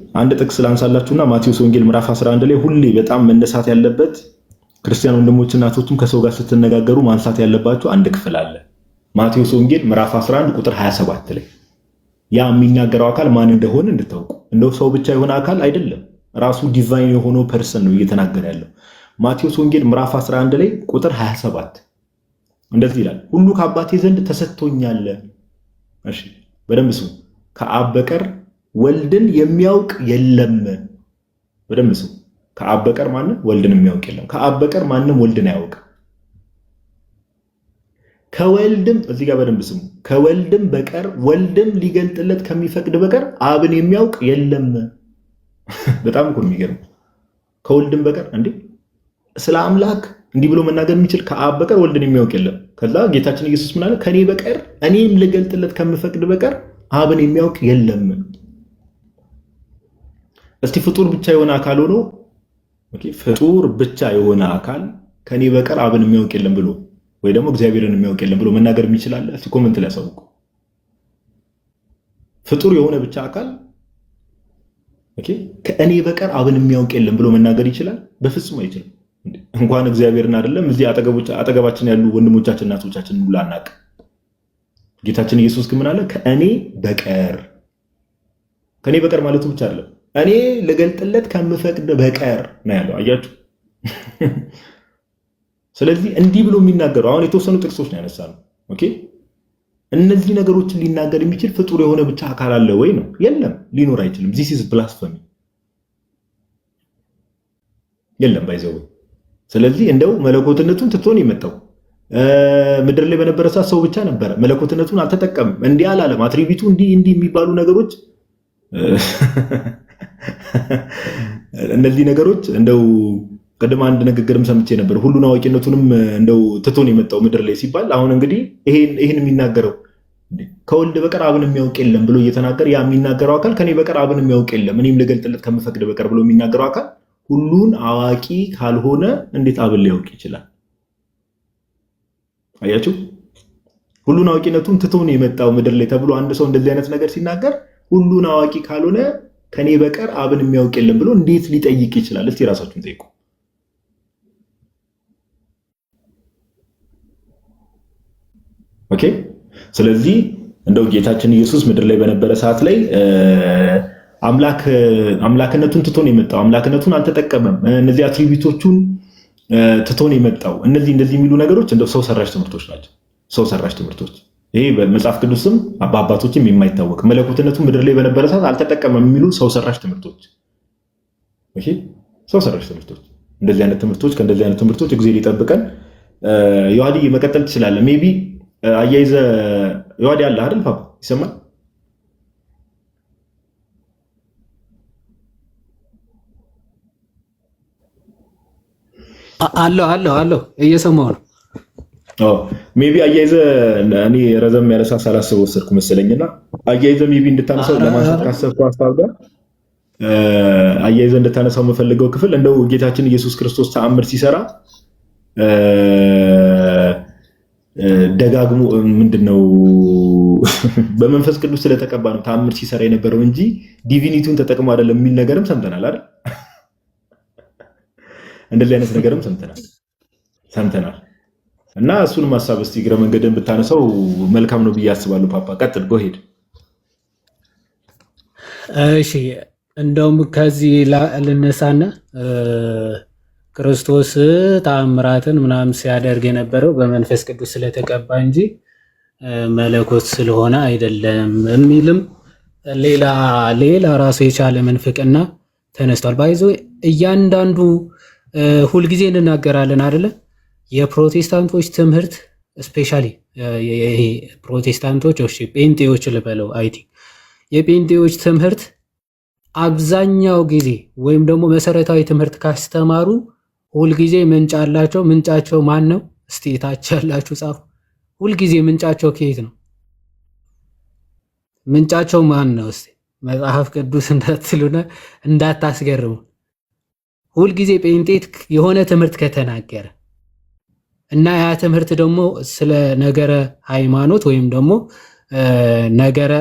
አንድ ጥቅስ ላንሳላችሁና ማቴዎስ ወንጌል ምዕራፍ 11 ላይ ሁሌ በጣም መነሳት ያለበት ክርስቲያን ወንድሞች እናቶችም ከሰው ጋር ስትነጋገሩ ማንሳት ያለባችሁ አንድ ክፍል አለ። ማቴዎስ ወንጌል ምዕራፍ 11 ቁጥር 27 ላይ ያ የሚናገረው አካል ማን እንደሆነ እንድታውቁ። እንደው ሰው ብቻ የሆነ አካል አይደለም፣ ራሱ ዲቫይን የሆነው ፐርሰን ነው እየተናገረ ያለው። ማቴዎስ ወንጌል ምዕራፍ 11 ላይ ቁጥር 27 እንደዚህ ይላል፣ ሁሉ ከአባቴ ዘንድ ተሰጥቶኛል። እሺ በደንብ ስሙ። ከአብ በቀር ወልድን የሚያውቅ የለም። በደንብ ስሙ። ከአብ በቀር ማንም ወልድን የሚያውቅ የለም። ከአብ በቀር ማንም ወልድን አያውቅ። ከወልድም እዚህ ጋር በደንብ ስሙ። ከወልድም በቀር ወልድም ሊገልጥለት ከሚፈቅድ በቀር አብን የሚያውቅ የለም። በጣም እኮ የሚገርም። ከወልድም በቀር እንዴ ስለ አምላክ እንዲህ ብሎ መናገር የሚችል ከአብ በቀር ወልድን የሚያውቅ የለም። ከዛ ጌታችን ኢየሱስ ምን አለ? ከኔ በቀር እኔም ልገልጥለት ከምፈቅድ በቀር አብን የሚያውቅ የለም። እስቲ ፍጡር ብቻ የሆነ አካል ሆኖ ፍጡር ብቻ የሆነ አካል ከኔ በቀር አብን የሚያውቅ የለም ብሎ ወይ ደግሞ እግዚአብሔርን የሚያውቅ የለም ብሎ መናገር የሚችላል? እስቲ ኮሜንት ላይ ያሳውቁ። ፍጡር የሆነ ብቻ አካል ከእኔ በቀር አብን የሚያውቅ የለም ብሎ መናገር ይችላል? በፍጹም አይችልም። እንኳን እግዚአብሔርን አይደለም እዚህ አጠገባችን ያሉ ወንድሞቻችን እናቶቻችን ሁሉ አናውቅ። ጌታችን ኢየሱስ ግን ምን አለ? ከእኔ በቀር። ከእኔ በቀር ማለቱ ብቻ አይደለም፣ እኔ ልገልጥለት ከምፈቅድ በቀር ነው ያለው። አያችሁ? ስለዚህ እንዲህ ብሎ የሚናገረው አሁን የተወሰኑ ጥቅሶች ነው ያነሳነው። ኦኬ፣ እነዚህ ነገሮችን ሊናገር የሚችል ፍጡር የሆነ ብቻ አካል አለ ወይ ነው? የለም፣ ሊኖር አይችልም። ዚስ ኢዝ ብላስፈሚ። የለም ባይዘው። ስለዚህ እንደው መለኮትነቱን ትቶን የመጣው ምድር ላይ በነበረ ሰዓት ሰው ብቻ ነበረ። መለኮትነቱን አልተጠቀምም። እንዲህ አላለም። አትሪቢቱ እንዲህ የሚባሉ ነገሮች እነዚህ ነገሮች እንደው ቅድም አንድ ንግግርም ሰምቼ ነበር። ሁሉን አዋቂነቱንም እንደው ትቶን የመጣው ምድር ላይ ሲባል አሁን እንግዲህ ይሄን የሚናገረው ከወልድ በቀር አብን የሚያውቅ የለም ብሎ እየተናገረ ያ የሚናገረው አካል ከኔ በቀር አብን የሚያውቅ የለም እኔም ልገልጥለት ከምፈቅድ በቀር ብሎ የሚናገረው አካል ሁሉን አዋቂ ካልሆነ እንዴት አብን ሊያውቅ ይችላል? አያችሁ? ሁሉን አዋቂነቱን ትቶን የመጣው ምድር ላይ ተብሎ አንድ ሰው እንደዚህ አይነት ነገር ሲናገር ሁሉን አዋቂ ካልሆነ ከኔ በቀር አብን የሚያውቅ የለም ብሎ እንዴት ሊጠይቅ ይችላል? እስቲ ራሳችሁን ጠይቁ። ኦኬ። ስለዚህ እንደው ጌታችን ኢየሱስ ምድር ላይ በነበረ ሰዓት ላይ አምላክነቱን ትቶን የመጣው አምላክነቱን አልተጠቀመም። እነዚህ አትሪቢዩቶቹን ትቶን የመጣው እንደዚህ የሚሉ ነገሮች እንደው ሰው ሰራሽ ትምህርቶች ናቸው። ሰው ሰራሽ ትምህርቶች። ይሄ በመጽሐፍ ቅዱስም በአባቶችም የማይታወቅ መለኮትነቱን ምድር ላይ በነበረ ሰዓት አልተጠቀመም የሚሉ ሰው ሰራሽ ትምህርቶች። ኦኬ፣ ሰው ሰራሽ ትምህርቶች። እንደዚህ አይነት ትምህርቶች ከእንደዚህ አይነት ትምህርቶች እግዚአብሔር ይጠብቀን። ዮሐዲ መቀጠል ትችላለህ። ሜቢ አያይዘ ዮሐዲ አለ አይደል? ፓፓ ይሰማል? አለው እየሰማሁ ነው። ሜቢ አያይዘ እኔ ረዘም ያለ ሰዓት ሳላስበው ወሰድኩ መሰለኝና አያይዘ ሜቢ እንድታነሳው ለማንሳት ካሰብኩ ሀሳብ ጋር አያይዘ እንድታነሳው የምፈልገው ክፍል እንደው ጌታችን ኢየሱስ ክርስቶስ ተአምር ሲሰራ ደጋግሞ ምንድነው በመንፈስ ቅዱስ ስለተቀባ ነው ተአምር ሲሰራ የነበረው እንጂ ዲቪኒቲውን ተጠቅሞ አይደለም የሚል ነገርም ሰምተናል አይደል? እንደዚህ አይነት ነገርም ሰምተናል። እና እሱንም ሀሳብ እስቲ እግረ መንገድን ብታነሳው መልካም ነው ብዬ አስባለሁ። ፓፓ ቀጥል፣ ጎ ሄድ። እሺ፣ እንደውም ከዚህ ልነሳና ክርስቶስ ተአምራትን ምናምን ሲያደርግ የነበረው በመንፈስ ቅዱስ ስለተቀባ እንጂ መለኮት ስለሆነ አይደለም የሚልም ሌላ ራሱ የቻለ መንፍቅና ተነስቷል። ባይዞ እያንዳንዱ ሁልጊዜ እንናገራለን አይደለ? የፕሮቴስታንቶች ትምህርት ስፔሻሊ ይሄ ፕሮቴስታንቶች ጴንጤዎች ልበለው አይቲ የጴንጤዎች ትምህርት አብዛኛው ጊዜ ወይም ደግሞ መሰረታዊ ትምህርት ካስተማሩ ሁልጊዜ ምንጭ አላቸው። ምንጫቸው ማን ነው? እስቲ ታች ያላችሁ ጻፉ። ሁልጊዜ ምንጫቸው ከየት ነው? ምንጫቸው ማን ነው? እስቲ መጽሐፍ ቅዱስ እንዳትሉና እንዳታስገርሙ። ሁልጊዜ ጴንጤት የሆነ ትምህርት ከተናገረ እና ያ ትምህርት ደግሞ ስለ ነገረ ሃይማኖት ወይም ደግሞ ነገረ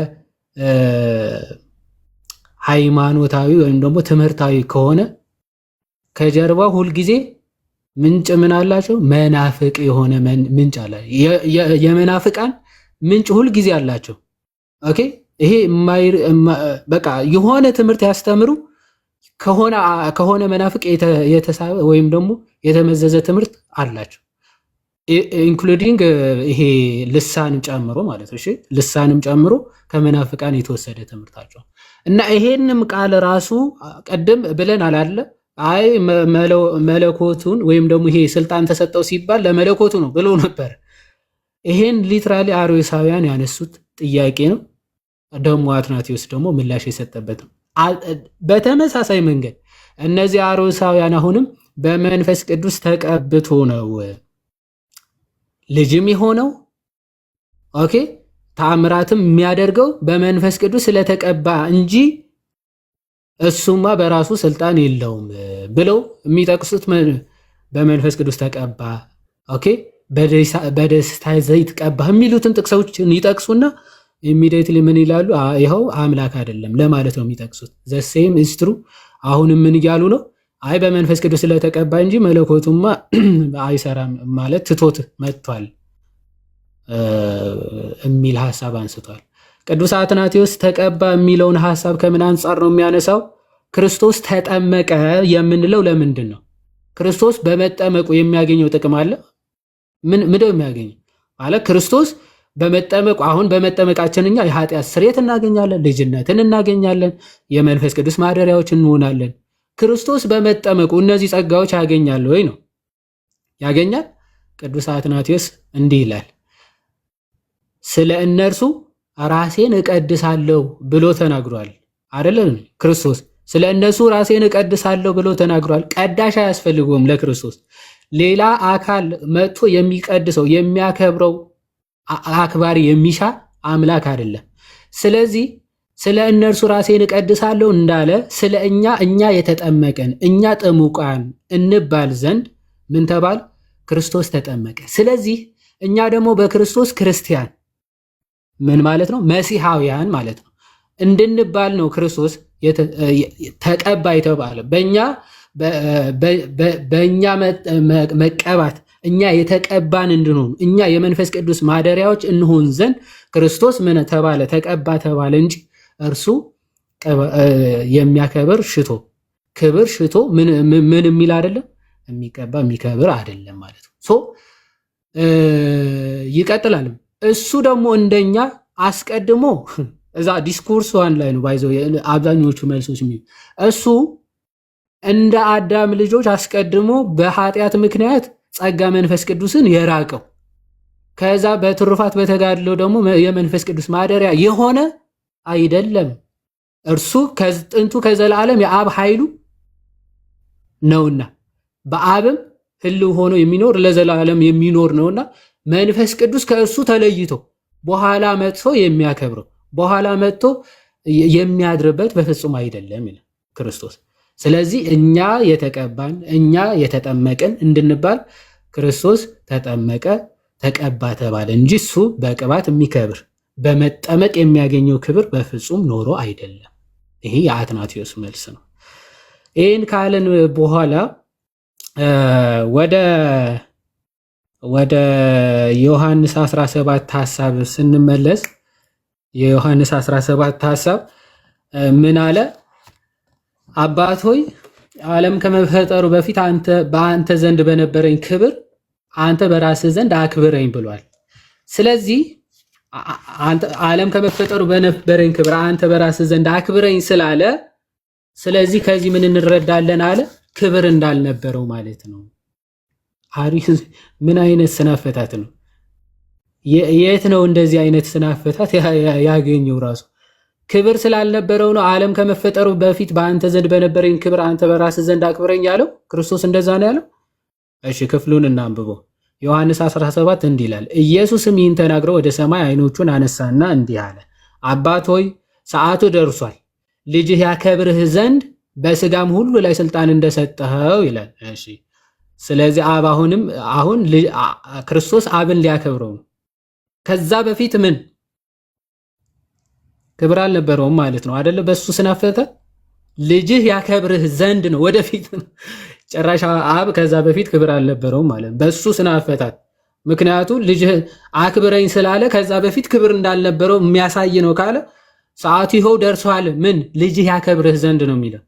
ሃይማኖታዊ ወይም ደግሞ ትምህርታዊ ከሆነ ከጀርባው ሁልጊዜ ምንጭ ምን አላቸው? መናፍቅ የሆነ ምንጭ አለ። የመናፍቃን ምንጭ ሁልጊዜ አላቸው። ኦኬ ይሄ በቃ የሆነ ትምህርት ያስተምሩ ከሆነ መናፍቅ የተሳበ ወይም ደግሞ የተመዘዘ ትምህርት አላቸው። ኢንክሉዲንግ ይሄ ልሳንም ጨምሮ ማለት ነው። እሺ ልሳንም ጨምሮ ከመናፍቃን የተወሰደ ትምህርታቸው እና ይሄንም ቃል ራሱ ቀደም ብለን አላለ አይ መለኮቱን ወይም ደግሞ ይሄ ስልጣን ተሰጠው ሲባል ለመለኮቱ ነው ብሎ ነበር። ይሄን ሊትራሊ አርዮሳውያን ያነሱት ጥያቄ ነው። ደግሞ አትናቴዎስ ደግሞ ምላሽ የሰጠበት ነው። በተመሳሳይ መንገድ እነዚህ አርዮሳውያን አሁንም በመንፈስ ቅዱስ ተቀብቶ ነው ልጅም የሆነው ኦኬ ተአምራትም የሚያደርገው በመንፈስ ቅዱስ ስለተቀባ እንጂ እሱማ በራሱ ስልጣን የለውም ብለው የሚጠቅሱት በመንፈስ ቅዱስ ተቀባ ኦኬ በደስታ ዘይት ቀባ የሚሉትን ጥቅሶችን ይጠቅሱና ኢሚዲየትሊ ምን ይላሉ? ይኸው አምላክ አይደለም ለማለት ነው የሚጠቅሱት። ዘ ሴም ኢዝ ትሩ። አሁንም ምን እያሉ ነው? አይ በመንፈስ ቅዱስ ስለተቀባ እንጂ መለኮቱማ አይሰራም ማለት ትቶት መጥቷል የሚል ሐሳብ አንስቷል። ቅዱስ አትናቴዎስ ተቀባ የሚለውን ሐሳብ ከምን አንጻር ነው የሚያነሳው? ክርስቶስ ተጠመቀ የምንለው ለምንድን ነው? ክርስቶስ በመጠመቁ የሚያገኘው ጥቅም አለ? ምንድነው የሚያገኘው? ማለት ክርስቶስ በመጠመቁ አሁን በመጠመቃችን እኛ የኃጢአት ስርየት እናገኛለን፣ ልጅነትን እናገኛለን፣ የመንፈስ ቅዱስ ማደሪያዎች እንሆናለን። ክርስቶስ በመጠመቁ እነዚህ ጸጋዎች ያገኛል ወይ ነው? ያገኛል። ቅዱስ አትናቴዎስ እንዲህ ይላል፣ ስለ እነርሱ ራሴን እቀድሳለሁ ብሎ ተናግሯል። አይደለም? ክርስቶስ ስለ እነሱ ራሴን እቀድሳለሁ ብሎ ተናግሯል። ቀዳሽ አያስፈልገውም ለክርስቶስ። ሌላ አካል መጥቶ የሚቀድሰው የሚያከብረው አክባሪ የሚሻ አምላክ አይደለም። ስለዚህ ስለ እነርሱ ራሴን እቀድሳለሁ እንዳለ ስለ እኛ የተጠመቀን እኛ ጥሙቃን እንባል ዘንድ ምን ተባል? ክርስቶስ ተጠመቀ። ስለዚህ እኛ ደግሞ በክርስቶስ ክርስቲያን ምን ማለት ነው? መሲሐውያን ማለት ነው እንድንባል ነው ክርስቶስ ተቀባ የተባለ። በእኛ መቀባት እኛ የተቀባን እንድንሆን እኛ የመንፈስ ቅዱስ ማደሪያዎች እንሆን ዘንድ ክርስቶስ ምን ተባለ? ተቀባ ተባለ እንጂ እርሱ የሚያከብር ሽቶ ክብር ሽቶ ምን የሚል አይደለም፣ የሚቀባ የሚከብር አይደለም ማለት ነው። ሶ ይቀጥላል። እሱ ደግሞ እንደኛ አስቀድሞ እዛ ዲስኮርስ ዋን ላይ ነው ባይዘው አብዛኞቹ መልሶች እሱ እንደ አዳም ልጆች አስቀድሞ በኃጢአት ምክንያት ጸጋ መንፈስ ቅዱስን የራቀው ከዛ በትሩፋት በተጋድሎ ደግሞ የመንፈስ ቅዱስ ማደሪያ የሆነ አይደለም። እርሱ ከጥንቱ ከዘላለም የአብ ኃይሉ ነውና በአብም ህልው ሆኖ የሚኖር ለዘላለም የሚኖር ነውና መንፈስ ቅዱስ ከእርሱ ተለይቶ በኋላ መጥቶ የሚያከብረው በኋላ መጥቶ የሚያድርበት በፍጹም አይደለም ይላል ክርስቶስ። ስለዚህ እኛ የተቀባን እኛ የተጠመቅን እንድንባል ክርስቶስ ተጠመቀ ተቀባ ተባለ እንጂ እሱ በቅባት የሚከብር በመጠመቅ የሚያገኘው ክብር በፍጹም ኖሮ አይደለም። ይሄ የአትናቴዎስ መልስ ነው። ይህን ካልን በኋላ ወደ ዮሐንስ 17 ሐሳብ ስንመለስ የዮሐንስ 17 ሐሳብ ምን አለ? አባት ሆይ ዓለም ከመፈጠሩ በፊት በአንተ ዘንድ በነበረኝ ክብር አንተ በራስህ ዘንድ አክብረኝ ብሏል። ስለዚህ ዓለም ከመፈጠሩ በነበረኝ ክብር አንተ በራስህ ዘንድ አክብረኝ ስላለ ስለዚህ ከዚህ ምን እንረዳለን አለ? ክብር እንዳልነበረው ማለት ነው። ምን አይነት ስናፈታት ነው? የት ነው እንደዚህ አይነት ስናፈታት ያገኘው? ራሱ ክብር ስላልነበረው ነው። ዓለም ከመፈጠሩ በፊት በአንተ ዘንድ በነበረኝ ክብር አንተ በራስህ ዘንድ አክብረኝ ያለው ክርስቶስ እንደዛ ነው ያለው። እሺ ክፍሉን እናንብበው። ዮሐንስ 17 እንዲህ ይላል፣ ኢየሱስም ይህን ተናግሮ ወደ ሰማይ አይኖቹን አነሳና እንዲህ አለ፣ አባት ሆይ ሰዓቱ ደርሷል፣ ልጅህ ያከብርህ ዘንድ በስጋም ሁሉ ላይ ስልጣን እንደሰጠኸው ይላል። እሺ ስለዚህ አብ አሁን ክርስቶስ አብን ሊያከብረው ነው። ከዛ በፊት ምን ክብር አልነበረውም ማለት ነው አይደለ? በሱ ስናፈተ ልጅህ ያከብርህ ዘንድ ነው ወደፊት ነው። ጭራሽ አብ ከዛ በፊት ክብር አልነበረውም ማለት ነው በሱ ስናፈታት። ምክንያቱ ልጅህ አክብረኝ ስላለ ከዛ በፊት ክብር እንዳልነበረው የሚያሳይ ነው ካለ ሰዓቱ ይኸው ደርሷል። ምን ልጅህ ያከብርህ ዘንድ ነው የሚለው።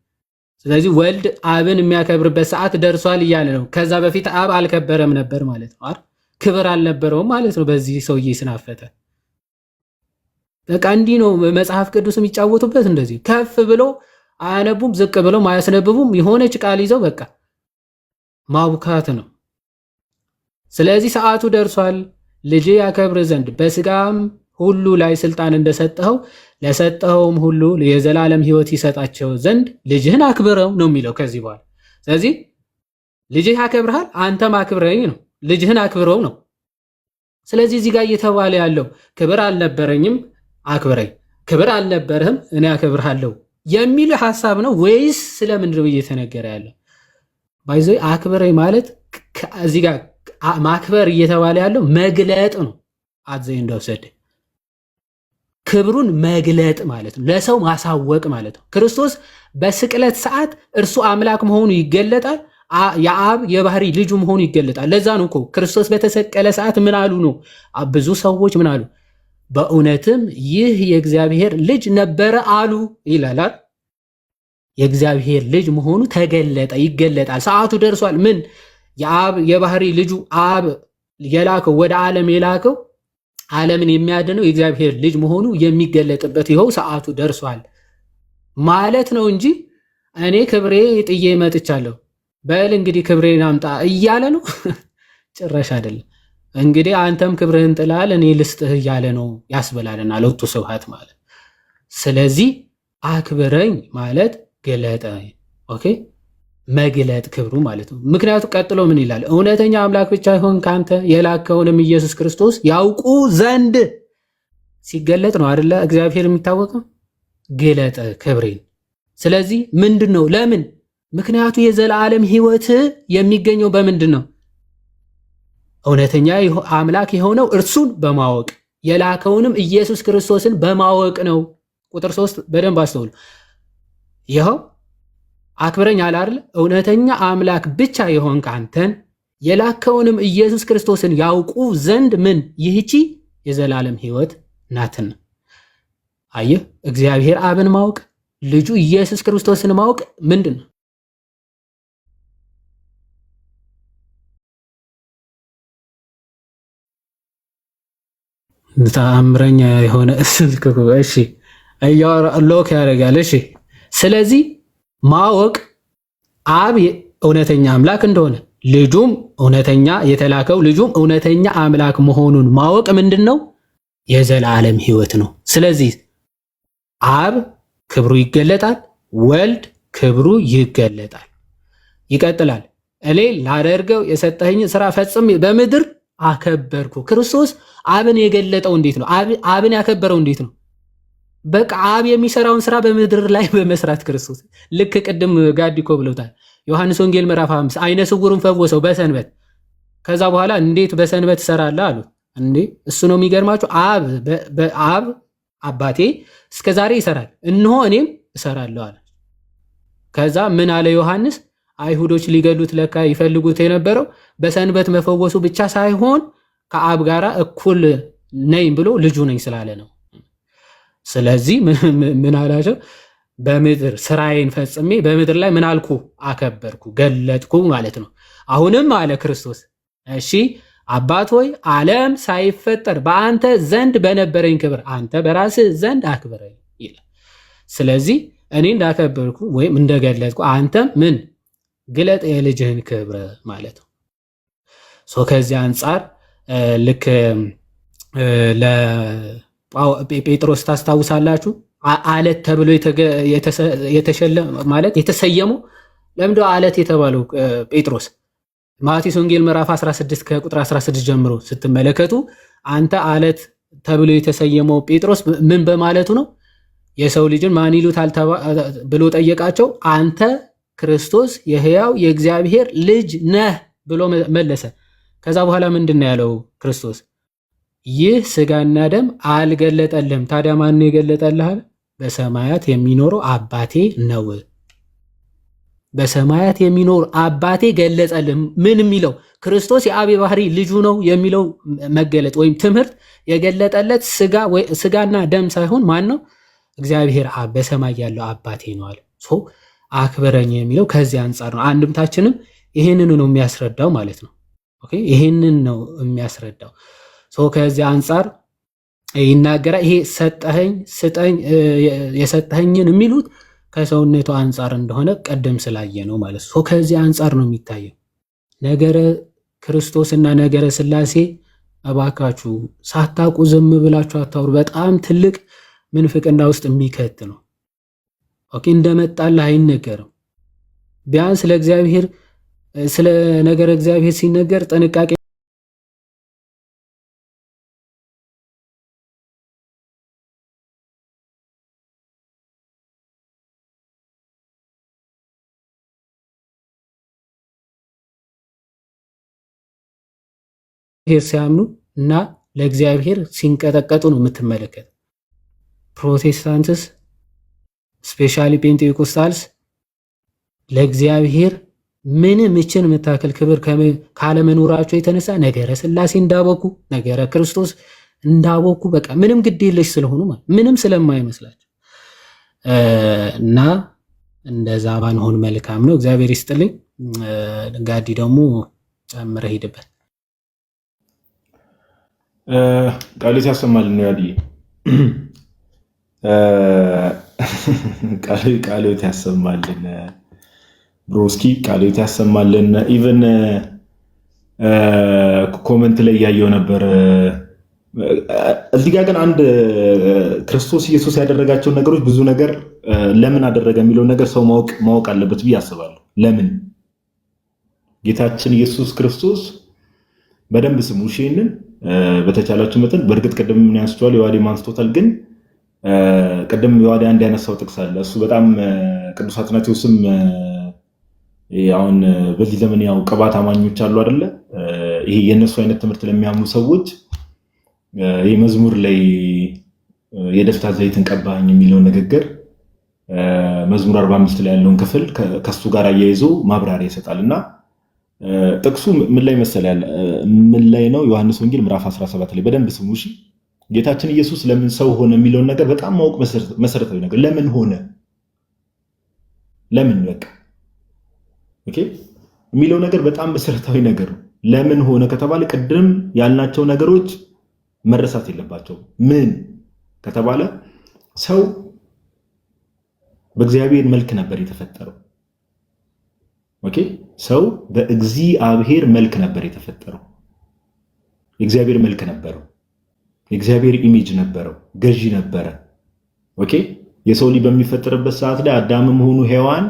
ስለዚህ ወልድ አብን የሚያከብርበት ሰዓት ደርሷል እያለ ነው። ከዛ በፊት አብ አልከበረም ነበር ማለት ነው አይደል? ክብር አልነበረውም ማለት ነው በዚህ ሰውዬ ስናፈተ። በቃ እንዲህ ነው መጽሐፍ ቅዱስ የሚጫወቱበት። እንደዚህ ከፍ ብሎ አያነቡም፣ ዝቅ ብለው አያስነብቡም። የሆነች ቃል ይዘው በቃ ማቡካት ነው። ስለዚህ ሰዓቱ ደርሷል ልጅ ያከብር ዘንድ በስጋም ሁሉ ላይ ስልጣን እንደሰጠኸው ለሰጠኸውም ሁሉ የዘላለም ሕይወት ይሰጣቸው ዘንድ ልጅህን አክብረው ነው የሚለው ከዚህ በኋላ። ስለዚህ ልጅህ ያከብርሃል፣ አንተም አክብረኝ ነው። ልጅህን አክብረው ነው። ስለዚህ እዚህ ጋር እየተባለ ያለው ክብር አልነበረኝም አክብረኝ፣ ክብር አልነበረህም እኔ አከብርሃለሁ የሚል ሐሳብ ነው ወይስ ስለምንድን ነው እየተነገረ ያለው? ባይዘ አክብረኝ ማለት እዚህ ጋር ማክበር እየተባለ ያለው መግለጥ ነው። አዘይ እንደወሰደ ክብሩን መግለጥ ማለት ነው፣ ለሰው ማሳወቅ ማለት ነው። ክርስቶስ በስቅለት ሰዓት እርሱ አምላክ መሆኑ ይገለጣል፣ የአብ የባህሪ ልጁ መሆኑ ይገለጣል። ለዛ ነው እኮ ክርስቶስ በተሰቀለ ሰዓት ምን አሉ ነው ብዙ ሰዎች ምን አሉ? በእውነትም ይህ የእግዚአብሔር ልጅ ነበረ አሉ ይላል። የእግዚአብሔር ልጅ መሆኑ ተገለጠ፣ ይገለጣል። ሰዓቱ ደርሷል። ምን የአብ የባህሪ ልጁ አብ የላከው ወደ ዓለም የላከው ዓለምን የሚያድነው የእግዚአብሔር ልጅ መሆኑ የሚገለጥበት ይኸው ሰዓቱ ደርሷል ማለት ነው እንጂ እኔ ክብሬ ጥዬ መጥቻለሁ በል እንግዲህ ክብሬን አምጣ እያለ ነው። ጭራሽ አይደለም። እንግዲህ አንተም ክብርህን ጥላል እኔ ልስጥህ እያለ ነው ያስበላልና ለወጡ ስብሐት ማለት። ስለዚህ አክብረኝ ማለት ገለጠ። ኦኬ መግለጥ ክብሩ ማለት ነው። ምክንያቱ ቀጥሎ ምን ይላል? እውነተኛ አምላክ ብቻ ይሆን ካንተ የላከውንም ኢየሱስ ክርስቶስ ያውቁ ዘንድ ሲገለጥ ነው አይደለ? እግዚአብሔር የሚታወቀው ገለጠ ክብሬን። ስለዚህ ምንድን ነው? ለምን? ምክንያቱ የዘላለም ሕይወት የሚገኘው በምንድን ነው? እውነተኛ አምላክ የሆነው እርሱን በማወቅ የላከውንም ኢየሱስ ክርስቶስን በማወቅ ነው። ቁጥር 3 በደንብ አስተውሉ። ይኸው አክብረኝ አለ አይደል? እውነተኛ አምላክ ብቻ የሆንክ አንተን የላከውንም ኢየሱስ ክርስቶስን ያውቁ ዘንድ ምን ይህቺ የዘላለም ሕይወት ናትና። አየህ፣ እግዚአብሔር አብን ማወቅ ልጁ ኢየሱስ ክርስቶስን ማወቅ ምንድን ነው? ተአምረኛ የሆነ ስልክ እሺ፣ ሎክ ያደርጋል። እሺ፣ ስለዚህ ማወቅ አብ እውነተኛ አምላክ እንደሆነ ልጁም እውነተኛ የተላከው ልጁም እውነተኛ አምላክ መሆኑን ማወቅ ምንድን ነው? የዘላለም ሕይወት ነው። ስለዚህ አብ ክብሩ ይገለጣል፣ ወልድ ክብሩ ይገለጣል። ይቀጥላል። እኔ ላደርገው የሰጠኸኝ ስራ ፈጽሜ በምድር አከበርኩ። ክርስቶስ አብን የገለጠው እንዴት ነው? አብን ያከበረው እንዴት ነው? በቃ አብ የሚሰራውን ስራ በምድር ላይ በመስራት ክርስቶስ ልክ ቅድም ጋዲኮ ብለውታል። ዮሐንስ ወንጌል ምዕራፍ 5 አይነ ስውሩን ፈወሰው በሰንበት። ከዛ በኋላ እንዴት በሰንበት ትሰራለህ አሉት። እንዴ እሱ ነው የሚገርማችሁ። አብ አባቴ እስከ ዛሬ ይሰራል፣ እነሆ እኔም እሰራለሁ አለ። ከዛ ምን አለ ዮሐንስ? አይሁዶች ሊገሉት ለካ ይፈልጉት የነበረው በሰንበት መፈወሱ ብቻ ሳይሆን ከአብ ጋር እኩል ነኝ ብሎ ልጁ ነኝ ስላለ ነው። ስለዚህ ምን አላቸው? በምድር ስራዬን ፈጽሜ በምድር ላይ ምን አልኩ? አከበርኩ፣ ገለጥኩ ማለት ነው። አሁንም አለ ክርስቶስ፣ እሺ አባት ሆይ ዓለም ሳይፈጠር በአንተ ዘንድ በነበረኝ ክብር አንተ በራስህ ዘንድ አክብረኝ ይላል። ስለዚህ እኔ እንዳከበርኩ ወይም እንደገለጥኩ አንተም ምን ግለጥ የልጅህን ክብር ማለት ነው። ከዚህ አንጻር ልክ ለጴጥሮስ ታስታውሳላችሁ፣ አለት ተብሎ የተሰየመው ለምንድነው አለት የተባለው? ጴጥሮስ ማቴዎስ ወንጌል ምዕራፍ 16 ከቁጥር 16 ጀምሮ ስትመለከቱ አንተ አለት ተብሎ የተሰየመው ጴጥሮስ ምን በማለቱ ነው? የሰው ልጅን ማን ይሉታል ብሎ ጠየቃቸው። አንተ ክርስቶስ የሕያው የእግዚአብሔር ልጅ ነህ ብሎ መለሰ። ከዛ በኋላ ምንድን ነው ያለው ክርስቶስ? ይህ ስጋና ደም አልገለጠልህም። ታዲያ ማን ነው የገለጠልህ? በሰማያት የሚኖረው አባቴ ነው። በሰማያት የሚኖር አባቴ ገለጸልህ። ምን የሚለው ክርስቶስ የአብ ባህሪ ልጁ ነው የሚለው መገለጥ ወይም ትምህርት የገለጠለት ስጋና ደም ሳይሆን ማን ነው? እግዚአብሔር አብ በሰማይ ያለው አባቴ ነው አለ። አክብረኝ የሚለው ከዚህ አንጻር ነው። አንድምታችንም ይህንን ነው የሚያስረዳው ማለት ነው። ኦኬ ይህንን ነው የሚያስረዳው። ከዚህ አንጻር ይናገራል። ይሄ ሰጠኸኝ ስጠኝ የሰጠኸኝን የሚሉት ከሰውነቱ አንጻር እንደሆነ ቀደም ስላየ ነው ማለት ነው። ከዚህ አንጻር ነው የሚታየው። ነገረ ክርስቶስና ነገረ ሥላሴ እባካችሁ ሳታውቁ ዝም ብላችሁ አታውሩ። በጣም ትልቅ ምንፍቅና ውስጥ የሚከት ነው። ኦኬ እንደመጣልህ አይነገርም። ቢያንስ ለእግዚአብሔር ስለ ነገረ እግዚአብሔር ሲነገር ጥንቃቄ ሲያምኑ እና ለእግዚአብሔር ሲንቀጠቀጡ ነው የምትመለከት። ፕሮቴስታንትስ ስፔሻሊ ፔንቴኮስታልስ ለእግዚአብሔር ምንም እችን የምታክል ክብር ካለመኖራቸው የተነሳ ነገረ ሥላሴ እንዳቦኩ ነገረ ክርስቶስ እንዳቦኩ በቃ ምንም ግድ የለሽ ስለሆኑ ማለት ምንም ስለማይመስላቸው እና እንደዛ ባንሆን መልካም ነው። እግዚአብሔር ይስጥልኝ። ጋዲ ደግሞ ጨምረህ ሂድበት። ቃልዮት ያሰማልን ነው ያድዬ ቃልዮት ያሰማልን ብሮስኪ ቃልዮት ያሰማልን። ኢቨን ኮመንት ላይ ያየው ነበር። እዚህ ጋር ግን አንድ ክርስቶስ ኢየሱስ ያደረጋቸውን ነገሮች ብዙ ነገር ለምን አደረገ የሚለውን ነገር ሰው ማወቅ አለበት ብዬ አስባለሁ። ለምን ጌታችን ኢየሱስ ክርስቶስ በደንብ ስሙ ይሄንን በተቻላችሁ መጠን። በእርግጥ ቅድም ምን ያንስቷል የዋዴ ማንስቶታል፣ ግን ቅድም የዋዴ አንድ ያነሳው ጥቅስ አለ። እሱ በጣም ቅዱስ አትናቴዎስም አሁን በዚህ ዘመን ያው ቅባት አማኞች አሉ አይደለ? ይሄ የነሱ አይነት ትምህርት ለሚያምኑ ሰዎች ይሄ መዝሙር ላይ የደስታ ዘይትን ቀባኝ የሚለውን ንግግር መዝሙር 45 ላይ ያለውን ክፍል ከሱ ጋር አያይዞ ማብራሪያ ይሰጣልና ጥቅሱ ምን ላይ መሰለህ? ምን ላይ ነው? ዮሐንስ ወንጌል ምዕራፍ 17 ላይ በደንብ ስሙ እሺ። ጌታችን ኢየሱስ ለምን ሰው ሆነ የሚለውን ነገር በጣም ማወቅ መሰረታዊ ነገር። ለምን ሆነ? ለምን በቃ ኦኬ የሚለው ነገር በጣም መሰረታዊ ነገር ነው። ለምን ሆነ ከተባለ ቅድም ያልናቸው ነገሮች መረሳት የለባቸው። ምን ከተባለ ሰው በእግዚአብሔር መልክ ነበር የተፈጠረው። ኦኬ ሰው በእግዚአብሔር መልክ ነበር የተፈጠረው። የእግዚአብሔር መልክ ነበረው። የእግዚአብሔር ኢሜጅ ነበረው። ገዢ ነበረ። ኦኬ የሰው ልጅ በሚፈጠርበት ሰዓት ላይ አዳምም ሆኑ ሔዋን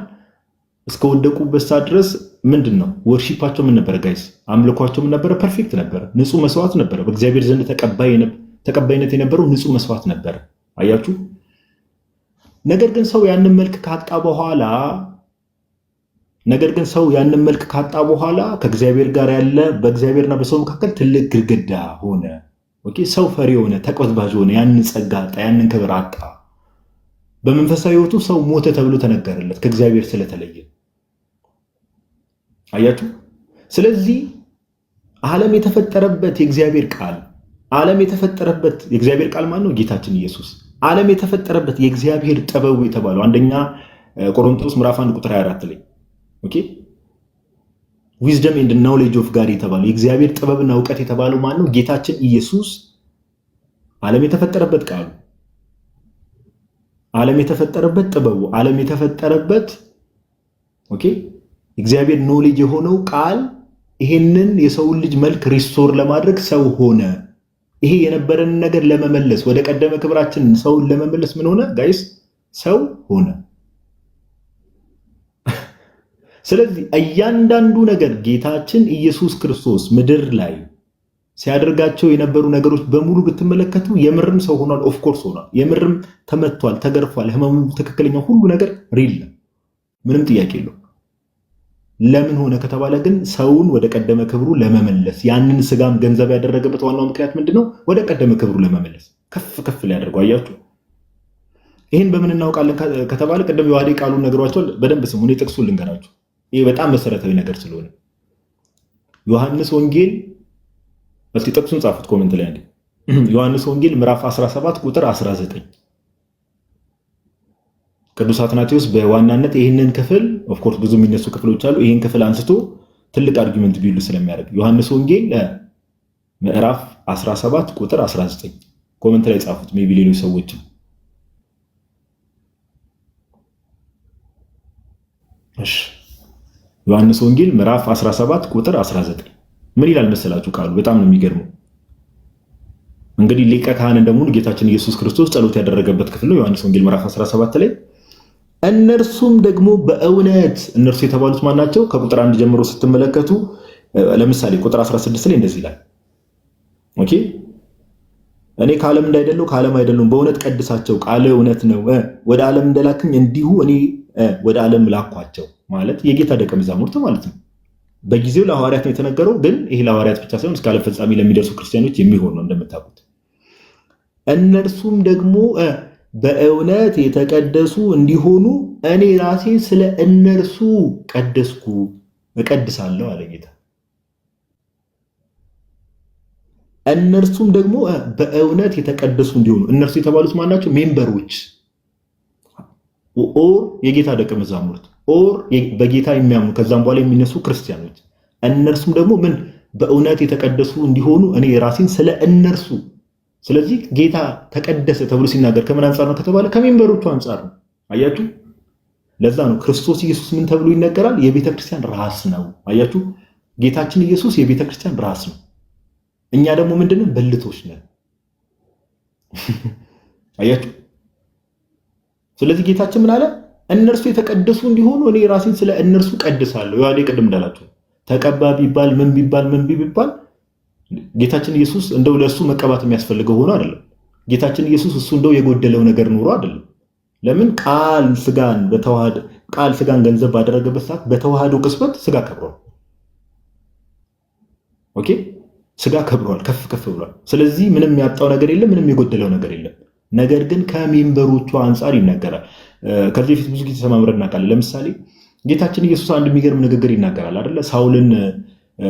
እስከወደቁበት ሰዓት ድረስ ምንድነው ወርሺፓቸው ምን ነበር ጋይስ? አምልኳቸው ምን ነበረ? ፐርፌክት ነበረ። ንጹህ መስዋዕት ነበረ። በእግዚአብሔር ዘንድ ተቀባይነት የነበረው ንጹህ መስዋዕት ነበረ። አያችሁ። ነገር ግን ሰው ያንን መልክ ካጣ በኋላ ከእግዚአብሔር ጋር ያለ በእግዚአብሔርና በሰው መካከል ትልቅ ግድግዳ ሆነ። ኦኬ ሰው ፈሪ ሆነ፣ ተቆዝባዥ ሆነ። ያንን ጸጋ አጣ፣ ያንን ክብር አጣ። በመንፈሳዊ ሕይወቱ ሰው ሞተ ተብሎ ተነገረለት ከእግዚአብሔር ስለተለየ። አያችሁ። ስለዚህ ዓለም የተፈጠረበት የእግዚአብሔር ቃል ማን ነው? ጌታችን ኢየሱስ። ዓለም የተፈጠረበት የእግዚአብሔር ጥበቡ የተባለው አንደኛ ቆሮንቶስ ምዕራፍ 1 ቁጥር 24 ላይ ኦኬ ዊዝደም ኤንድ ናውሌጅ ኦፍ ጋድ የተባለው የእግዚአብሔር ጥበብና እውቀት የተባለው ማን ነው? ጌታችን ኢየሱስ። ዓለም የተፈጠረበት ቃሉ፣ ዓለም የተፈጠረበት ጥበቡ፣ ዓለም የተፈጠረበት ኦኬ እግዚአብሔር ኖሌጅ የሆነው ቃል ይሄንን የሰውን ልጅ መልክ ሪስቶር ለማድረግ ሰው ሆነ። ይሄ የነበረን ነገር ለመመለስ ወደ ቀደመ ክብራችን ሰውን ለመመለስ ምን ሆነ ጋይስ? ሰው ሆነ። ስለዚህ እያንዳንዱ ነገር ጌታችን ኢየሱስ ክርስቶስ ምድር ላይ ሲያደርጋቸው የነበሩ ነገሮች በሙሉ ብትመለከቱ የምርም ሰው ሆኗል። ኦፍኮርስ ሆኗል። የምርም ተመቷል፣ ተገርፏል። ህመሙ ትክክለኛ ሁሉ ነገር ሪል ነው። ምንም ጥያቄ የለው። ለምን ሆነ ከተባለ ግን ሰውን ወደ ቀደመ ክብሩ ለመመለስ ያንን ስጋም ገንዘብ ያደረገበት ዋናው ምክንያት ምንድነው? ወደ ቀደመ ክብሩ ለመመለስ ከፍ ከፍ ሊያደርገው። አያችሁ፣ ይህን በምን እናውቃለን ከተባለ ቅድም የዋህዴ ቃሉን ነግሯቸዋል። በደንብ ስሙ። እኔ ጥቅሱን ልንገራችሁ፣ ይህ በጣም መሰረታዊ ነገር ስለሆነ ዮሐንስ ወንጌል፣ እስቲ ጥቅሱን ጻፉት ኮሜንት ላይ አንዴ። ዮሐንስ ወንጌል ምዕራፍ 17 ቁጥር 19 ቅዱስ አትናቴዎስ በዋናነት ይህንን ክፍል ኦፍኮርስ ብዙ የሚነሱ ክፍሎች አሉ። ይህን ክፍል አንስቶ ትልቅ አርጊመንት ቢሉ ስለሚያደርግ ዮሐንስ ወንጌል ምዕራፍ 17 ቁጥር 19 ኮሜንት ላይ ጻፉት። ሜቢ ሌሎች ሰዎችም እሺ። ዮሐንስ ወንጌል ምዕራፍ 17 ቁጥር 19 ምን ይላል መሰላችሁ? ቃሉ በጣም ነው የሚገርመው። እንግዲህ ሊቀ ካህን እንደመሆኑ ጌታችን ኢየሱስ ክርስቶስ ጸሎት ያደረገበት ክፍል ነው። ዮሐንስ ወንጌል ምዕራፍ 17 ላይ እነርሱም ደግሞ በእውነት እነርሱ የተባሉት ማን ናቸው? ከቁጥር 1 ጀምሮ ስትመለከቱ ለምሳሌ ቁጥር 16 ላይ እንደዚህ ይላል። ኦኬ እኔ ከዓለም እንዳይደለው ከዓለም አይደሉም፣ በእውነት ቀድሳቸው፣ ቃል እውነት ነው። ወደ ዓለም እንደላክኝ እንዲሁ እኔ ወደ ዓለም ላኳቸው። ማለት የጌታ ደቀ መዛሙርት ማለት ነው። በጊዜው ለሐዋርያት ነው የተነገረው፣ ግን ይሄ ለሐዋርያት ብቻ ሳይሆን እስከ ዓለም ፍጻሜ ለሚደርሱ ክርስቲያኖች የሚሆን ነው እንደምታውቁት። እነርሱም ደግሞ በእውነት የተቀደሱ እንዲሆኑ እኔ ራሴ ስለ እነርሱ ቀደስኩ እቀድሳለሁ አለ ጌታ። እነርሱም ደግሞ በእውነት የተቀደሱ እንዲሆኑ፣ እነርሱ የተባሉት ማናቸው? ሜምበሮች ኦር የጌታ ደቀ መዛሙርት ኦር በጌታ የሚያምኑ ከዛም በኋላ የሚነሱ ክርስቲያኖች። እነርሱም ደግሞ ምን በእውነት የተቀደሱ እንዲሆኑ እኔ ራሴን ስለ እነርሱ። ስለዚህ ጌታ ተቀደሰ ተብሎ ሲናገር ከምን አንጻር ነው ከተባለ ከሜምበሮቹ አንጻር ነው። አያችሁ፣ ለዛ ነው ክርስቶስ ኢየሱስ ምን ተብሎ ይነገራል? የቤተ ክርስቲያን ራስ ነው። አያችሁ፣ ጌታችን ኢየሱስ የቤተ ክርስቲያን ራስ ነው። እኛ ደግሞ ምንድነው? ብልቶች ነን። አያችሁ። ስለዚህ ጌታችን ምን አለ? እነርሱ የተቀደሱ እንዲሆኑ እኔ ራሴን ስለ እነርሱ ቀድሳለሁ። ያኔ ቅድም እንዳላችሁ ተቀባ ቢባል ምን ቢባል ጌታችን ኢየሱስ እንደው ለሱ መቀባት የሚያስፈልገው ሆኖ አይደለም። ጌታችን ኢየሱስ እሱ እንደው የጎደለው ነገር ኖሮ አይደለም። ለምን ቃል ስጋን ገንዘብ ባደረገበት ሰዓት በተዋህዶ ቅጽበት ስጋ ከብሯል። ኦኬ ስጋ ከብሯል፣ ከፍ ብሏል። ስለዚህ ምንም ያጣው ነገር የለም፣ ምንም የጎደለው ነገር የለም። ነገር ግን ከሜምበሮቹ አንጻር ይናገራል። ከዚህ በፊት ብዙ ጊዜ ተማምረን እናውቃለን። ለምሳሌ ጌታችን ኢየሱስ አንድ የሚገርም ንግግር ይናገራል አይደለ? ሳውልን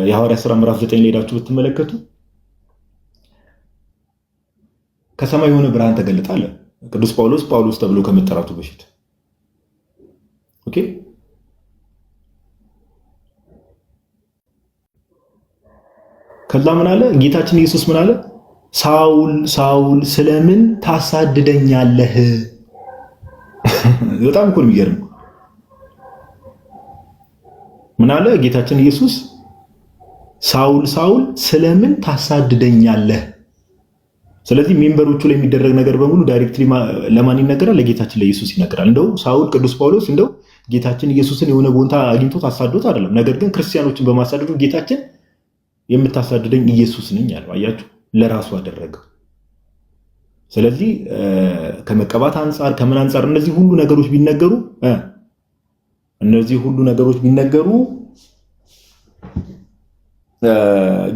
የሐዋርያት ሥራ ምዕራፍ 9 ላይ ሄዳችሁ ብትመለከቱ ከሰማይ የሆነ ብርሃን ተገለጠ አለ ቅዱስ ጳውሎስ ተብሎ ከመጠራቱ በፊት። ኦኬ ከዛ ምን አለ? ጌታችን ኢየሱስ ምን አለ? ሳውል ሳውል ስለምን ታሳድደኛለህ? በጣም እኮ የሚገርም ምን አለ ጌታችን ኢየሱስ? ሳውል ሳውል ስለምን ታሳድደኛለህ? ስለዚህ ሜምበሮቹ ላይ የሚደረግ ነገር በሙሉ ዳይሬክትሊ ለማን ይነገራል? ለጌታችን ለኢየሱስ ይነገራል። እንደው ሳውል ቅዱስ ጳውሎስ እንደው ጌታችን ኢየሱስን የሆነ ቦታ አግኝቶት አሳዶት አይደለም። ነገር ግን ክርስቲያኖችን በማሳደዱ ጌታችን የምታሳድደኝ ኢየሱስ ነኝ አለው። አያችሁ፣ ለራሱ አደረገው። ስለዚህ ከመቀባት አንጻር ከምን አንጻር እነዚህ ሁሉ ነገሮች ቢነገሩ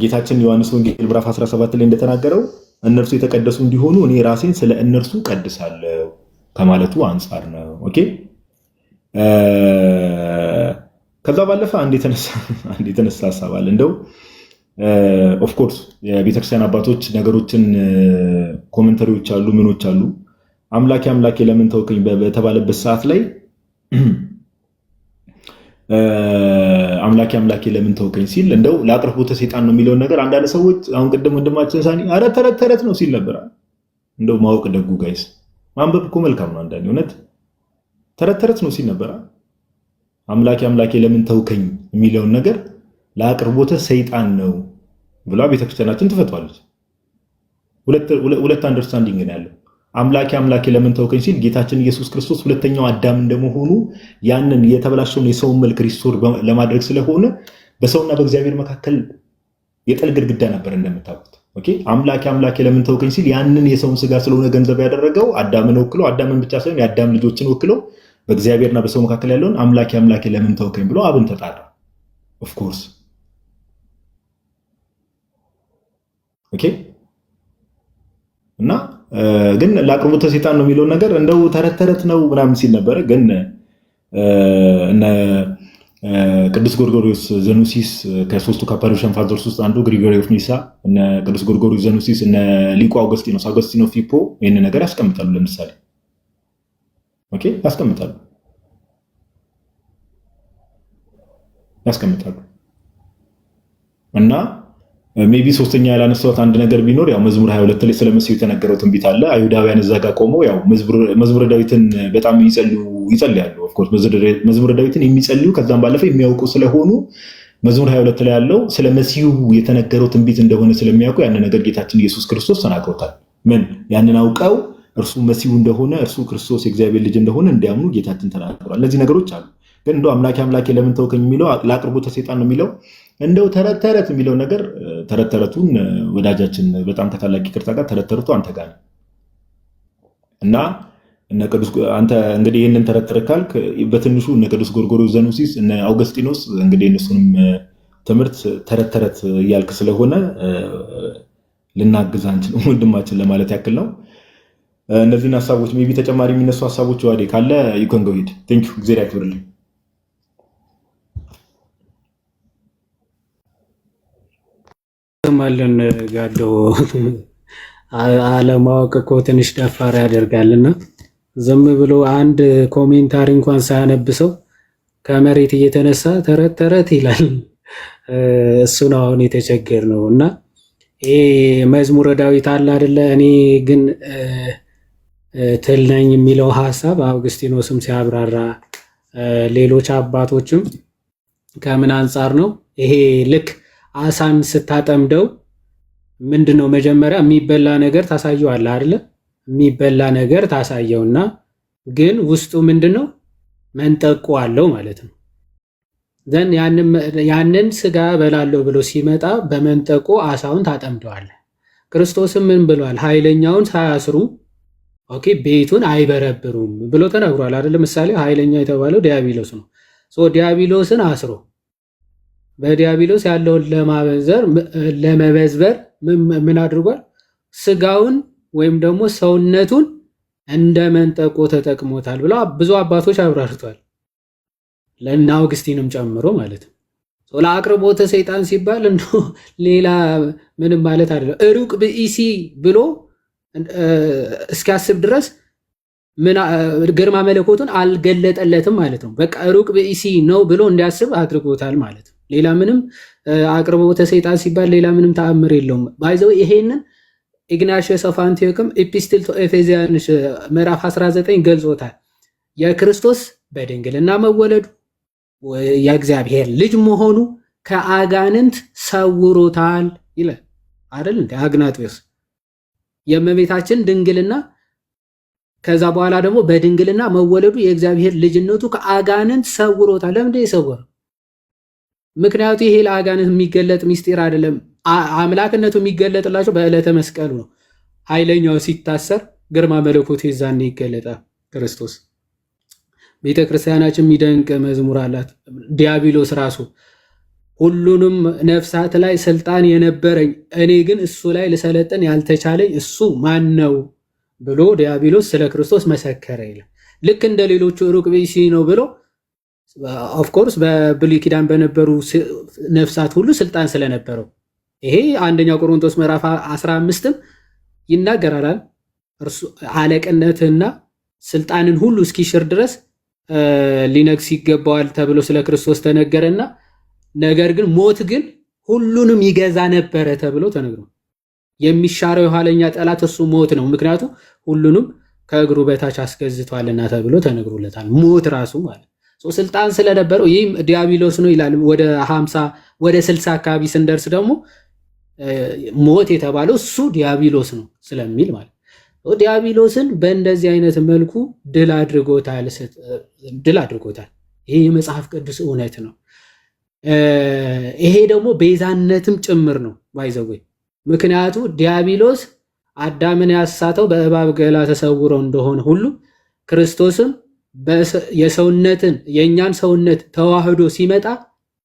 ጌታችን ዮሐንስ ወንጌል ምዕራፍ 17 ላይ እንደተናገረው እነርሱ የተቀደሱ እንዲሆኑ እኔ ራሴን ስለ እነርሱ ቀድሳለሁ ከማለቱ አንጻር ነው። ኦኬ ከዛ ባለፈ አንድ የተነሳ ሀሳብ አለ። እንደው ኦፍኮርስ የቤተክርስቲያን አባቶች ነገሮችን ኮመንተሪዎች አሉ፣ ምኖች አሉ። አምላኬ ለምን ተውከኝ በተባለበት ሰዓት ላይ አምላኬ ለምን ተውከኝ ሲል እንደው ለአቅርቦተ ሰይጣን ነው የሚለውን ነገር አንዳንድ ሰዎች አሁን ቅድም ወንድማችን ሳኒ አረ ተረት ነው ሲል ነበር። እንደው ማወቅ ደጉ ጋይስ ማንበብ እኮ መልካም ነው። አንዳንድ እውነት ተረት ነው ሲል ነበር። አምላኬ ለምን ተውከኝ የሚለውን ነገር ለአቅርቦተ ሰይጣን ነው ብላ ቤተክርስቲያናችን ትፈቷለች። ሁለት አንደርስታንዲንግ ነው ያለው። አምላኬ ለምን ተውከኝ ሲል ጌታችን ኢየሱስ ክርስቶስ ሁለተኛው አዳም እንደመሆኑ ያንን የተበላሸውን የሰውን መልክ ሪስቶር ለማድረግ ስለሆነ በሰውና በእግዚአብሔር መካከል የጥል ግድግዳ ነበር እንደምታውቁት። ኦኬ አምላኬ ለምን ተውከኝ ሲል ያንን የሰውን ስጋ ስለሆነ ገንዘብ ያደረገው አዳምን ወክሎ አዳምን ብቻ ሳይሆን የአዳም ልጆችን ወክሎ በእግዚአብሔርና በሰው መካከል ያለውን አምላኬ ለምን ተውከኝ ብሎ አብን ተጣራ። ኦፍ ኮርስ ኦኬ። እና ግን ለአቅርቦተ ሰይጣን ነው የሚለውን ነገር እንደው ተረት ተረት ነው ምናምን ሲል ነበረ። ግን እነ ቅዱስ ጎርጎሪዮስ ዘኑሲስ ከሶስቱ ካፓዶሽን ፋዘርስ ውስጥ አንዱ ግሪጎሪ ኦፍ ኒሳ፣ እነ ቅዱስ ጎርጎሪዮስ ዘኑሲስ፣ እነ ሊቁ አውገስቲኖ ፊፖ ይህን ነገር ያስቀምጣሉ። ለምሳሌ ኦኬ ያስቀምጣሉ እና ሜቢ ሶስተኛ ያላነሳሁት አንድ ነገር ቢኖር ያው መዝሙር 22 ላይ ስለ መሲሁ የተነገረው ትንቢት አለ። አይሁዳውያን እዛ ጋር ቆመው ያው መዝሙረ ዳዊትን በጣም ይጸልያሉ። ኦፍ ኮርስ መዝሙረ ዳዊትን የሚጸልዩ ከዛም ባለፈ የሚያውቁ ስለሆኑ መዝሙር 22 ላይ ያለው ስለ መሲሁ የተነገረው ትንቢት እንደሆነ ስለሚያውቁ ያን ነገር ጌታችን ኢየሱስ ክርስቶስ ተናግሮታል። ምን ያንን አውቀው እርሱ መሲሁ እንደሆነ እርሱ ክርስቶስ የእግዚአብሔር ልጅ እንደሆነ እንዲያምኑ ጌታችን ተናግሯል። እነዚህ ነገሮች አሉ። ግን እንደው አምላኬ ለምን ተውከኝ የሚለው ለአቅርቦተ ሰይጣን ነው የሚለው እንደው ተረት ተረት የሚለው ነገር ተረት ተረቱን ወዳጃችን በጣም ከታላቅ ይቅርታ ጋር ተረት ተረቱ አንተ ጋር ነው እና አንተ እንግዲህ ይህንን ተረት ተረት ካልክ በትንሹ እነ ቅዱስ ጎርጎርዮስ ዘኑሲስ እነ አውገስጢኖስ እንግዲህ እነሱንም ትምህርት ተረት ተረት እያልክ ስለሆነ ልናግዝ አንችልም ወንድማችን ለማለት ያክል ነው። እነዚህን ሀሳቦች ሜይ ቢ ተጨማሪ የሚነሱ ሀሳቦች ዋዴ ካለ you can go ahead. Thank you. እግዚአብሔር ያክብርልኝ። ማለን ጋዶ አለማወቅ እኮ ትንሽ ደፋር ያደርጋልና ዝም ብሎ አንድ ኮሜንታሪ እንኳን ሳያነብሰው ከመሬት እየተነሳ ተረት ተረት ይላል። እሱ ነው አሁን የተቸገር ነው እና ይሄ መዝሙረ ዳዊት አለ አይደለ? እኔ ግን ትል ነኝ የሚለው ሐሳብ አውግስቲኖስም ሲያብራራ ሌሎች አባቶችም ከምን አንጻር ነው ይሄ ልክ አሳን ስታጠምደው ምንድነው መጀመሪያ የሚበላ ነገር ታሳየዋለህ አይደለ? የሚበላ ነገር ታሳየውና ግን ውስጡ ምንድነው መንጠቆ አለው ማለት ነው። ዘን ያንን ስጋ በላለው ብሎ ሲመጣ በመንጠቆ አሳውን ታጠምደዋለህ። ክርስቶስም ምን ብሏል? ኃይለኛውን ሳያስሩ ኦኬ ቤቱን አይበረብሩም ብሎ ተናግሯል አይደለ? ምሳሌ ኃይለኛ የተባለው ዲያብሎስ ነው። ዲያብሎስን አስሮ በዲያብሎስ ያለውን ለመበዝበር ምን አድርጓል? ስጋውን ወይም ደግሞ ሰውነቱን እንደ መንጠቆ ተጠቅሞታል ብለው ብዙ አባቶች አብራርቷል። ለእነ አውግስቲንም ጨምሮ ማለት ነው። ለአቅርቦተ ሰይጣን ሲባል እንደው ሌላ ምንም ማለት አይደለም። ሩቅ ብኢሲ ብሎ እስኪያስብ ድረስ ግርማ መለኮቱን አልገለጠለትም ማለት ነው። በቃ ሩቅ ብኢሲ ነው ብሎ እንዲያስብ አድርጎታል ማለት ነው። ሌላ ምንም አቅርቦተ ሰይጣን ሲባል ሌላ ምንም ተአምር የለውም። ባይዘው ይሄንን ኢግናሽየስ ኦፍ አንቲዮክም ኤፒስትል ቱ ኤፌሲያንስ ምዕራፍ 19 ገልጾታል። የክርስቶስ በድንግልና መወለዱ የእግዚአብሔር ልጅ መሆኑ ከአጋንንት ሰውሮታል ይላል አይደል? እንደ አግናጥዮስ የእመቤታችን ድንግልና ከዛ በኋላ ደግሞ በድንግልና መወለዱ የእግዚአብሔር ልጅነቱ ከአጋንንት ሰውሮታል። ለምንድን የሰወረው? ምክንያቱ ይሄ ለአጋንንት የሚገለጥ ሚስጢር አይደለም። አምላክነቱ የሚገለጥላቸው በዕለተ መስቀሉ ነው። ኃይለኛው ሲታሰር ግርማ መለኮት የዛኔ ይገለጣል ክርስቶስ። ቤተክርስቲያናችን የሚደንቅ መዝሙር አላት። ዲያብሎስ ራሱ ሁሉንም ነፍሳት ላይ ስልጣን የነበረኝ እኔ ግን እሱ ላይ ልሰለጥን ያልተቻለኝ እሱ ማን ነው ብሎ ዲያብሎስ ስለ ክርስቶስ መሰከረ ይላል። ልክ እንደ ሌሎቹ ሩቅ ብእሲ ነው ብሎ ኦፍኮርስ በብሉይ ኪዳን በነበሩ ነፍሳት ሁሉ ስልጣን ስለነበረው ይሄ አንደኛው ቆሮንቶስ ምዕራፍ 15ም ይናገራል። እርሱ አለቅነትና ስልጣንን ሁሉ እስኪሽር ድረስ ሊነግስ ይገባዋል ተብሎ ስለ ክርስቶስ ተነገረና ነገር ግን ሞት ግን ሁሉንም ይገዛ ነበረ ተብሎ ተነግሮ የሚሻረው የኋለኛ ጠላት እሱ ሞት ነው። ምክንያቱም ሁሉንም ከእግሩ በታች አስገዝቷልና ተብሎ ተነግሮለታል። ሞት ራሱ ማለት ስልጣን ስለነበረው ይህም ዲያብሎስ ነው ይላል። ወደ 50 ወደ 60 አካባቢ ስንደርስ ደግሞ ሞት የተባለው እሱ ዲያብሎስ ነው ስለሚል ማለት ዲያብሎስን በእንደዚህ አይነት መልኩ ድል አድርጎታል። ይሄ የመጽሐፍ ቅዱስ እውነት ነው። ይሄ ደግሞ ቤዛነትም ጭምር ነው ባይዘወይ። ምክንያቱ ዲያብሎስ አዳምን ያሳተው በእባብ ገላ ተሰውረው እንደሆነ ሁሉ ክርስቶስም የሰውነትን የእኛን ሰውነት ተዋህዶ ሲመጣ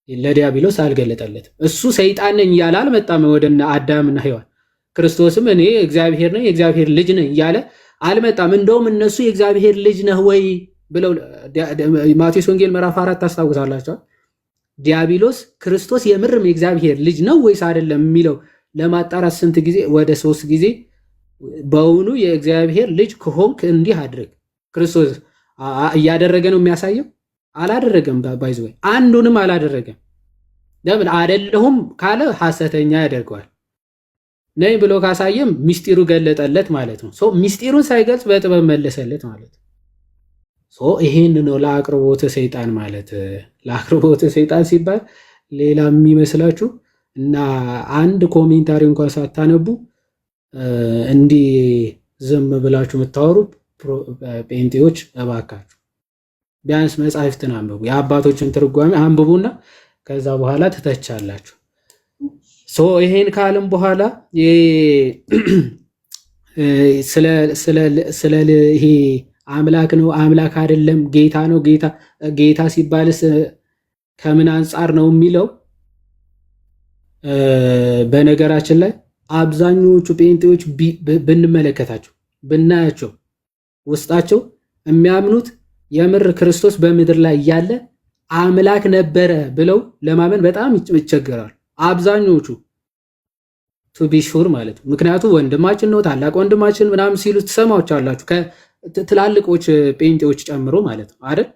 ለዲያብሎስ አልገለጠለትም። እሱ ሰይጣን ነኝ እያለ አልመጣም ወደ አዳምና ሔዋን። ክርስቶስም እኔ እግዚአብሔር ነኝ የእግዚአብሔር ልጅ ነኝ እያለ አልመጣም። እንደውም እነሱ የእግዚአብሔር ልጅ ነህ ወይ ብለው ማቴዎስ ወንጌል ምዕራፍ 4 ታስታውሳላችሁ። ዲያብሎስ ክርስቶስ የምርም የእግዚአብሔር ልጅ ነው ወይስ አይደለም የሚለው ለማጣራት ስንት ጊዜ? ወደ 3 ጊዜ በውኑ የእግዚአብሔር ልጅ ከሆንክ እንዲህ አድርግ። ክርስቶስ እያደረገ ነው የሚያሳየው? አላደረገም። ባይዘ አንዱንም አላደረገም። ለምን አይደለሁም ካለ ሐሰተኛ ያደርገዋል። ነኝ ብሎ ካሳየም ሚስጢሩ ገለጠለት ማለት ነው። ሚስጢሩን ሳይገልጽ በጥበብ መለሰለት ማለት ነው። ይሄን ነው ለአቅርቦተ ሰይጣን ማለት። ለአቅርቦተ ሰይጣን ሲባል ሌላ የሚመስላችሁ እና አንድ ኮሜንታሪ እንኳን ሳታነቡ እንዲህ ዝም ብላችሁ የምታወሩ ጴንጤዎች እባካችሁ ቢያንስ መጻሕፍትን አንብቡ፣ የአባቶችን ትርጓሜ አንብቡና ከዛ በኋላ ትተቻላችሁ። ይሄን ካልም በኋላ ስለ ይሄ አምላክ ነው አምላክ አይደለም ጌታ ነው ጌታ ሲባልስ ከምን አንጻር ነው የሚለው በነገራችን ላይ አብዛኞቹ ጴንጤዎች ብንመለከታቸው ብናያቸው ውስጣቸው የሚያምኑት የምር ክርስቶስ በምድር ላይ ያለ አምላክ ነበረ ብለው ለማመን በጣም ይቸገራሉ አብዛኞቹ ቱ ቢ ሹር ማለት ነው። ምክንያቱም ወንድማችን ነው ታላቅ ወንድማችን ምናምን ሲሉ ትሰማዎቻላችሁ ከትላልቆች ጴንጤዎች ጨምሮ ማለት ነው አይደል?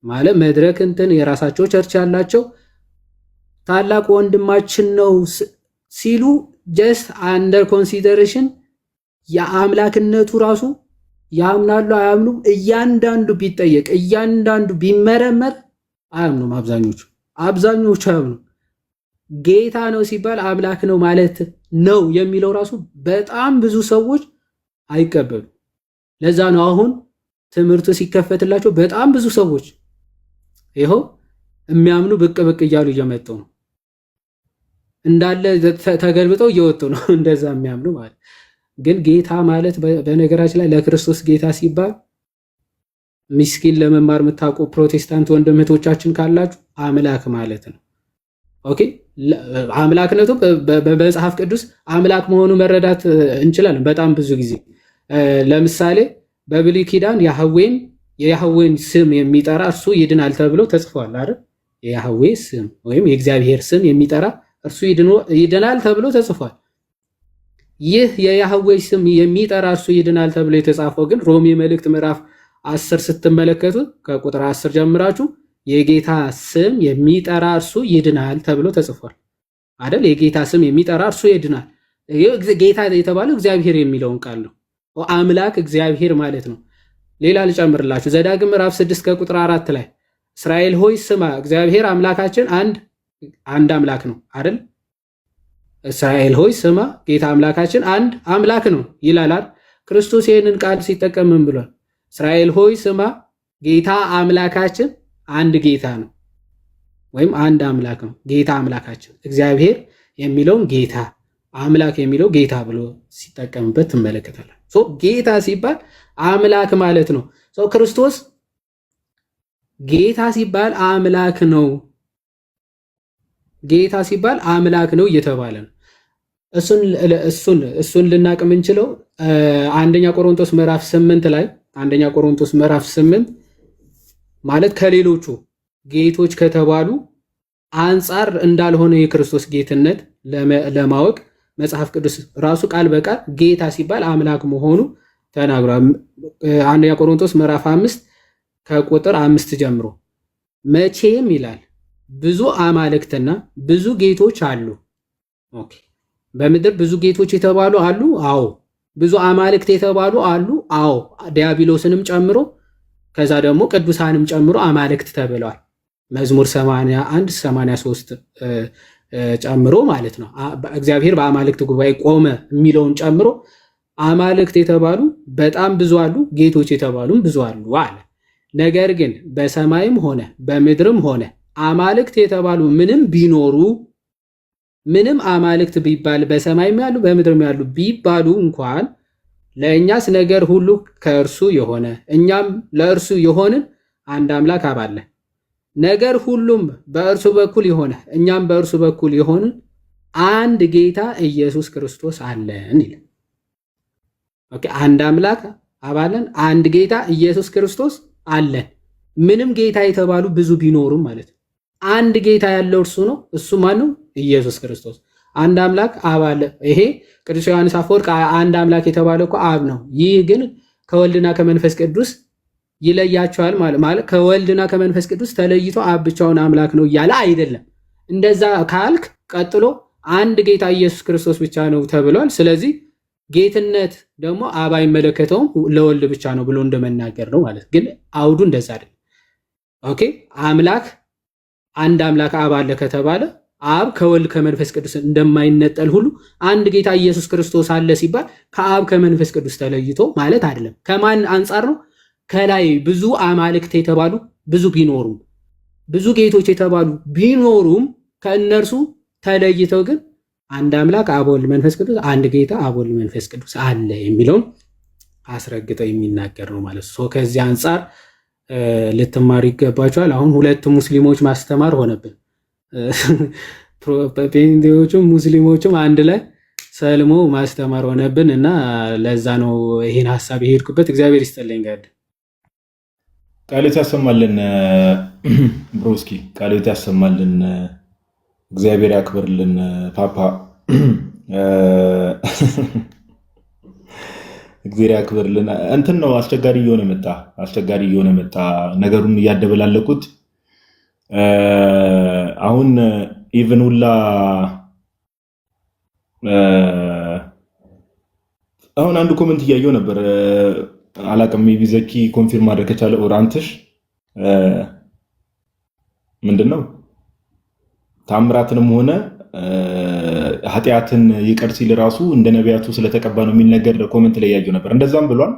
ማለት መድረክ እንትን የራሳቸው ቸርች ያላቸው ታላቅ ወንድማችን ነው ሲሉ ጀስት አንደር ኮንሲደሬሽን የአምላክነቱ ራሱ ያምናሉ አያምኑም፣ እያንዳንዱ ቢጠየቅ እያንዳንዱ ቢመረመር አያምኑም። አብዛኞቹ አያምኑም። ጌታ ነው ሲባል አምላክ ነው ማለት ነው የሚለው ራሱ በጣም ብዙ ሰዎች አይቀበሉ። ለዛ ነው አሁን ትምህርቱ ሲከፈትላቸው በጣም ብዙ ሰዎች ይኸው የሚያምኑ ብቅ ብቅ እያሉ እየመጡ ነው። እንዳለ ተገልብጠው እየወጡ ነው እንደዛ የሚያምኑ ማለት። ግን ጌታ ማለት በነገራችን ላይ ለክርስቶስ ጌታ ሲባል ምስኪን ለመማር የምታውቁ ፕሮቴስታንት ወንድም እህቶቻችን ካላችሁ አምላክ ማለት ነው። ኦኬ አምላክነቱ በመጽሐፍ ቅዱስ አምላክ መሆኑ መረዳት እንችላለን። በጣም ብዙ ጊዜ ለምሳሌ በብሉይ ኪዳን የያህዌን ስም የሚጠራ እርሱ ይድናል ተብሎ ተጽፏል አይደል? የያህዌ ስም ወይም የእግዚአብሔር ስም የሚጠራ እርሱ ይድናል ተብሎ ተጽፏል። ይህ የያህዌ ስም የሚጠራ እርሱ ይድናል ተብሎ የተጻፈው ግን ሮሜ መልእክት ምዕራፍ 10 ስትመለከቱ ከቁጥር 10 ጀምራችሁ የጌታ ስም የሚጠራ እርሱ ይድናል ተብሎ ተጽፏል አይደል? የጌታ ስም የሚጠራ እርሱ ይድናል። ጌታ የተባለው እግዚአብሔር የሚለውን ቃል ነው። አምላክ እግዚአብሔር ማለት ነው። ሌላ ልጨምርላችሁ። ዘዳግም ምዕራፍ 6 ከቁጥር 4 ላይ እስራኤል ሆይ ስማ እግዚአብሔር አምላካችን አንድ አምላክ ነው አይደል? እስራኤል ሆይ ስማ ጌታ አምላካችን አንድ አምላክ ነው ይላል። ክርስቶስ ይህንን ቃል ሲጠቀም ምን ብሏል? እስራኤል ሆይ ስማ ጌታ አምላካችን አንድ ጌታ ነው ወይም አንድ አምላክ ነው። ጌታ አምላካችን እግዚአብሔር የሚለውን ጌታ አምላክ የሚለው ጌታ ብሎ ሲጠቀምበት ትመለከታለን። ጌታ ሲባል አምላክ ማለት ነው። ክርስቶስ ጌታ ሲባል አምላክ ነው። ጌታ ሲባል አምላክ ነው እየተባለ ነው። እሱን ልናቅ የምንችለው አንደኛ ቆሮንቶስ ምዕራፍ 8 ላይ አንደኛ ቆሮንቶስ ምዕራፍ 8 ማለት ከሌሎቹ ጌቶች ከተባሉ አንጻር እንዳልሆነ የክርስቶስ ጌትነት ለማወቅ መጽሐፍ ቅዱስ ራሱ ቃል በቃል ጌታ ሲባል አምላክ መሆኑ ተናግሯል። አንደኛ ቆሮንቶስ ምዕራፍ 5 ከቁጥር 5 ጀምሮ መቼም ይላል ብዙ አማልክትና ብዙ ጌቶች አሉ። ኦኬ በምድር ብዙ ጌቶች የተባሉ አሉ። አዎ ብዙ አማልክት የተባሉ አሉ። አዎ ዲያብሎስንም ጨምሮ ከዛ ደግሞ ቅዱሳንም ጨምሮ አማልክት ተብለዋል። መዝሙር 81 83 ጨምሮ ማለት ነው። እግዚአብሔር በአማልክት ጉባኤ ቆመ የሚለውን ጨምሮ አማልክት የተባሉ በጣም ብዙ አሉ፣ ጌቶች የተባሉም ብዙ አሉ አለ። ነገር ግን በሰማይም ሆነ በምድርም ሆነ አማልክት የተባሉ ምንም ቢኖሩ ምንም አማልክት ቢባል በሰማይም ያሉ በምድርም ያሉ ቢባሉ እንኳን ለእኛስ ነገር ሁሉ ከእርሱ የሆነ እኛም ለእርሱ የሆንን አንድ አምላክ አብ አለ። ነገር ሁሉም በእርሱ በኩል የሆነ እኛም በእርሱ በኩል የሆንን አንድ ጌታ ኢየሱስ ክርስቶስ አለን ይላል። ኦኬ፣ አንድ አምላክ አባለን አንድ ጌታ ኢየሱስ ክርስቶስ አለን። ምንም ጌታ የተባሉ ብዙ ቢኖሩም ማለት ነው። አንድ ጌታ ያለው እርሱ ነው። እሱ ማን ነው? ኢየሱስ ክርስቶስ። አንድ አምላክ አብ አለ። ይሄ ቅዱስ ዮሐንስ አፈወርቅ አንድ አምላክ የተባለ እኮ አብ ነው። ይህ ግን ከወልድና ከመንፈስ ቅዱስ ይለያቸዋል ማለት ከወልድና ከመንፈስ ቅዱስ ተለይቶ አብ ብቻውን አምላክ ነው እያለ አይደለም። እንደዛ ካልክ ቀጥሎ አንድ ጌታ ኢየሱስ ክርስቶስ ብቻ ነው ተብሏል። ስለዚህ ጌትነት ደግሞ አብ አይመለከተውም ለወልድ ብቻ ነው ብሎ እንደመናገር ነው ማለት ግን አውዱ እንደዛ አይደለም። ኦኬ፣ አምላክ አንድ አምላክ አብ አለ ከተባለ አብ ከወልድ ከመንፈስ ቅዱስ እንደማይነጠል ሁሉ አንድ ጌታ ኢየሱስ ክርስቶስ አለ ሲባል ከአብ ከመንፈስ ቅዱስ ተለይቶ ማለት አይደለም። ከማን አንጻር ነው? ከላይ ብዙ አማልክት የተባሉ ብዙ ቢኖሩም ብዙ ጌቶች የተባሉ ቢኖሩም ከእነርሱ ተለይተው ግን አንድ አምላክ አብ ወልድ መንፈስ ቅዱስ አንድ ጌታ አብ ወልድ መንፈስ ቅዱስ አለ የሚለውን አስረግጠው የሚናገር ነው ማለት ነው። ከዚህ አንጻር ልትማሩ ይገባቸዋል። አሁን ሁለት ሙስሊሞች ማስተማር ሆነብን። ጴንጤዎቹም ሙስሊሞቹም አንድ ላይ ሰልሞ ማስተማር ሆነብን እና ለዛ ነው ይሄን ሐሳብ የሄድኩበት። እግዚአብሔር ይስጥልኝ። ጋር ቃልት ያሰማልን ብሮስኪ፣ ቃልት ያሰማልን፣ እግዚአብሔር ያክብርልን። ፓፓ እግዚአብሔር ያክብርልን። እንትን ነው አስቸጋሪ እየሆነ መጣ ነገሩን እያደበላለቁት። አሁን ኢቭን ሁላ አሁን አንድ ኮሜንት እያየው ነበር። አላቅም ሜቢ ዘኪ ኮንፊርም ማድረግ ከቻለ ኦራንትሽ ምንድነው ታምራትንም ሆነ ኃጢአትን ይቅር ሲል ራሱ እንደ ነቢያቱ ስለተቀባ ነው የሚል ነገር ኮሜንት ላይ ያየው ነበር። እንደዛም ብሏል።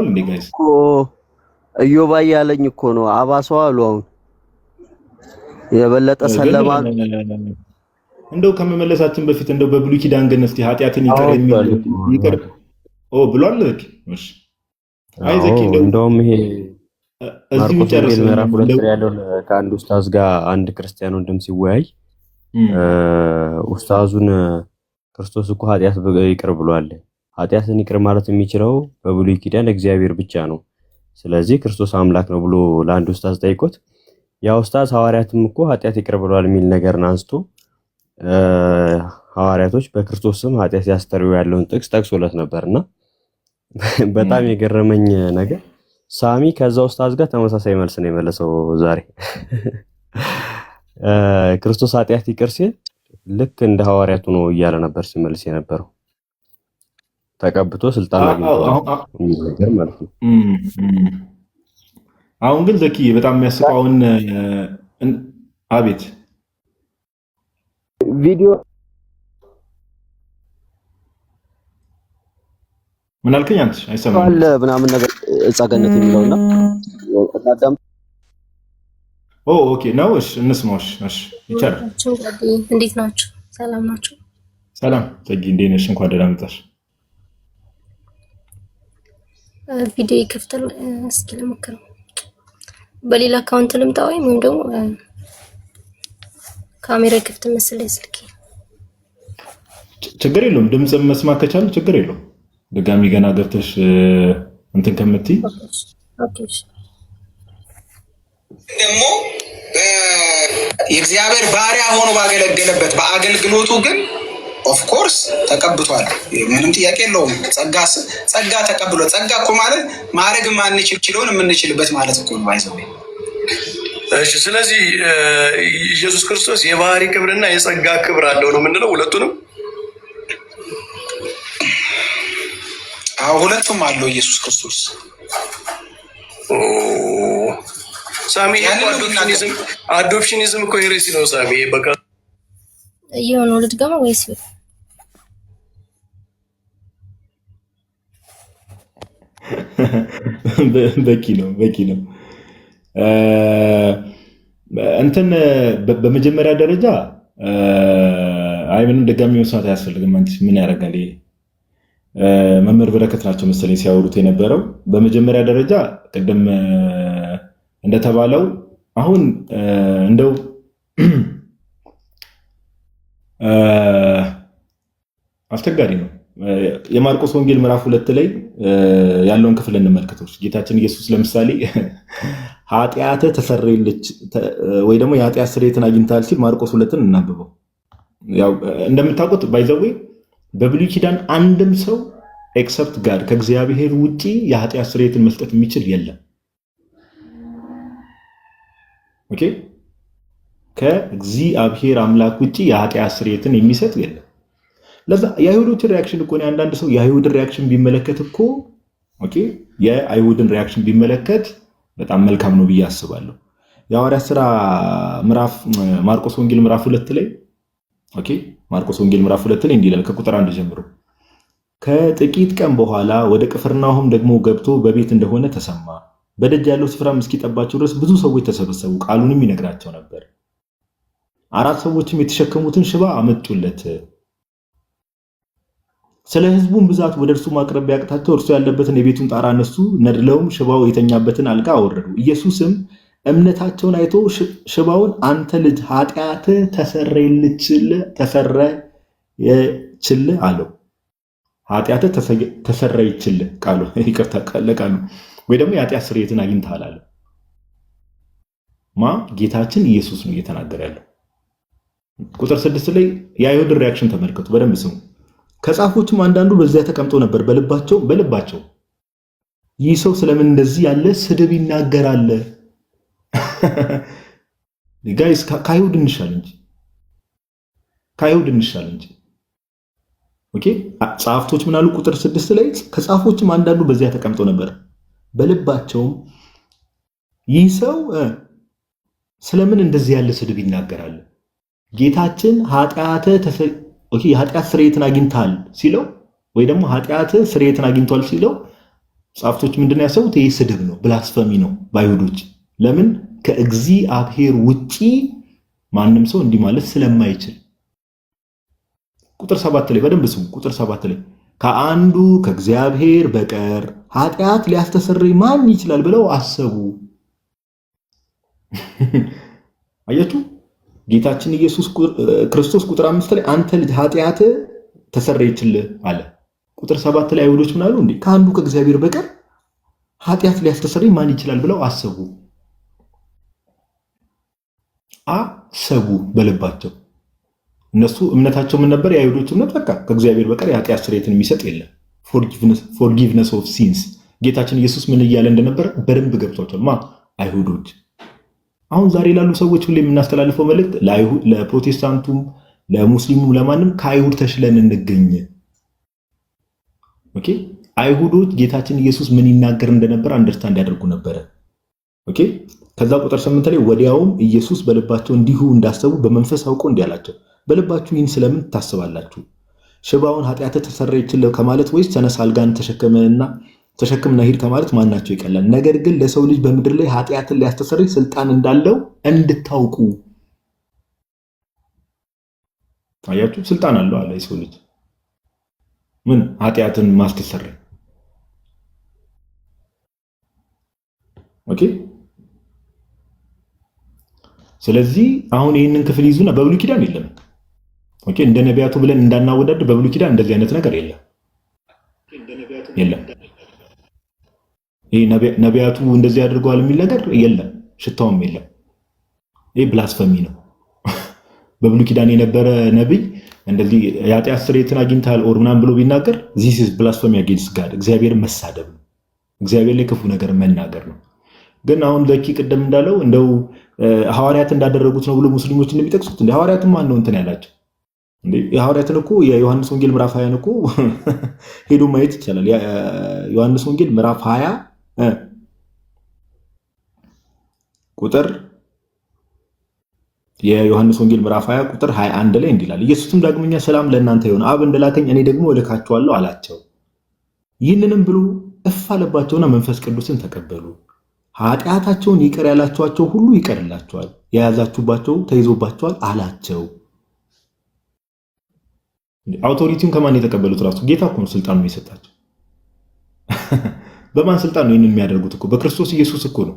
እንዴ ጋይስ እዮባ ያለኝ እኮ ነው አባሰው አሉ። አሁን የበለጠ ሰለማ እንደው ከመመለሳችን በፊት እንደው በብሉይ ኪዳን ግን እስቲ ኃጢአትን ይቅር ብሏል። እሺ አይ ዘኪ እንደውም ይሄ ማርቆስ ወንጌል ምዕራፍ 2 ላይ ያለው ከአንድ ኡስታዝ ጋር አንድ ክርስቲያን ወንድም ሲወያይ ኡስታዙን ክርስቶስ እኮ ኃጢአት ይቅር ብሏል። ኃጢአትን ይቅር ማለት የሚችለው በብሉይ ኪዳን እግዚአብሔር ብቻ ነው። ስለዚህ ክርስቶስ አምላክ ነው ብሎ ለአንድ ኡስታዝ ጠይቆት ያ ኡስታዝ ሐዋርያትም እኮ ኃጢአት ይቅር ብሏል የሚል ነገርን አንስቶ ሐዋርያቶች በክርስቶስ ስም ኃጢአት ያስተርዩ ያለውን ጥቅስ ጠቅሶለት ነበርና በጣም የገረመኝ ነገር ሳሚ ከዛ ኡስታዝ ጋር ተመሳሳይ መልስ ነው የመለሰው ዛሬ። ክርስቶስ ኃጢአት ይቅር ሲል ልክ እንደ ሐዋርያቱ ነው እያለ ነበር ሲመልስ የነበረው። ተቀብቶ ስልጣን ነገር ማለት ነው። አሁን ግን ዘኪ በጣም የሚያስቀውን አቤት ቪዲዮ ምን አልከኝ አንተ? አይሰማም አለ ምናምን ነገር ጻገነት የሚለውና አዳም ኦኬ ነው። እሺ እንስማሽ። እሺ ይቻላል። እንዴት ናችሁ? ሰላም ናችሁ? ሰላም ዘጊ፣ እንዴት ነሽ? እንኳን ደህና መጣሽ። ቪዲዮ ይከፍታል። እስኪ ልሞክረው። በሌላ አካውንት ልምጣ ወይም ደግሞ ካሜራ ይከፍት መሰለኝ ስልኬ። ችግር የለውም። ድምጽ መስማት ከቻለ ችግር የለውም። ድጋሚ ገና ገብተሽ እንትን ከምትይ ኦኬ። ደግሞ የእግዚአብሔር ባሪያ ሆኖ ባገለገለበት በአገልግሎቱ ግን ኦፍ ኮርስ ተቀብቷል። ምንም ጥያቄ የለውም። ጸጋ ተቀብሎ ጸጋ እኮ ማለት ማድረግ ማንችለውን የምንችልበት ማለት እኮ ነው። አይዘው እሺ። ስለዚህ ኢየሱስ ክርስቶስ የባህሪ ክብርና የጸጋ ክብር አለው ነው የምንለው። ሁለቱንም ሁለቱም አለው ኢየሱስ ክርስቶስ። ሳሚ አዶፕሽኒዝም እኮ ሄሬሲ ነው ሳሚ። በቃ የሆነው ልድገማ ወይስ በቂ ነው? እንትን በመጀመሪያ ደረጃ አይ ምንም ድጋሚ መስማት አያስፈልግም። አንቺ ምን ያደርጋል ይሄ? መምህር በረከት ናቸው መሰለኝ ሲያወሩት የነበረው። በመጀመሪያ ደረጃ ቅድም እንደተባለው አሁን እንደው አስቸጋሪ ነው። የማርቆስ ወንጌል ምዕራፍ 2 ላይ ያለውን ክፍል እንመልከተው። ጌታችን ኢየሱስ ለምሳሌ ኃጢአትህ ተሰረየልች ወይ ደግሞ የኃጢአት ስርየትን አግኝተሃል ሲል ማርቆስ 2ን እናንብበው። ያው እንደምታውቁት ባይዘዌ በብሉይ ኪዳን አንድም ሰው ኤክሰፕት ጋድ ከእግዚአብሔር ውጪ የኃጢአት ስርየትን መስጠት የሚችል የለም። ኦኬ፣ ከእግዚአብሔር አምላክ ውጪ የኃጢአት ስርየትን የሚሰጥ የለም። ለዛ የአይሁዶችን ሪያክሽን እኮ ነው። አንዳንድ ሰው የአይሁድን ሪያክሽን ቢመለከት እኮ ኦኬ፣ የአይሁድን ሪያክሽን ቢመለከት በጣም መልካም ነው ብዬ አስባለሁ። የሐዋርያት ሥራ ማርቆስ ወንጌል ምዕራፍ 2 ላይ ኦኬ፣ ማርቆስ ወንጌል ምዕራፍ 2 ላይ እንዲህ ይላል ከቁጥር 1 ጀምሮ ከጥቂት ቀን በኋላ ወደ ቅፍርናሆም ደግሞ ገብቶ በቤት እንደሆነ ተሰማ። በደጅ ያለው ስፍራም እስኪጠባቸው ድረስ ብዙ ሰዎች ተሰበሰቡ፣ ቃሉንም ይነግራቸው ነበር። 4 ሰዎችም የተሸከሙትን ሽባ አመጡለት። ስለ ሕዝቡም ብዛት ወደ እርሱ ማቅረብ ቢያቅታቸው እርሱ ያለበትን የቤቱን ጣራ አነሱ፣ ነድለውም ሽባው የተኛበትን አልጋ አወረዱ። ኢየሱስም እምነታቸውን አይቶ ሽባውን አንተ ልጅ ኃጢአትህ ተሰረየችልህ አለው። ኃጢአትህ ተሰረየችልህ ቃሉ ይቅርታ ቃሉ ወይ ደግሞ የኃጢአት ስርየትን አግኝተሃል አለ። ጌታችን ኢየሱስ ነው እየተናገረ ያለው። ቁጥር 6 ላይ የአይሁድን ሪያክሽን ተመልከቱ፣ በደንብ ስሙ። ከጻፎችም አንዳንዱ በዚያ ተቀምጠው ነበር፣ በልባቸው ይህ ሰው ስለምን እንደዚህ ያለ ስድብ ይናገራል? ጋይስ ከአይሁድ እንሻል እንጂ ኦኬ። ጻፍቶች ምን አሉ? ቁጥር 6 ላይ ከጻፎችም አንዳንዱ በዚያ ተቀምጠው ነበር፣ በልባቸውም ይህ ሰው ስለምን እንደዚህ ያለ ስድብ ይናገራል? ጌታችን የኃጢአት ስርየትን አግኝተሃል ሲለው ወይ ደግሞ ኃጢአት ስርየትን አግኝቷል ሲለው ጻፍቶች ምንድነው ያሰቡት? ይህ ስድብ ነው፣ ብላስፈሚ ነው በአይሁዶች። ለምን? ከእግዚአብሔር ውጪ ማንም ሰው እንዲህ ማለት ስለማይችል። ቁጥር 7 ላይ በደንብ ስሙ። ቁጥር 7 ላይ ከአንዱ ከእግዚአብሔር በቀር ኃጢአት ሊያስተሰርይ ማን ይችላል ብለው አሰቡ። አያችሁ፣ ጌታችን ኢየሱስ ክርስቶስ ቁጥር 5 ላይ አንተ ልጅ ኃጢአትህ ተሰረየችልህ አለ። ቁጥር 7 ላይ አይሁዶች ምን አሉ? እንዴ ከአንዱ ከእግዚአብሔር በቀር ኃጢአት ሊያስተሰርይ ማን ይችላል ብለው አሰቡ በልባቸው። እነሱ እምነታቸው ምን ነበር? የአይሁዶች እምነት በቃ ከእግዚአብሔር በቀር የኃጢአት ስርየትን የሚሰጥ የለም፣ ፎርጊቭነስ ኦፍ ሲንስ። ጌታችን ኢየሱስ ምን እያለ እንደነበረ በደንብ ገብቷቸዋል አይሁዶች። አሁን ዛሬ ላሉ ሰዎች ሁሌ የምናስተላልፈው መልእክት ለፕሮቴስታንቱም ለሙስሊሙም ለማንም ከአይሁድ ተሽለን እንገኝ። ኦኬ፣ አይሁዶች ጌታችን ኢየሱስ ምን ይናገር እንደነበረ አንደርስታንድ ያደርጉ ነበረ። ኦኬ፣ ከዛ ቁጥር 8 ላይ ወዲያውም ኢየሱስ በልባቸው እንዲሁ እንዳሰቡ በመንፈስ አውቆ እንዲህ አላቸው፣ በልባችሁ ይህን ስለምን ታስባላችሁ? ሽባውን ኃጢአትህ ተሰረየችልህ ከማለት ወይስ ተነሳ አልጋን ተሸክምና ሂድ ከማለት ማናቸው ይቀላል? ነገር ግን ለሰው ልጅ በምድር ላይ ኃጢአትን ሊያስተሰርይ ስልጣን እንዳለው እንድታውቁ። አያችሁ፣ ስልጣን አለው አለ የሰው ልጅ ምን ኃጢአትን ማስተሰረይ። ኦኬ፣ ስለዚህ አሁን ይህንን ክፍል ይዙና በብሉይ ኪዳን የለም። ኦኬ፣ እንደ ነቢያቱ ብለን እንዳናወዳደር በብሉይ ኪዳን እንደዚህ አይነት ነገር የለም። ይሄ ነቢያቱ እንደዚህ አድርገዋል የሚል ነገር የለም፣ ሽታውም የለም። ይሄ ብላስፈሚ ነው። በብሉይ ኪዳን የነበረ ነቢይ እንደዚህ የኃጢአት ስርየትን አግኝተሃል ኦር ምናምን ብሎ ቢናገር ዚስ ኢዝ ብላስፈሚ አጌንስት ጋድ፣ እግዚአብሔርን መሳደብ ነው፣ እግዚአብሔር ላይ ክፉ ነገር መናገር ነው። ግን አሁን ለኪ ቅድም እንዳለው እንደው ሐዋርያት እንዳደረጉት ነው ብሎ ሙስሊሞች እንደሚጠቅሱት እንደ ሐዋርያትም ማን ነው እንትን ያላቸው? እንዴ የሐዋርያትን እኮ የዮሐንስ ወንጌል ምዕራፍ 20 እኮ ሄዶ ማየት ይቻላል። ዮሐንስ ወንጌል ምዕራፍ 20 ቁጥር የዮሐንስ ወንጌል ምዕራፍ 20 ቁጥር 21 ላይ እንዲህ ይላል፣ ኢየሱስም ዳግመኛ ሰላም ለእናንተ ይሁን፣ አብ እንደላከኝ እኔ ደግሞ እልካችኋለሁ አላቸው። ይህንንም ብሎ እፍ አለባቸውና መንፈስ ቅዱስን ተቀበሉ። ኃጢአታቸውን ይቅር ያላችኋቸው ሁሉ ይቀርላቸዋል፣ የያዛችሁባቸው ተይዞባቸዋል አላቸው። አውቶሪቲውን ከማን የተቀበሉት? ራሱ ጌታ እኮ ነው ስልጣኑን የሰጣቸው። በማን ስልጣን ነው ይህንን የሚያደርጉት? እኮ በክርስቶስ ኢየሱስ እኮ ነው።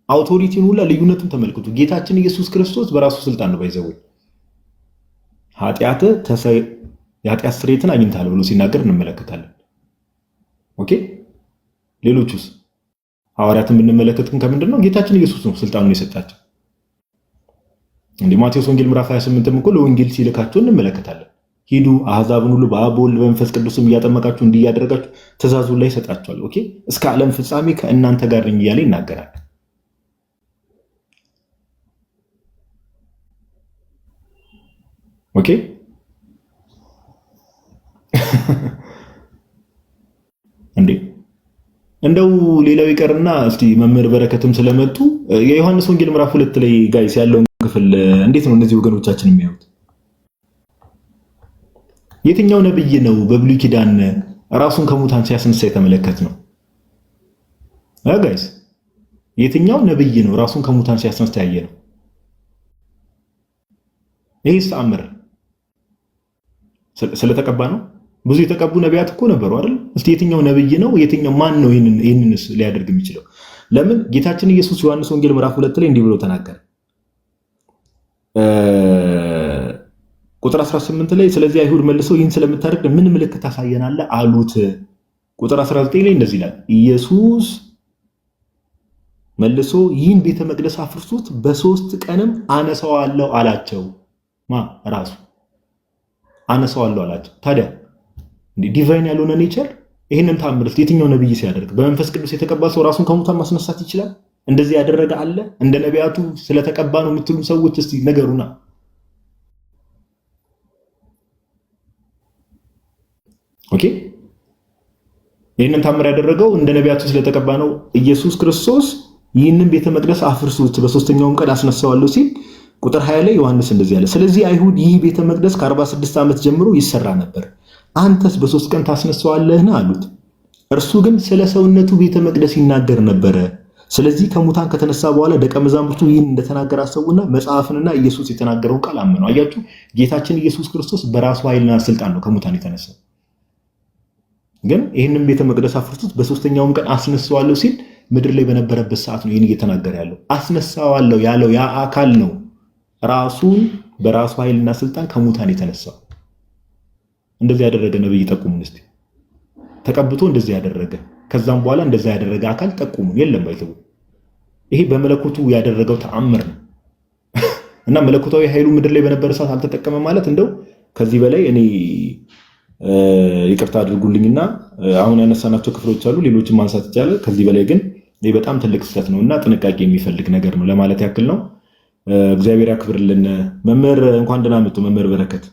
አውቶሪቲን ሁላ ልዩነቱን ተመልክቱ። ጌታችን ኢየሱስ ክርስቶስ በራሱ ስልጣን ነው ባይዘው የኃጢአት ስርየትን አግኝታል ብሎ ሲናገር እንመለከታለን። ኦኬ ሌሎቹስ ሐዋርያትን ብንመለከት ግን ከምንድን ነው ጌታችን ኢየሱስ ነው ስልጣኑን የሰጣቸው። እንደ ማቴዎስ ወንጌል ምዕራፍ 28 እኮ ለወንጌል ሲልካቸው እንመለከታለን። ሂዱ አሕዛብን ሁሉ በአብ በወልድ በመንፈስ ቅዱስም እያጠመቃችሁ እንዲያደርጋችሁ ትእዛዙን ላይ ይሰጣቸዋል። ኦኬ እስከ ዓለም ፍጻሜ ከእናንተ ጋር ነኝ እያለ ይናገራል። ኦኬ እንዴ እንደው ሌላው ይቀርና እስቲ መምህር በረከትም ስለመጡ የዮሐንስ ወንጌል ምዕራፍ 2 ላይ ጋይስ ያለውን ክፍል እንዴት ነው እነዚህ ወገኖቻችን የሚያዩት? የትኛው ነብይ ነው በብሉይ ኪዳን ራሱን ከሙታን ሲያስነሳ የተመለከት ነው? ጋይስ የትኛው ነብይ ነው ራሱን ከሙታን ሲያስነሳ ያየ ነው? ይሄስ ተአምር ስለተቀባ ነው? ብዙ የተቀቡ ነቢያት እኮ ነበሩ አይደል? እስቲ የትኛው ነብይ ነው? የትኛው ማን ነው ይህንንስ ሊያደርግ የሚችለው? ለምን ጌታችን ኢየሱስ ዮሐንስ ወንጌል ምዕራፍ 2 ላይ እንዲህ ብሎ ተናገረ። ቁጥር 18 ላይ ስለዚህ አይሁድ መልሰው ይህን ስለምታደርግ ምን ምልክት ታሳየናለህ አሉት። ቁጥር 19 ላይ እንደዚህ ይላል፣ ኢየሱስ መልሶ ይህን ቤተ መቅደስ አፍርሱት በ3 ቀንም አነሳዋለሁ አላቸው። ራሱ አነሳዋለሁ አላቸው። ታዲያ ዲቫይን ያልሆነ ኔቸር ይህንን ተአምር የትኛው ነብይ ሲያደርግ? በመንፈስ ቅዱስ የተቀባ ሰው ራሱን ከሙታን ማስነሳት ይችላል? እንደዚህ ያደረገ አለ? እንደ ነቢያቱ ስለተቀባ ነው የምትሉ ሰዎች እስቲ ነገሩና ኦኬ ይህንን ታምር ያደረገው እንደ ነቢያቱ ስለተቀባ ነው። ኢየሱስ ክርስቶስ ይህንን ቤተ መቅደስ አፍርሱት በሶስተኛውም ቀን አስነሳዋለሁ ሲል ቁጥር 20 ላይ ዮሐንስ እንደዚህ ያለ፣ ስለዚህ አይሁድ ይህ ቤተ መቅደስ ከ46 ዓመት ጀምሮ ይሰራ ነበር፣ አንተስ በ3 ቀን ታስነሳዋለህን አሉት። እርሱ ግን ስለ ሰውነቱ ቤተ መቅደስ ይናገር ነበረ። ስለዚህ ከሙታን ከተነሳ በኋላ ደቀ መዛሙርቱ ይህን እንደተናገረ አሰቡና መጽሐፍንና ኢየሱስ የተናገረውን ቃል አመኑ። አያችሁ፣ ጌታችን ኢየሱስ ክርስቶስ በራሱ ኃይልና ስልጣን ነው ከሙታን የተነሳው። ግን ይህንን ቤተ መቅደስ አፍርሱት በሶስተኛውም ቀን አስነሳዋለሁ ሲል ምድር ላይ በነበረበት ሰዓት ነው ይህን እየተናገረ ያለው። አስነሳዋለሁ ያለው ያ አካል ነው ራሱን በራሱ ኃይልና ስልጣን ከሙታን የተነሳው። እንደዚህ ያደረገ ነብይ ጠቁሙን እስቲ። ተቀብቶ እንደዚህ ያደረገ ከዛም በኋላ እንደዚህ ያደረገ አካል ጠቁሙን። የለም ባይተው ይሄ በመለኮቱ ያደረገው ተአምር ነው እና መለኮታዊ ኃይሉ ምድር ላይ በነበረ ሰዓት አልተጠቀመ ማለት እንደው ከዚህ በላይ እኔ ይቅርታ አድርጉልኝና አሁን ያነሳናቸው ክፍሎች አሉ፣ ሌሎችን ማንሳት ይቻላል። ከዚህ በላይ ግን ይሄ በጣም ትልቅ ስህተት ነውና ጥንቃቄ የሚፈልግ ነገር ነው ለማለት ያክል ነው። እግዚአብሔር ያክብርልን። መምህር እንኳን ደህና መጡ። መምህር በረከት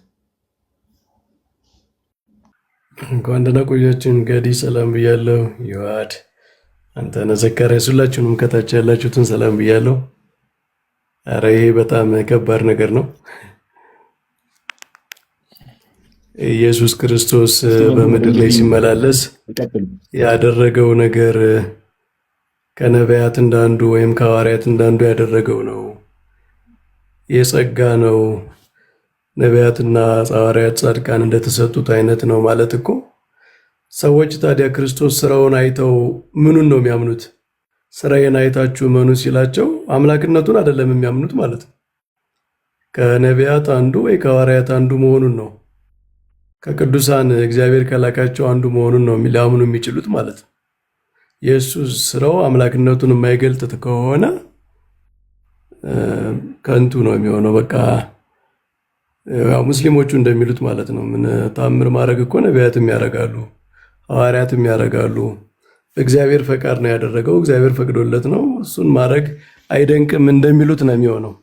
እንኳን ደህና ቆያችን። ገዲ ሰላም ብያለሁ። ይዋድ አንተነህ ዘካርያስ፣ ሁላችሁንም ከታች ያላችሁትን ሰላም ብያለሁ። ኧረ ይሄ በጣም ከባድ ነገር ነው። ኢየሱስ ክርስቶስ በምድር ላይ ሲመላለስ ያደረገው ነገር ከነቢያት እንዳንዱ ወይም ከሐዋርያት እንዳንዱ ያደረገው ነው። የጸጋ ነው። ነቢያትና ሐዋርያት ጻድቃን እንደተሰጡት አይነት ነው ማለት እኮ። ሰዎች ታዲያ ክርስቶስ ስራውን አይተው ምኑን ነው የሚያምኑት? ስራዬን አይታችሁ እመኑ ሲላቸው አምላክነቱን አይደለም የሚያምኑት ማለት ነው። ከነቢያት አንዱ ወይ ከሐዋርያት አንዱ መሆኑን ነው፣ ከቅዱሳን እግዚአብሔር ከላካቸው አንዱ መሆኑን ነው ሊያምኑ የሚችሉት ማለት ነው። የእሱ ስራው አምላክነቱን የማይገልጥ ከሆነ ከንቱ ነው የሚሆነው። በቃ ያው ሙስሊሞቹ እንደሚሉት ማለት ነው። ምን ታምር ማድረግ እኮ ነቢያትም ያደርጋሉ፣ ሐዋርያትም ያደርጋሉ። በእግዚአብሔር ፈቃድ ነው ያደረገው፣ እግዚአብሔር ፈቅዶለት ነው። እሱን ማድረግ አይደንቅም እንደሚሉት ነው የሚሆነው።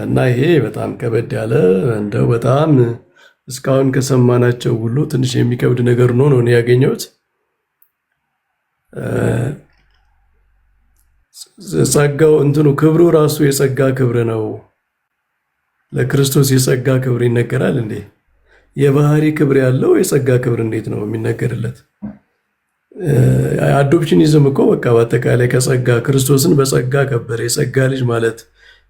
እና ይሄ በጣም ከበድ ያለ እንደው በጣም እስካሁን ከሰማናቸው ሁሉ ትንሽ የሚከብድ ነገር ነው እኔ ያገኘሁት። ጸጋው እንትኑ ክብሩ ራሱ የጸጋ ክብር ነው። ለክርስቶስ የጸጋ ክብር ይነገራል እንዴ? የባህሪ ክብር ያለው የጸጋ ክብር እንዴት ነው የሚነገርለት? አዶፕሽኒዝም እኮ በቃ በአጠቃላይ ከጸጋ ክርስቶስን በጸጋ ከበረ የጸጋ ልጅ ማለት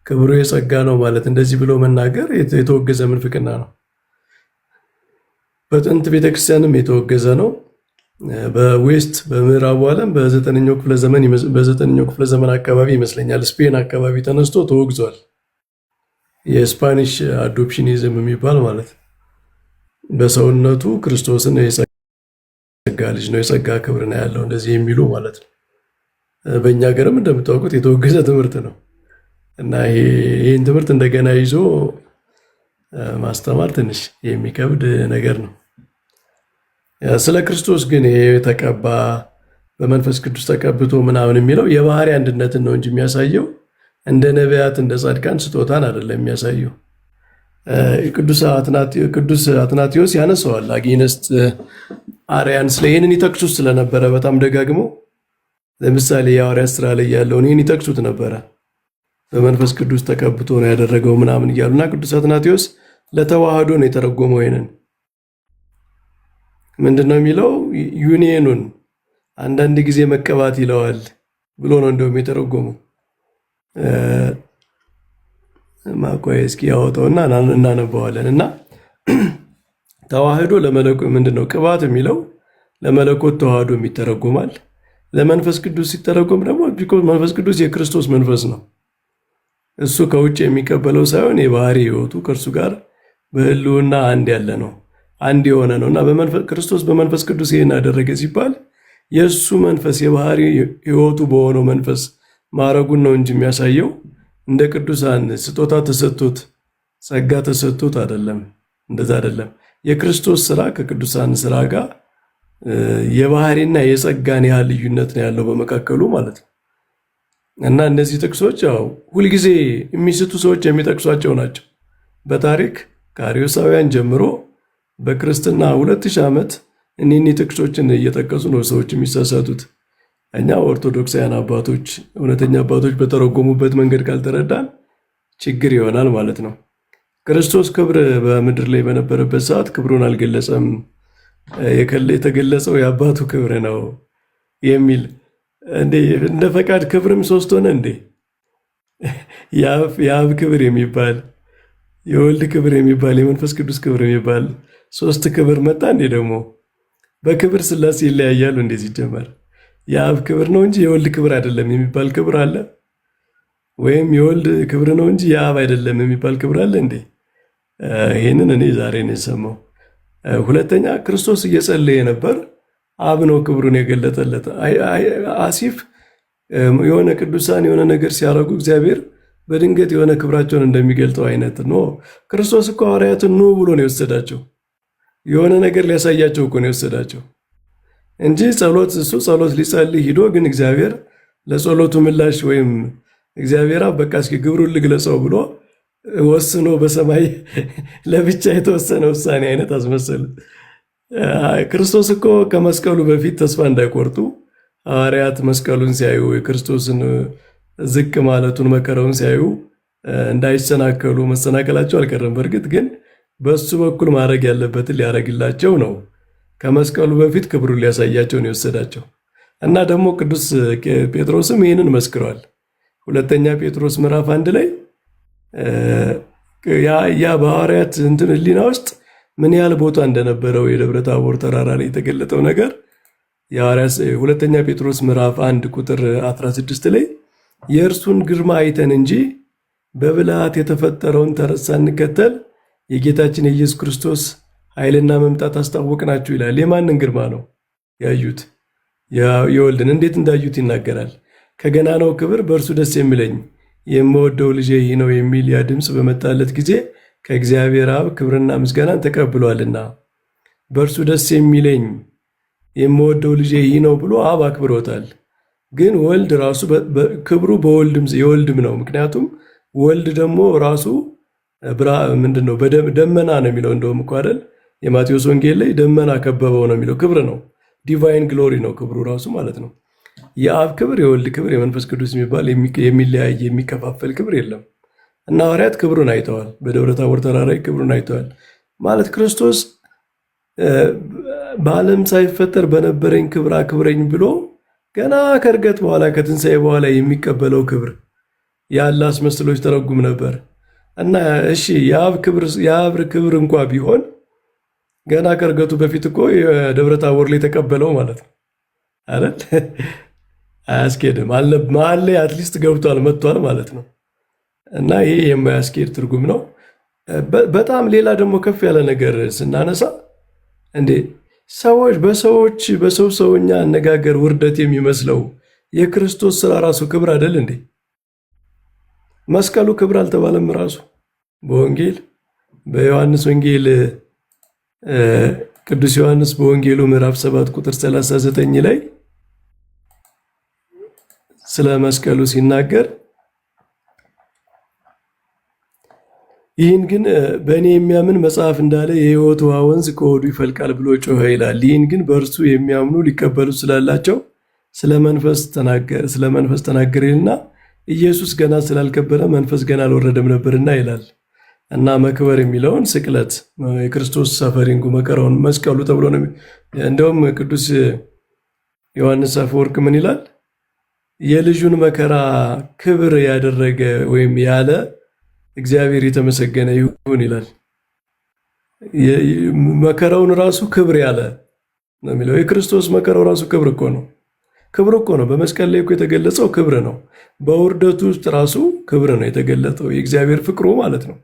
ክብሩ የጸጋ ነው ማለት እንደዚህ ብሎ መናገር የተወገዘ ምንፍቅና ነው። በጥንት ቤተክርስቲያንም የተወገዘ ነው። በዌስት በምዕራቡ ዓለም በዘጠነኛው ክፍለ ዘመን አካባቢ ይመስለኛል ስፔን አካባቢ ተነስቶ ተወግዟል። የስፓኒሽ አዶፕሽኒዝም የሚባል ማለት በሰውነቱ ክርስቶስን የጸጋ ልጅ ነው፣ የጸጋ ክብር ነው ያለው እንደዚህ የሚሉ ማለት ነው። በእኛ ሀገርም እንደምታውቁት የተወገዘ ትምህርት ነው እና ይህን ትምህርት እንደገና ይዞ ማስተማር ትንሽ የሚከብድ ነገር ነው። ስለ ክርስቶስ ግን የተቀባ በመንፈስ ቅዱስ ተቀብቶ ምናምን የሚለው የባህሪ አንድነትን ነው እንጂ የሚያሳየው እንደ ነቢያት እንደ ጻድቃን ስጦታን አይደለም የሚያሳየው። ቅዱስ አትናቴዎስ ያነሳዋል። አጊነስት አርያን ስለ ይህንን ይጠቅሱት ስለነበረ በጣም ደጋግሞ ለምሳሌ የሐዋርያት ሥራ ላይ ያለውን ይህን ይጠቅሱት ነበረ። በመንፈስ ቅዱስ ተቀብቶ ነው ያደረገው ምናምን እያሉና ቅዱስ አትናቴዎስ ለተዋህዶ ነው የተረጎመው። ይህንን ምንድነው የሚለው? ዩኒየኑን አንዳንድ ጊዜ መቀባት ይለዋል ብሎ ነው እንደውም የተረጎመው። ማቆይ እስኪ ያወጣውና እናነበዋለን። እና ተዋህዶ ለመለኮት ምንድነው? ቅባት የሚለው ለመለኮት ተዋህዶ ይተረጎማል። ለመንፈስ ቅዱስ ሲተረጎም ደግሞ መንፈስ ቅዱስ የክርስቶስ መንፈስ ነው። እሱ ከውጭ የሚቀበለው ሳይሆን የባህሪ ሕይወቱ ከእርሱ ጋር በሕልውና አንድ ያለ ነው፣ አንድ የሆነ ነው እና ክርስቶስ በመንፈስ ቅዱስ ይህን አደረገ ሲባል የእሱ መንፈስ የባህሪ ሕይወቱ በሆነው መንፈስ ማረጉን ነው እንጂ የሚያሳየው እንደ ቅዱሳን ስጦታ ተሰጥቶት ጸጋ ተሰጥቶት አይደለም። እንደዛ አይደለም። የክርስቶስ ስራ ከቅዱሳን ስራ ጋር የባህሪና የጸጋን ያህል ልዩነት ነው ያለው በመካከሉ ማለት ነው። እና እነዚህ ጥቅሶች ያው ሁልጊዜ የሚስቱ ሰዎች የሚጠቅሷቸው ናቸው። በታሪክ ከአርዮሳውያን ጀምሮ በክርስትና 2000 ዓመት እኒህ ጥቅሶችን እየጠቀሱ ነው ሰዎች የሚሳሳቱት። እኛ ኦርቶዶክሳውያን አባቶች እውነተኛ አባቶች በተረጎሙበት መንገድ ካልተረዳን ችግር ይሆናል ማለት ነው። ክርስቶስ ክብር በምድር ላይ በነበረበት ሰዓት ክብሩን አልገለጸም፣ የተገለጸው የአባቱ ክብር ነው የሚል እንደ ፈቃድ ክብርም ሶስት ሆነ እንዴ? የአብ ክብር የሚባል የወልድ ክብር የሚባል የመንፈስ ቅዱስ ክብር የሚባል ሶስት ክብር መጣ እንዴ? ደግሞ በክብር ሥላሴ ይለያያሉ እንዴ? ሲጀመር የአብ ክብር ነው እንጂ የወልድ ክብር አይደለም የሚባል ክብር አለ? ወይም የወልድ ክብር ነው እንጂ የአብ አይደለም የሚባል ክብር አለ እንዴ? ይህንን እኔ ዛሬ ነው የሰማው። ሁለተኛ ክርስቶስ እየጸለየ ነበር፣ አብ ነው ክብሩን የገለጠለት። አሲፍ የሆነ ቅዱሳን የሆነ ነገር ሲያደርጉ እግዚአብሔር በድንገት የሆነ ክብራቸውን እንደሚገልጠው አይነት ነው። ክርስቶስ እኮ ሐዋርያትን ኑ ብሎ ነው የወሰዳቸው። የሆነ ነገር ሊያሳያቸው እኮ ነው የወሰዳቸው እንጂ እሱ ጸሎት ሊጸልይ ሂዶ ግን እግዚአብሔር ለጸሎቱ ምላሽ ወይም እግዚአብሔር በቃ እስኪ ግብሩን ልግለጸው ብሎ ወስኖ በሰማይ ለብቻ የተወሰነ ውሳኔ አይነት አስመሰሉት። ክርስቶስ እኮ ከመስቀሉ በፊት ተስፋ እንዳይቆርጡ ሐዋርያት መስቀሉን ሲያዩ የክርስቶስን ዝቅ ማለቱን መከራውን ሲያዩ እንዳይሰናከሉ መሰናከላቸው አልቀረም። በእርግጥ ግን በሱ በኩል ማድረግ ያለበትን ሊያደርግላቸው ነው። ከመስቀሉ በፊት ክብሩን ሊያሳያቸው ነው የወሰዳቸው እና ደግሞ ቅዱስ ጴጥሮስም ይህንን መስክሯል። ሁለተኛ ጴጥሮስ ምዕራፍ 1 ላይ ያ በሐዋርያት እንትን ሕሊና ውስጥ ምን ያህል ቦታ እንደነበረው የደብረ ታቦር ተራራ ላይ የተገለጠው ነገር ሁለተኛ ጴጥሮስ ምዕራፍ 1 ቁጥር 16 ላይ የእርሱን ግርማ አይተን እንጂ በብልሃት የተፈጠረውን ተረት ሳንከተል የጌታችን የኢየሱስ ክርስቶስ ኃይልና መምጣት አስታወቅናችሁ ይላል። የማንን ግርማ ነው ያዩት? የወልድን። እንዴት እንዳዩት ይናገራል። ከገናናው ክብር በእርሱ ደስ የሚለኝ የምወደው ልጄ ይህ ነው የሚል ያ ድምፅ በመጣለት ጊዜ ከእግዚአብሔር አብ ክብርና ምስጋናን ተቀብሏልና በእርሱ ደስ የሚለኝ የምወደው ልጄ ይህ ነው ብሎ አብ አክብሮታል። ግን ወልድ ራሱ ክብሩ የወልድም ነው። ምክንያቱም ወልድ ደግሞ ራሱ ምንድነው ደመና ነው የሚለው እንደውም እኮ አይደል የማቴዎስ ወንጌል ላይ ደመና ከበበው ነው የሚለው። ክብር ነው፣ ዲቫይን ግሎሪ ነው ክብሩ ራሱ ማለት ነው። የአብ ክብር፣ የወልድ ክብር፣ የመንፈስ ቅዱስ የሚባል የሚለያይ የሚከፋፈል ክብር የለም እና ሐዋርያት ክብሩን አይተዋል። በደብረ ታቦር ተራራ ክብሩን አይተዋል ማለት ክርስቶስ በዓለም ሳይፈጠር በነበረኝ ክብር አክብረኝ ብሎ ገና ከእርገት በኋላ ከትንሣኤ በኋላ የሚቀበለው ክብር ያለ አስመስሎች ተረጉም ነበር እና እሺ የአብ ክብር እንኳ ቢሆን ገና ከእርገቱ በፊት እኮ የደብረ ታቦር ላይ ተቀበለው ማለት ነው አይደል? አያስኬድም። መሀል ላይ አትሊስት ገብቷል መጥቷል ማለት ነው። እና ይሄ የማያስኬድ ትርጉም ነው። በጣም ሌላ ደግሞ ከፍ ያለ ነገር ስናነሳ እንዴ ሰዎች በሰው ሰውኛ አነጋገር ውርደት የሚመስለው የክርስቶስ ስራ ራሱ ክብር አይደል እንዴ? መስቀሉ ክብር አልተባለም? ራሱ በወንጌል በዮሐንስ ወንጌል ቅዱስ ዮሐንስ በወንጌሉ ምዕራፍ 7 ቁጥር 39 ላይ ስለ መስቀሉ ሲናገር ይህን ግን በእኔ የሚያምን መጽሐፍ እንዳለ የሕይወት ውሃ ወንዝ ከሆዱ ይፈልቃል ብሎ ጮኸ ይላል። ይህን ግን በእርሱ የሚያምኑ ሊቀበሉ ስላላቸው ስለ መንፈስ ተናገረ ይልና ኢየሱስ ገና ስላልከበረ መንፈስ ገና አልወረደም ነበርና ይላል። እና መክበር የሚለውን ስቅለት የክርስቶስ ሰፈሪንጉ መከራውን መስቀሉ ተብሎ ነው። እንደውም ቅዱስ ዮሐንስ አፈወርቅ ምን ይላል? የልጁን መከራ ክብር ያደረገ ወይም ያለ እግዚአብሔር የተመሰገነ ይሁን ይላል። መከራውን ራሱ ክብር ያለ ነው የሚለው። የክርስቶስ መከራው ራሱ ክብር እኮ ነው። ክብር እኮ ነው። በመስቀል ላይ እኮ የተገለጸው ክብር ነው። በውርደቱ ውስጥ ራሱ ክብር ነው የተገለጠው። የእግዚአብሔር ፍቅሩ ማለት ነው።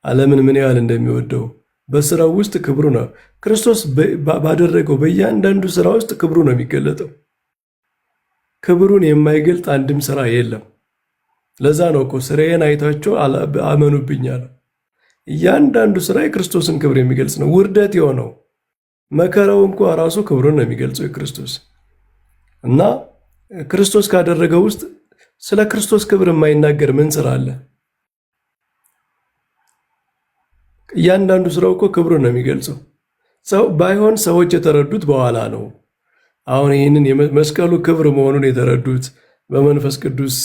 ዓለምን ምን ያህል እንደሚወደው በስራው ውስጥ ክብሩ ነው። ክርስቶስ ባደረገው በእያንዳንዱ ስራ ውስጥ ክብሩ ነው የሚገለጠው። ክብሩን የማይገልጥ አንድም ስራ የለም። ለዛ ነው እኮ ስራዬን አይታችሁ አመኑብኝ አለ። እያንዳንዱ ስራ የክርስቶስን ክብር የሚገልጽ ነው። ውርደት የሆነው መከራው እንኳ ራሱ ክብሩን ነው የሚገልጸው የክርስቶስ እና ክርስቶስ ካደረገው ውስጥ ስለ ክርስቶስ ክብር የማይናገር ምን ስራ አለ? እያንዳንዱ ስራው እኮ ክብሩን ነው የሚገልጸው። ሰው ባይሆን ሰዎች የተረዱት በኋላ ነው። አሁን ይህንን የመስቀሉ ክብር መሆኑን የተረዱት በመንፈስ ቅዱስ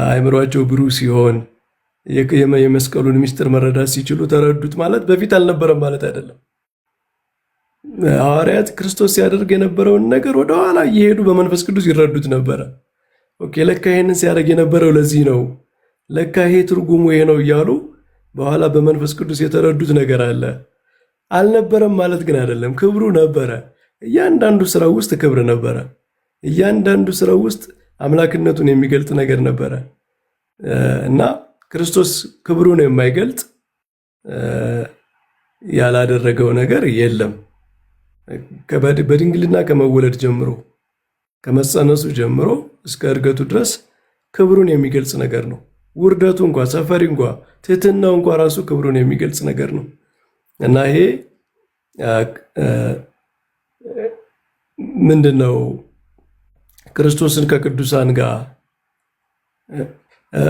አእምሯቸው ብሩህ ሲሆን የመስቀሉን ምስጢር መረዳት ሲችሉ ተረዱት ማለት በፊት አልነበረም ማለት አይደለም። ሐዋርያት ክርስቶስ ሲያደርግ የነበረውን ነገር ወደኋላ እየሄዱ በመንፈስ ቅዱስ ይረዱት ነበረ። ኦኬ ለካ ይሄንን ሲያደርግ የነበረው ለዚህ ነው፣ ለካ ይሄ ትርጉሙ ይሄ ነው እያሉ በኋላ በመንፈስ ቅዱስ የተረዱት ነገር አለ። አልነበረም ማለት ግን አይደለም፣ ክብሩ ነበረ። እያንዳንዱ ስራ ውስጥ ክብር ነበረ። እያንዳንዱ ስራ ውስጥ አምላክነቱን የሚገልጥ ነገር ነበረ እና ክርስቶስ ክብሩን የማይገልጥ ያላደረገው ነገር የለም። በድንግልና ከመወለድ ጀምሮ ከመጸነሱ ጀምሮ እስከ እርገቱ ድረስ ክብሩን የሚገልጽ ነገር ነው። ውርደቱ እንኳ ሰፈሪ እንኳ ትህትናው እንኳ ራሱ ክብሩን የሚገልጽ ነገር ነው እና ይሄ ምንድነው? ክርስቶስን ከቅዱሳን ጋር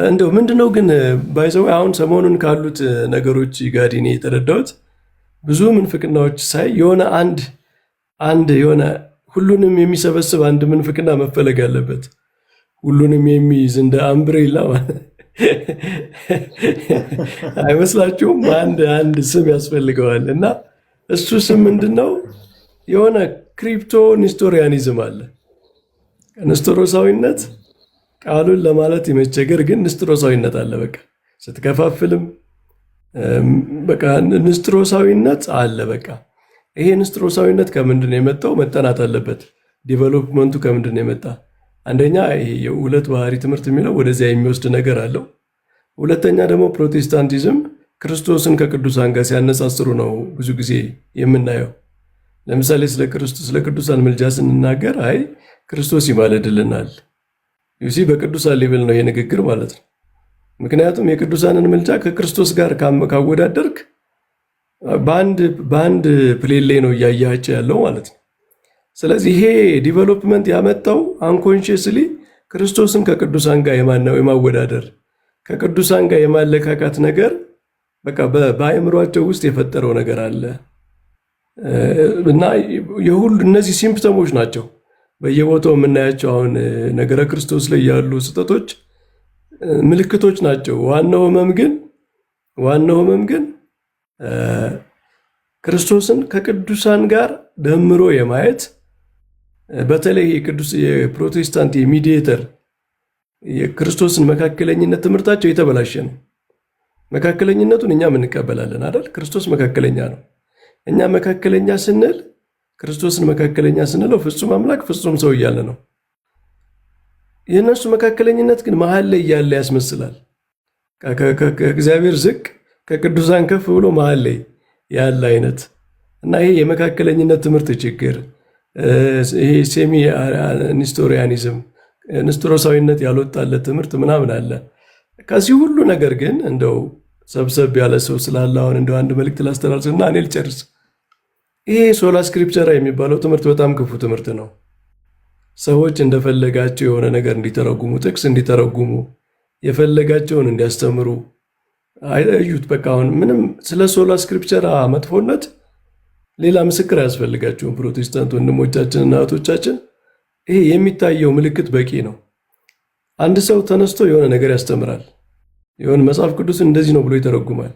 እንደው ምንድነው ግን ባይዘው አሁን ሰሞኑን ካሉት ነገሮች ጋር እኔ የተረዳሁት ብዙ ምንፍቅናዎች ሳይ የሆነ አንድ የሆነ ሁሉንም የሚሰበስብ አንድ ምንፍቅና መፈለግ አለበት። ሁሉንም የሚይዝ እንደ አምብሬላ አይመስላችሁም? አንድ ስም ያስፈልገዋል እና እሱ ስም ምንድነው? የሆነ ክሪፕቶ ኒስቶሪያኒዝም አለ። ንስጥሮሳዊነት ቃሉን ለማለት የመቸገር ግን ንስጥሮሳዊነት አለ። በቃ ስትከፋፍልም በቃ ንስጥሮሳዊነት አለ። በቃ ይሄ ንስጥሮሳዊነት ከምንድን ነው የመጣው? መጠናት አለበት። ዲቨሎፕመንቱ ከምንድን ነው የመጣ? አንደኛ ይሄ የሁለት ባህሪ ትምህርት የሚለው ወደዚያ የሚወስድ ነገር አለው። ሁለተኛ ደግሞ ፕሮቴስታንቲዝም ክርስቶስን ከቅዱሳን ጋር ሲያነጻጽሩ ነው ብዙ ጊዜ የምናየው። ለምሳሌ ስለ ቅዱሳን ምልጃ ስንናገር አይ ክርስቶስ ይማልድልናል። ዩሲ በቅዱሳን ሌቭል ነው ይሄ ንግግር ማለት ነው። ምክንያቱም የቅዱሳንን ምልጃ ከክርስቶስ ጋር ካወዳደርክ በአንድ ፕሌን ላይ ነው እያያቸው ያለው ማለት ነው። ስለዚህ ይሄ ዲቨሎፕመንት ያመጣው አንኮንሽስሊ ክርስቶስን ከቅዱሳን ጋር የማወዳደር ከቅዱሳን ጋር የማለካካት ነገር በቃ በአእምሯቸው ውስጥ የፈጠረው ነገር አለ እና የሁሉ እነዚህ ሲምፕተሞች ናቸው በየቦታው የምናያቸው። አሁን ነገረ ክርስቶስ ላይ ያሉ ስህተቶች ምልክቶች ናቸው። ዋናው ህመም ግን ክርስቶስን ከቅዱሳን ጋር ደምሮ የማየት በተለይ የፕሮቴስታንት የሚዲየተር የክርስቶስን መካከለኝነት ትምህርታቸው የተበላሸ ነው። መካከለኝነቱን እኛም እንቀበላለን አይደል? ክርስቶስ መካከለኛ ነው። እኛ መካከለኛ ስንል ክርስቶስን መካከለኛ ስንለው ፍጹም አምላክ ፍጹም ሰው እያለ ነው። የእነሱ መካከለኝነት ግን መሀል ላይ እያለ ያስመስላል። ከእግዚአብሔር ዝቅ ከቅዱሳን ከፍ ብሎ መሀል ላይ ያለ አይነት እና ይሄ የመካከለኝነት ትምህርት ችግር፣ ይሄ ሴሚ ኒስቶሪያኒዝም ንስጥሮሳዊነት ያልወጣለት ትምህርት ምናምን አለ። ከዚህ ሁሉ ነገር ግን እንደው ሰብሰብ ያለ ሰው ስላለ አሁን እንደው አንድ መልእክት ላስተላልፍና እኔ ልጨርስ። ይሄ ሶላ ስክሪፕቸራ የሚባለው ትምህርት በጣም ክፉ ትምህርት ነው። ሰዎች እንደፈለጋቸው የሆነ ነገር እንዲተረጉሙ፣ ጥቅስ እንዲተረጉሙ፣ የፈለጋቸውን እንዲያስተምሩ አዩት። በቃ አሁን ምንም ስለ ሶላ ስክሪፕቸራ መጥፎነት ሌላ ምስክር አያስፈልጋቸውም። ፕሮቴስታንት ወንድሞቻችንና እህቶቻችን ይሄ የሚታየው ምልክት በቂ ነው። አንድ ሰው ተነስቶ የሆነ ነገር ያስተምራል፣ የሆነ መጽሐፍ ቅዱስን እንደዚህ ነው ብሎ ይተረጉማል።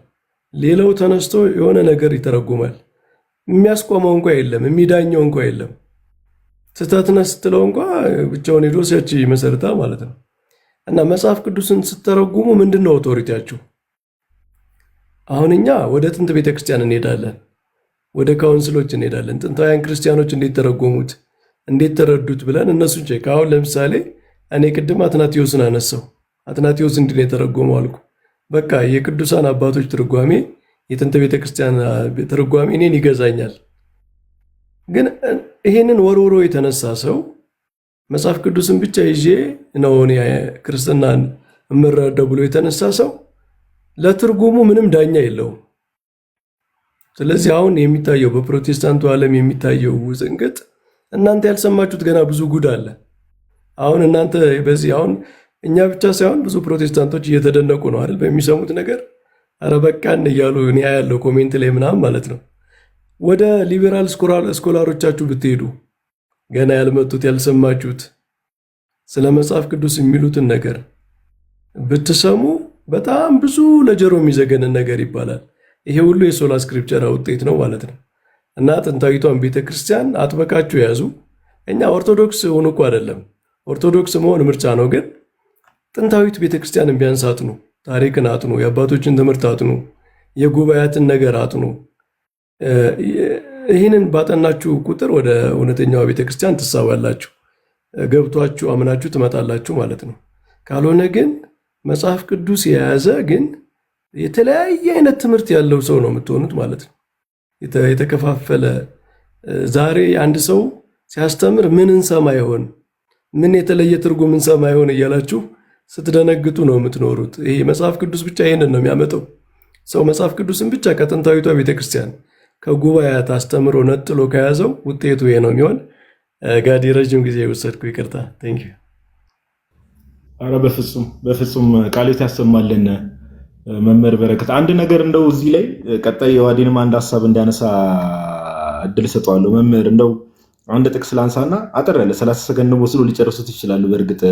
ሌላው ተነስቶ የሆነ ነገር ይተረጉማል። የሚያስቆመው እንኳ የለም፣ የሚዳኘው እንኳ የለም። ስህተት ነህ ስትለው እንኳ ብቻውን ሄዶ ሲያች መሰረታ ማለት ነው። እና መጽሐፍ ቅዱስን ስትተረጉሙ ምንድን ነው አውቶሪቲያችሁ? አሁን እኛ ወደ ጥንት ቤተክርስቲያን እንሄዳለን፣ ወደ ካውንስሎች እንሄዳለን። ጥንታውያን ክርስቲያኖች እንዴት ተረጎሙት፣ እንዴት ተረዱት ብለን እነሱን ቼክ። አሁን ለምሳሌ እኔ ቅድም አትናቴዎስን አነሳው። አትናቴዎስ እንዲህ ነው የተረጎመው አልኩ። በቃ የቅዱሳን አባቶች ትርጓሜ፣ የጥንት ቤተክርስቲያን ትርጓሜ እኔን ይገዛኛል። ግን ይሄንን ወርውሮ የተነሳ ሰው መጽሐፍ ቅዱስን ብቻ ይዤ ነው እኔ ክርስትናን እምረዳው ብሎ የተነሳ ሰው ለትርጉሙ ምንም ዳኛ የለውም። ስለዚህ አሁን የሚታየው በፕሮቴስታንቱ ዓለም የሚታየው ውዝንቅጥ እናንተ ያልሰማችሁት ገና ብዙ ጉድ አለ። አሁን እናንተ በዚህ አሁን እኛ ብቻ ሳይሆን ብዙ ፕሮቴስታንቶች እየተደነቁ ነው አይደል በሚሰሙት ነገር። ኧረ በቃን እያሉ እኔ ያለው ኮሜንት ላይ ምናምን ማለት ነው። ወደ ሊበራል ስኮላሮቻችሁ ብትሄዱ ገና ያልመጡት ያልሰማችሁት ስለ መጽሐፍ ቅዱስ የሚሉትን ነገር ብትሰሙ በጣም ብዙ ለጆሮ የሚዘገንን ነገር ይባላል። ይሄ ሁሉ የሶላ ስክሪፕቸራ ውጤት ነው ማለት ነው። እና ጥንታዊቷን ቤተክርስቲያን አጥበቃችሁ ያዙ። እኛ ኦርቶዶክስ ሆኑ እኮ አይደለም፣ ኦርቶዶክስ መሆን ምርጫ ነው። ግን ጥንታዊት ቤተክርስቲያን ቢያንስ አጥኑ፣ ታሪክን አጥኑ፣ የአባቶችን ትምህርት አጥኑ፣ የጉባኤያትን ነገር አጥኑ። ይህንን ባጠናችሁ ቁጥር ወደ እውነተኛዋ ቤተክርስቲያን ትሳባላችሁ፣ ገብቷችሁ አምናችሁ ትመጣላችሁ ማለት ነው። ካልሆነ ግን መጽሐፍ ቅዱስ የያዘ ግን የተለያየ አይነት ትምህርት ያለው ሰው ነው የምትሆኑት ማለት ነው። የተከፋፈለ ዛሬ አንድ ሰው ሲያስተምር ምን እንሰማ ይሆን፣ ምን የተለየ ትርጉም እንሰማ ይሆን እያላችሁ ስትደነግጡ ነው የምትኖሩት። ይሄ መጽሐፍ ቅዱስ ብቻ ይህንን ነው የሚያመጣው። ሰው መጽሐፍ ቅዱስን ብቻ ከጥንታዊቷ ቤተክርስቲያን ከጉባኤያት አስተምሮ ነጥሎ ከያዘው ውጤቱ ይሄ ነው የሚሆን። ጋዲ ረጅም ጊዜ የወሰድኩ ይቅርታ። ቴንክ ዩ። አረ በፍጹም ቃሌት ያሰማልን መምህር በረከት። አንድ ነገር እንደው እዚህ ላይ ቀጣይ የዋዲንም አንድ ሀሳብ እንዲያነሳ እድል ሰጠዋለሁ። መምህር እንደው አንድ ጥቅስ ላንሳና አጠር ያለ 30 ሰከንድ ወስዶ ሊጨርሱት ይችላሉ። በእርግጥ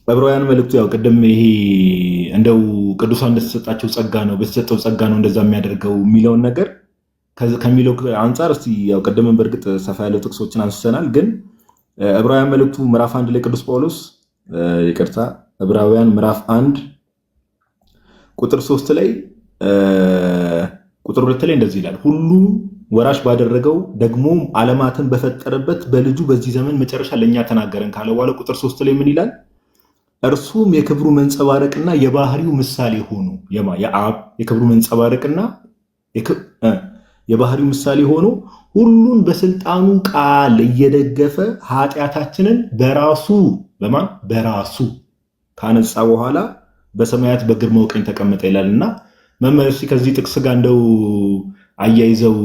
ዕብራውያን መልእክቱ ያው ቅድም ይሄ እንደው ቅዱሳን እንደተሰጣቸው ጸጋ ነው በተሰጠው ጸጋ ነው እንደዛ የሚያደርገው የሚለውን ነገር ከሚለው አንጻር እስቲ ያው ቅድም በእርግጥ ሰፋ ያለው ጥቅሶችን አንስተናል። ግን ዕብራውያን መልእክቱ ምዕራፍ 1 ላይ ቅዱስ ጳውሎስ ይቅርታ ዕብራውያን ምዕራፍ 1 ቁጥር 3 ላይ ቁጥር 2 ላይ እንደዚህ ይላል፣ ሁሉ ወራሽ ባደረገው ደግሞ ዓለማትን በፈጠረበት በልጁ በዚህ ዘመን መጨረሻ ለኛ ተናገረን ካለ በኋላ ቁጥር 3 ላይ ምን ይላል? እርሱም የክብሩ መንጸባረቅና የባህሪው ምሳሌ ሆኖ የአብ የክብሩ መንጸባረቅና የባህሪው ምሳሌ ሆኖ ሁሉን በስልጣኑ ቃል እየደገፈ ኃጢአታችንን በራሱ ካነጻ በኋላ በሰማያት በግርማው ቀኝ ተቀመጠ ይላልና መምህር እስኪ ከዚህ ጥቅስ ጋር እንደው አያይዘው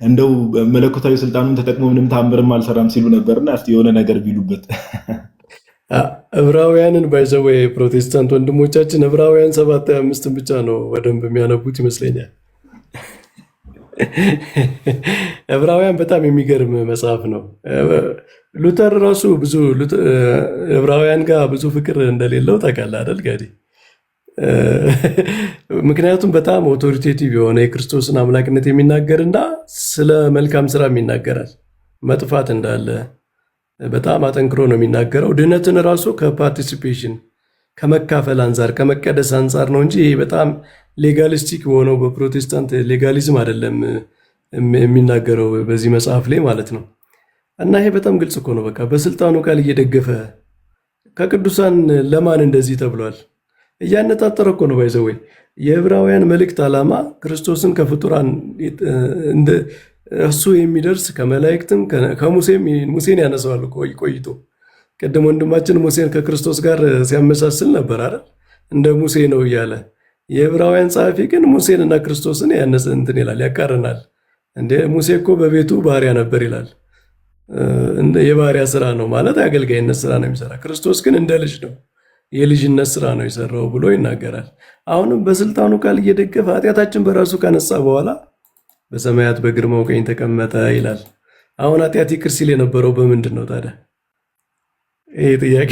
እንደው መለኮታዊ ስልጣኑን ተጠቅሞ ምንም ታምርም አልሰራም ሲሉ ነበርና እስቲ የሆነ ነገር ቢሉበት። ዕብራውያንን ባይዘው ፕሮቴስታንት ወንድሞቻችን ዕብራውያን 7:25 ብቻ ነው በደንብ የሚያነቡት ይመስለኛል። ዕብራውያን በጣም የሚገርም መጽሐፍ ነው። ሉተር ራሱ ብዙ ዕብራውያን ጋር ብዙ ፍቅር እንደሌለው ታውቃለህ አይደል ጋዲ? ምክንያቱም በጣም ኦቶሪቴቲቭ የሆነ የክርስቶስን አምላክነት የሚናገርና ስለ መልካም ስራም ይናገራል። መጥፋት እንዳለ በጣም አጠንክሮ ነው የሚናገረው። ድህነትን ራሱ ከፓርቲሲፔሽን ከመካፈል አንጻር ከመቀደስ አንጻር ነው እንጂ በጣም ሌጋሊስቲክ በሆነው በፕሮቴስታንት ሌጋሊዝም አይደለም የሚናገረው በዚህ መጽሐፍ ላይ ማለት ነው። እና ይሄ በጣም ግልጽ እኮ ነው። በቃ በስልጣኑ ቃል እየደገፈ ከቅዱሳን ለማን እንደዚህ ተብሏል እያነጣጠረ እኮ ነው። ባይዘወይ የዕብራውያን መልእክት ዓላማ ክርስቶስን ከፍጡራን እሱ የሚደርስ ከመላእክትም ሙሴን ያነሳዋል ቆይቶ። ቅድም ወንድማችን ሙሴን ከክርስቶስ ጋር ሲያመሳስል ነበር አይደል? እንደ ሙሴ ነው እያለ። የዕብራውያን ጸሐፊ ግን ሙሴንና ክርስቶስን ያነሰ እንትን ይላል፣ ያቃርናል። እንደ ሙሴ እኮ በቤቱ ባሪያ ነበር ይላል። የባሪያ ስራ ነው ማለት የአገልጋይነት ስራ ነው የሚሰራ። ክርስቶስ ግን እንደ ልጅ ነው፣ የልጅነት ስራ ነው የሰራው ብሎ ይናገራል። አሁንም በስልጣኑ ቃል እየደገፈ ኃጢአታችን በራሱ ካነሳ በኋላ በሰማያት በግርማው ቀኝ ተቀመጠ ይላል። አሁን ኃጢአት ይቅር ሲል የነበረው በምንድን ነው ታዲያ? ይህ ጥያቄ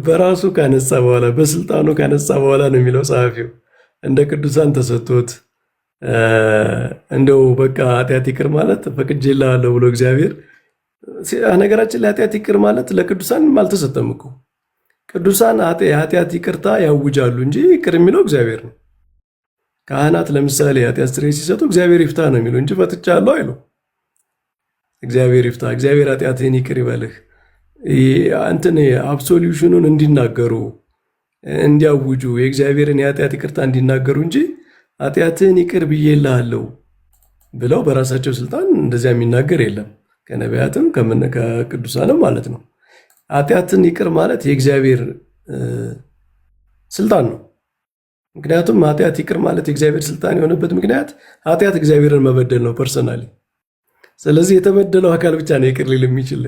በራሱ ካነሳ በኋላ በስልጣኑ ካነሳ በኋላ ነው የሚለው ጸሐፊው። እንደ ቅዱሳን ተሰጥቶት እንደው በቃ ኃጢአት ይቅር ማለት ፈቅጄልሃለሁ ብሎ እግዚአብሔር። ነገራችን ላይ ኃጢአት ይቅር ማለት ለቅዱሳን አልተሰጠም እኮ። ቅዱሳን የኃጢአት ይቅርታ ያውጃሉ እንጂ ይቅር የሚለው እግዚአብሔር ነው። ካህናት ለምሳሌ ኃጢአት ስርየት ሲሰጡ እግዚአብሔር ይፍታ ነው የሚለው እንጂ ፈትቻለሁ አይሉ። እግዚአብሔር ይፍታ፣ እግዚአብሔር ኃጢአትህን ይቅር ይበልህ እንትን አብሶሉሽኑን እንዲናገሩ እንዲያውጁ የእግዚአብሔርን የኃጢአት ይቅርታ እንዲናገሩ እንጂ ኃጢአትህን ይቅር ብዬልሃለሁ ብለው በራሳቸው ስልጣን እንደዚያ የሚናገር የለም። ከነቢያትም ከቅዱሳንም ማለት ነው። ኃጢአትን ይቅር ማለት የእግዚአብሔር ስልጣን ነው። ምክንያቱም ኃጢአት ይቅር ማለት የእግዚአብሔር ስልጣን የሆነበት ምክንያት ኃጢአት እግዚአብሔርን መበደል ነው ፐርሰናሊ። ስለዚህ የተበደለው አካል ብቻ ነው ይቅር ሊል የሚችል።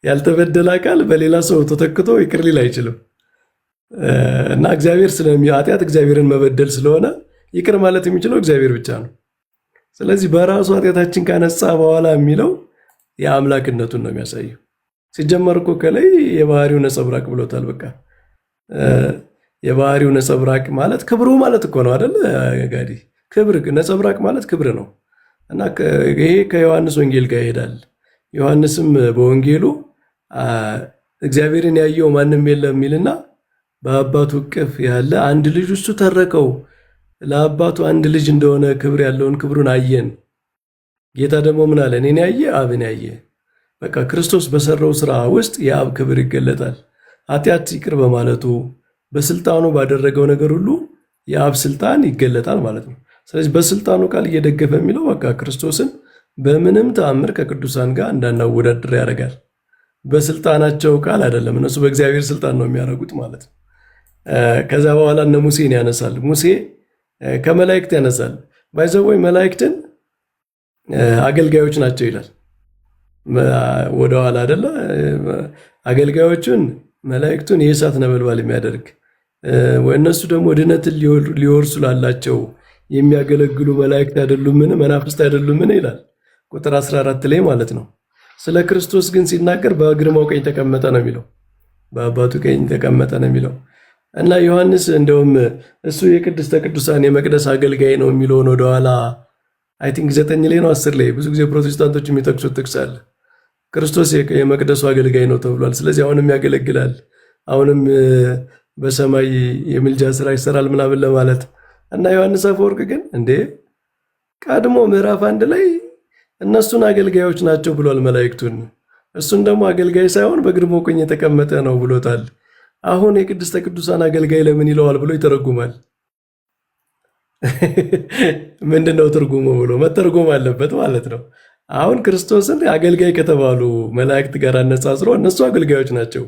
ያልተበደለ አካል በሌላ ሰው ተተክቶ ይቅር ሊል አይችልም። እና እግዚአብሔር ኃጢአት እግዚአብሔርን መበደል ስለሆነ ይቅር ማለት የሚችለው እግዚአብሔር ብቻ ነው። ስለዚህ በራሱ ኃጢአታችን ካነጻ በኋላ የሚለው የአምላክነቱን ነው የሚያሳየው። ሲጀመር እኮ ከላይ የባህሪው ነጸብራቅ ብሎታል። በቃ የባህሪው ነጸብራቅ ማለት ክብሩ ማለት እኮ ነው አይደል ጋዲ? ክብር ነጸብራቅ ማለት ክብር ነው። እና ይሄ ከዮሐንስ ወንጌል ጋር ይሄዳል። ዮሐንስም በወንጌሉ እግዚአብሔርን ያየው ማንም የለም የሚልና በአባቱ እቅፍ ያለ አንድ ልጅ እሱ ተረከው ለአባቱ አንድ ልጅ እንደሆነ ክብር ያለውን ክብሩን አየን። ጌታ ደግሞ ምን አለ? እኔን ያየ አብን ያየ። በቃ ክርስቶስ በሰራው ስራ ውስጥ የአብ ክብር ይገለጣል። ኃጢአት ይቅር በማለቱ በስልጣኑ ባደረገው ነገር ሁሉ የአብ ስልጣን ይገለጣል ማለት ነው። ስለዚህ በስልጣኑ ቃል እየደገፈ የሚለው በቃ ክርስቶስን በምንም ተአምር ከቅዱሳን ጋር እንዳናወዳድር ያደርጋል። በስልጣናቸው ቃል አይደለም፣ እነሱ በእግዚአብሔር ስልጣን ነው የሚያደርጉት ማለት ነው። ከዛ በኋላ እነ ሙሴን ያነሳል። ሙሴ ከመላእክት ያነሳል። ባይዘወይ መላእክትን አገልጋዮች ናቸው ይላል ወደኋላ አይደለ? አገልጋዮቹን መላእክቱን የእሳት ነበልባል የሚያደርግ እነሱ ደግሞ ድነትን ሊወርሱ ላላቸው የሚያገለግሉ መላእክት አይደሉምን? መናፍስት አይደሉምን? ይላል ቁጥር 14 ላይ ማለት ነው። ስለ ክርስቶስ ግን ሲናገር በግርማው ቀኝ ተቀመጠ ነው የሚለው፣ በአባቱ ቀኝ ተቀመጠ ነው የሚለው። እና ዮሐንስ እንደውም እሱ የቅድስተ ቅዱሳን የመቅደስ አገልጋይ ነው የሚለውን ወደኋላ አይ ቲንክ 9 ላይ ነው 10 ላይ ብዙ ጊዜ ፕሮቴስታንቶች የሚጠቅሱት ጥቅስ አለ። ክርስቶስ የመቅደሱ አገልጋይ ነው ተብሏል። ስለዚህ አሁንም ያገለግላል፣ አሁንም በሰማይ የምልጃ ስራ ይሰራል ምናምን ለማለት እና ዮሐንስ አፈወርቅ ግን እንዴ ቀድሞ ምዕራፍ 1 ላይ እነሱን አገልጋዮች ናቸው ብሏል መላእክቱን። እሱን ደግሞ አገልጋይ ሳይሆን በግርማው ቀኝ የተቀመጠ ነው ብሎታል። አሁን የቅድስተ ቅዱሳን አገልጋይ ለምን ይለዋል ብሎ ይተረጉማል። ምንድነው ትርጉሙ ብሎ መተርጎም አለበት ማለት ነው። አሁን ክርስቶስን አገልጋይ ከተባሉ መላእክት ጋር አነጻጽሮ እነሱ አገልጋዮች ናቸው፣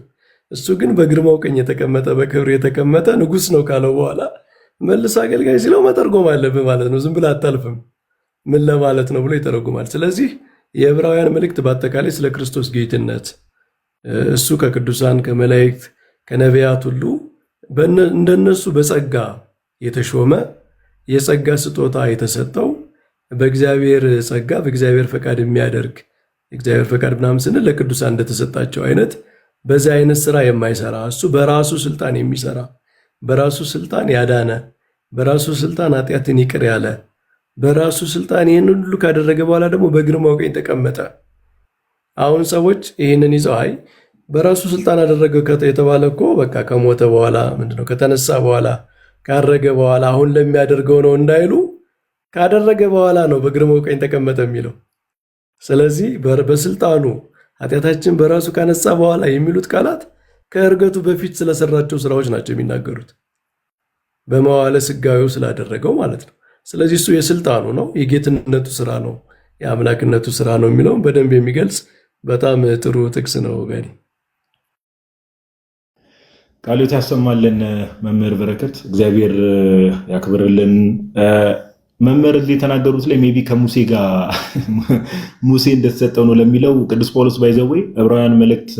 እሱ ግን በግርማው ቀኝ የተቀመጠ በክብር የተቀመጠ ንጉሥ ነው ካለው በኋላ መልስ አገልጋይ ሲለው መተርጎም አለብህ ማለት ነው። ዝም ብለህ አታልፍም። ምን ለማለት ነው ብሎ ይተረጉማል። ስለዚህ የዕብራውያን መልእክት በአጠቃላይ ስለ ክርስቶስ ጌትነት እሱ ከቅዱሳን ከመላእክት ከነቢያት ሁሉ እንደነሱ በጸጋ የተሾመ የጸጋ ስጦታ የተሰጠው በእግዚአብሔር ጸጋ በእግዚአብሔር ፈቃድ የሚያደርግ እግዚአብሔር ፈቃድ ምናምን ስንል ለቅዱሳን እንደተሰጣቸው አይነት በዚህ አይነት ስራ የማይሰራ እሱ በራሱ ስልጣን የሚሰራ በራሱ ስልጣን ያዳነ በራሱ ስልጣን ኃጢአትን ይቅር ያለ በራሱ ስልጣን ይህን ሁሉ ካደረገ በኋላ ደግሞ በግርማው ቀኝ ተቀመጠ። አሁን ሰዎች ይህንን ይዘው አይ በራሱ ስልጣን አደረገ የተባለ እኮ በቃ ከሞተ በኋላ ምንድነው ከተነሳ በኋላ ካረገ በኋላ አሁን ለሚያደርገው ነው እንዳይሉ ካደረገ በኋላ ነው በግርማው ቀኝ ተቀመጠ የሚለው። ስለዚህ በስልጣኑ ኃጢአታችን በራሱ ካነጻ በኋላ የሚሉት ቃላት ከእርገቱ በፊት ስለሰራቸው ስራዎች ናቸው የሚናገሩት፣ በመዋዕለ ሥጋዌው ስላደረገው ማለት ነው። ስለዚህ እሱ የስልጣኑ ነው፣ የጌትነቱ ስራ ነው፣ የአምላክነቱ ስራ ነው የሚለውን በደንብ የሚገልጽ በጣም ጥሩ ጥቅስ ነው። ጋዲ ቃሎት ያሰማልን። መምህር በረከት እግዚአብሔር ያክብርልን። መምህር እዚህ የተናገሩት ላይ ሜቢ ከሙሴ ጋር ሙሴ እንደተሰጠው ነው ለሚለው ቅዱስ ጳውሎስ ባይዘዌ ዕብራውያን መልእክት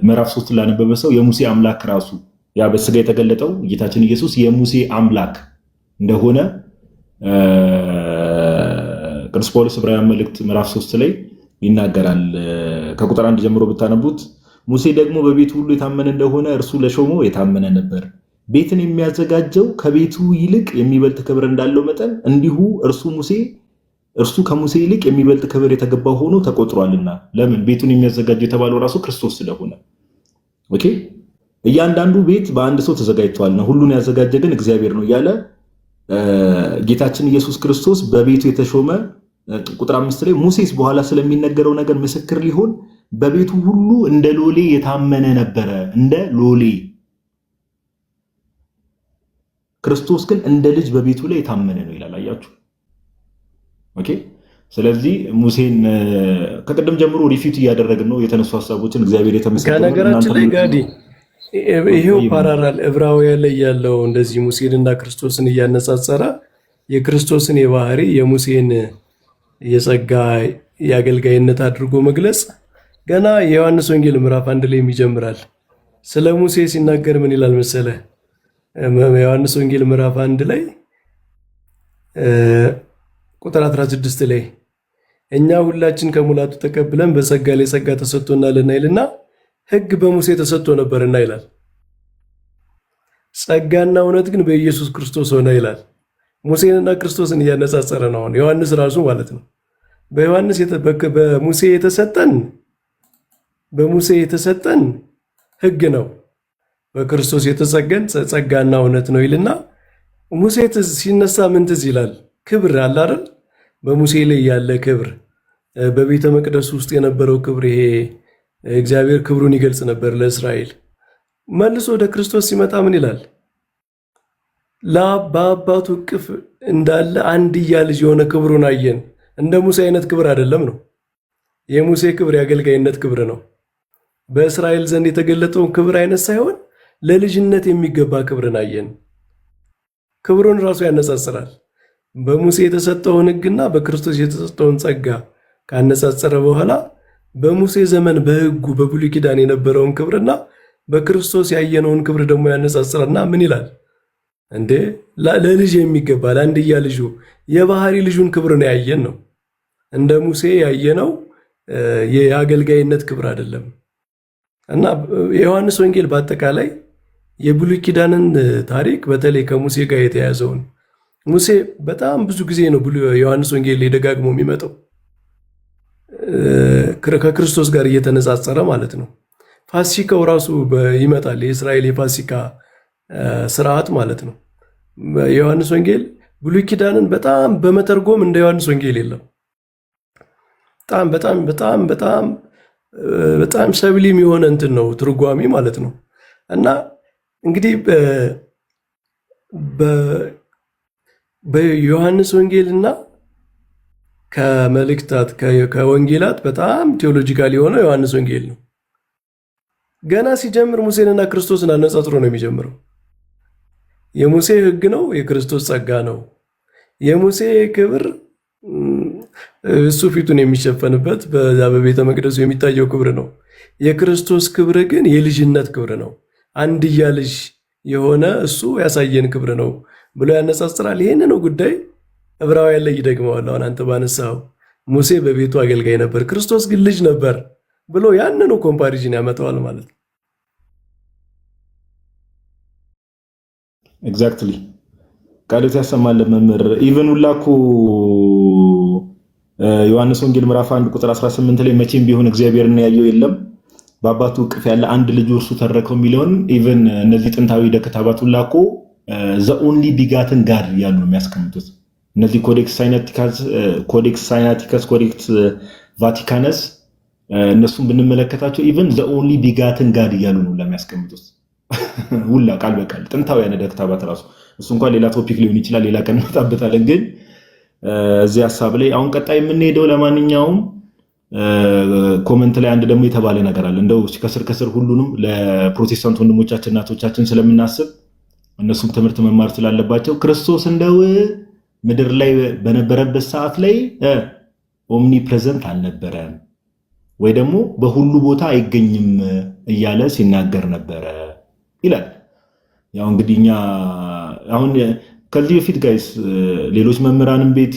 ምዕራፍ 3 ላነበበ ሰው የሙሴ አምላክ ራሱ ያ በስጋ የተገለጠው ጌታችን ኢየሱስ የሙሴ አምላክ እንደሆነ ቅዱስ ጳውሎስ ዕብራውያን መልእክት ምዕራፍ 3 ላይ ይናገራል። ከቁጥር 1 ጀምሮ ብታነቡት ሙሴ ደግሞ በቤቱ ሁሉ የታመነ እንደሆነ እርሱ ለሾመው የታመነ ነበር። ቤትን የሚያዘጋጀው ከቤቱ ይልቅ የሚበልጥ ክብር እንዳለው መጠን እንዲሁ እርሱ ከሙሴ ይልቅ የሚበልጥ ክብር የተገባው ሆኖ ተቆጥሯልና። ለምን? ቤቱን የሚያዘጋጀው የተባለው ራሱ ክርስቶስ ስለሆነ። ኦኬ፣ እያንዳንዱ ቤት በአንድ ሰው ተዘጋጅቷልና ሁሉን ያዘጋጀ ግን እግዚአብሔር ነው እያለ ጌታችን ኢየሱስ ክርስቶስ በቤቱ የተሾመ ቁጥር 5 ላይ ሙሴስ በኋላ ስለሚነገረው ነገር ምስክር ሊሆን በቤቱ ሁሉ እንደ ሎሌ የታመነ ነበረ። እንደ ሎሌ፣ ክርስቶስ ግን እንደ ልጅ በቤቱ ላይ የታመነ ነው ይላል። አያችሁ? ኦኬ። ስለዚህ ሙሴን ከቀደም ጀምሮ ሪፊት እያደረግን ነው የተነሱ ሀሳቦችን እግዚአብሔር የተመሰገነ። ከነገራችን ላይ ጋዲ ይሄው ፓራራል ዕብራውያን ላይ ያለው እንደዚህ ሙሴንና ክርስቶስን እያነጻጸረ የክርስቶስን የባህሪ የሙሴን የጸጋ የአገልጋይነት አድርጎ መግለጽ ገና የዮሐንስ ወንጌል ምዕራፍ 1 ላይ ይጀምራል። ስለ ሙሴ ሲናገር ምን ይላል መሰለ? የዮሐንስ ወንጌል ምዕራፍ 1 ላይ ቁጥር 16 ላይ እኛ ሁላችን ከሙላቱ ተቀብለን በጸጋ ላይ ጸጋ ተሰጥቶናልና ይልና ሕግ በሙሴ ተሰጥቶ ነበርና ይላል። ጸጋና እውነት ግን በኢየሱስ ክርስቶስ ሆነ ይላል። ሙሴንና ክርስቶስን እያነጻጸረ ነው አሁን ዮሐንስ ራሱ ማለት ነው። በሙሴ የተሰጠን ሕግ ነው፣ በክርስቶስ የተጸገን ጸጋና እውነት ነው ይልና ሙሴ ሲነሳ ምን ትዝ ይላል? ክብር አለ አይደል? በሙሴ ላይ ያለ ክብር፣ በቤተ መቅደሱ ውስጥ የነበረው ክብር፣ ይሄ እግዚአብሔር ክብሩን ይገልጽ ነበር ለእስራኤል። መልሶ ወደ ክርስቶስ ሲመጣ ምን ይላል? በአባቱ እቅፍ እንዳለ አንድያ ልጅ የሆነ ክብሩን አየን። እንደ ሙሴ አይነት ክብር አይደለም ነው። የሙሴ ክብር የአገልጋይነት ክብር ነው። በእስራኤል ዘንድ የተገለጠውን ክብር አይነት ሳይሆን ለልጅነት የሚገባ ክብርን አየን። ክብሩን ራሱ ያነጻጽራል። በሙሴ የተሰጠውን ሕግና በክርስቶስ የተሰጠውን ጸጋ ካነጻጸረ በኋላ በሙሴ ዘመን በሕጉ በብሉይ ኪዳን የነበረውን ክብርና በክርስቶስ ያየነውን ክብር ደግሞ ያነጻጽራልና ምን ይላል? እንዴ ለልጅ የሚገባ ለአንድያ ልጁ የባህሪ ልጁን ክብር ነው ያየን ነው። እንደ ሙሴ ያየነው የአገልጋይነት ክብር አይደለም። እና የዮሐንስ ወንጌል በአጠቃላይ የብሉይ ኪዳንን ታሪክ በተለይ ከሙሴ ጋር የተያዘውን ሙሴ በጣም ብዙ ጊዜ ነው ዮሐንስ ወንጌል ላይ ደጋግሞ የሚመጣው ከክርስቶስ ጋር እየተነጻጸረ ማለት ነው። ፋሲካው ራሱ ይመጣል፣ የእስራኤል የፋሲካ ስርዓት ማለት ነው። የዮሐንስ ወንጌል ብሉይ ኪዳንን በጣም በመተርጎም እንደ ዮሐንስ ወንጌል የለም። በጣም በጣም በጣም በጣም በጣም ሰብሊም የሆነ እንትን ነው ትርጓሜ ማለት ነው። እና እንግዲህ በዮሐንስ ወንጌልና ከመልእክታት ከወንጌላት በጣም ቴዎሎጂካል የሆነው ዮሐንስ ወንጌል ነው። ገና ሲጀምር ሙሴንና ክርስቶስን አነጻጽሮ ነው የሚጀምረው። የሙሴ ሕግ ነው፣ የክርስቶስ ጸጋ ነው። የሙሴ ክብር እሱ ፊቱን የሚሸፈንበት በዛ በቤተ መቅደሱ የሚታየው ክብር ነው። የክርስቶስ ክብር ግን የልጅነት ክብር ነው። አንድያ ልጅ የሆነ እሱ ያሳየን ክብር ነው ብሎ ያነጻጽራል። ይህንን ጉዳይ ዕብራውያን ላይ ይደግመዋል። አሁን አንተ ባነሳው ሙሴ በቤቱ አገልጋይ ነበር፣ ክርስቶስ ግን ልጅ ነበር ብሎ ያንኑ ኮምፓሪዥን ያመጣዋል ማለት ነው። ኤግዛክትሊ ቃልት ያሰማል መምህር። ኢቨን ሁላኩ ዮሐንስ ወንጌል ምዕራፍ 1 ቁጥር 18 ላይ መቼም ቢሆን እግዚአብሔርን ያየው የለም በአባቱ እቅፍ ያለ አንድ ልጅ እርሱ ተረከው የሚለውን ኢቨን እነዚህ ጥንታዊ ደከታባት ሁላኩ ዘ ኦንሊ ቢጋትን ጋድ እያሉ ነው የሚያስቀምጡት። እነዚህ ኮዴክስ ሳይናቲከስ፣ ኮዴክስ ቫቲካነስ እነሱም ብንመለከታቸው ኢቨን ዘ ኦንሊ ቢጋትን ጋድ እያሉ ነው ለሚያስቀምጡት ሁላ ቃል በቃል ጥንታውያን ክታባት ራሱ። እሱ እንኳን ሌላ ቶፒክ ሊሆን ይችላል፣ ሌላ ቀን እንመጣበታለን። ግን እዚህ ሀሳብ ላይ አሁን ቀጣይ የምንሄደው ለማንኛውም ኮመንት ላይ አንድ ደግሞ የተባለ ነገር አለ። እንደው ከስር ከስር ሁሉንም ለፕሮቴስታንት ወንድሞቻችን እናቶቻችን ስለምናስብ እነሱም ትምህርት መማር ስላለባቸው ክርስቶስ እንደው ምድር ላይ በነበረበት ሰዓት ላይ ኦምኒ ፕሬዘንት አልነበረም ወይ ደግሞ በሁሉ ቦታ አይገኝም እያለ ሲናገር ነበረ ይላል። ያው እንግዲህ እኛ አሁን ከዚህ በፊት ጋይስ ሌሎች መምህራንም ቤት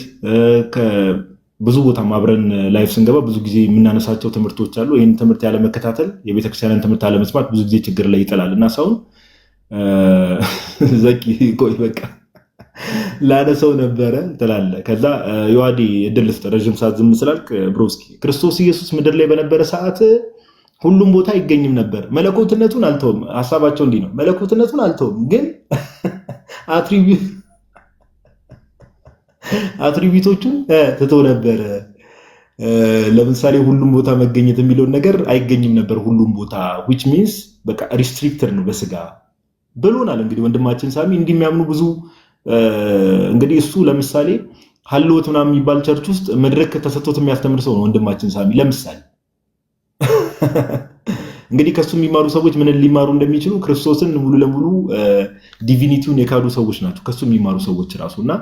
ብዙ ቦታ አብረን ላይፍ ስንገባ ብዙ ጊዜ የምናነሳቸው ትምህርቶች አሉ። ይህን ትምህርት ያለመከታተል የቤተክርስቲያንን ትምህርት አለመስማት ብዙ ጊዜ ችግር ላይ ይጥላል እና ሰውን ዘቂ ቆይ በቃ ላነሰው ነበረ ትላለ። ከዛ ዮሐዲ እድል ልስጥ ረዥም ሰዓት ዝም ስላልክ ብሮስኪ ክርስቶስ ኢየሱስ ምድር ላይ በነበረ ሰዓት ሁሉም ቦታ አይገኝም ነበር። መለኮትነቱን አልተውም። ሐሳባቸው እንዲህ ነው፣ መለኮትነቱን አልተውም፣ ግን አትሪቢዩቶቹን ትቶ ነበረ። ለምሳሌ ሁሉም ቦታ መገኘት የሚለውን ነገር አይገኝም ነበር ሁሉም ቦታ which means በቃ ሪስትሪክትድ ነው በስጋ ብሎናል። እንግዲህ ወንድማችን ሳሚ እንዲሚያምኑ ብዙ እንግዲህ እሱ ለምሳሌ ሀልወት ምናምን የሚባል ቸርች ውስጥ መድረክ ተሰጥቶት የሚያስተምር ሰው ነው ወንድማችን ሳሚ። ለምሳሌ እንግዲህ ከሱ የሚማሩ ሰዎች ምን ሊማሩ እንደሚችሉ ክርስቶስን ሙሉ ለሙሉ ዲቪኒቲውን የካዱ ሰዎች ናቸው ከሱ የሚማሩ ሰዎች ራሱና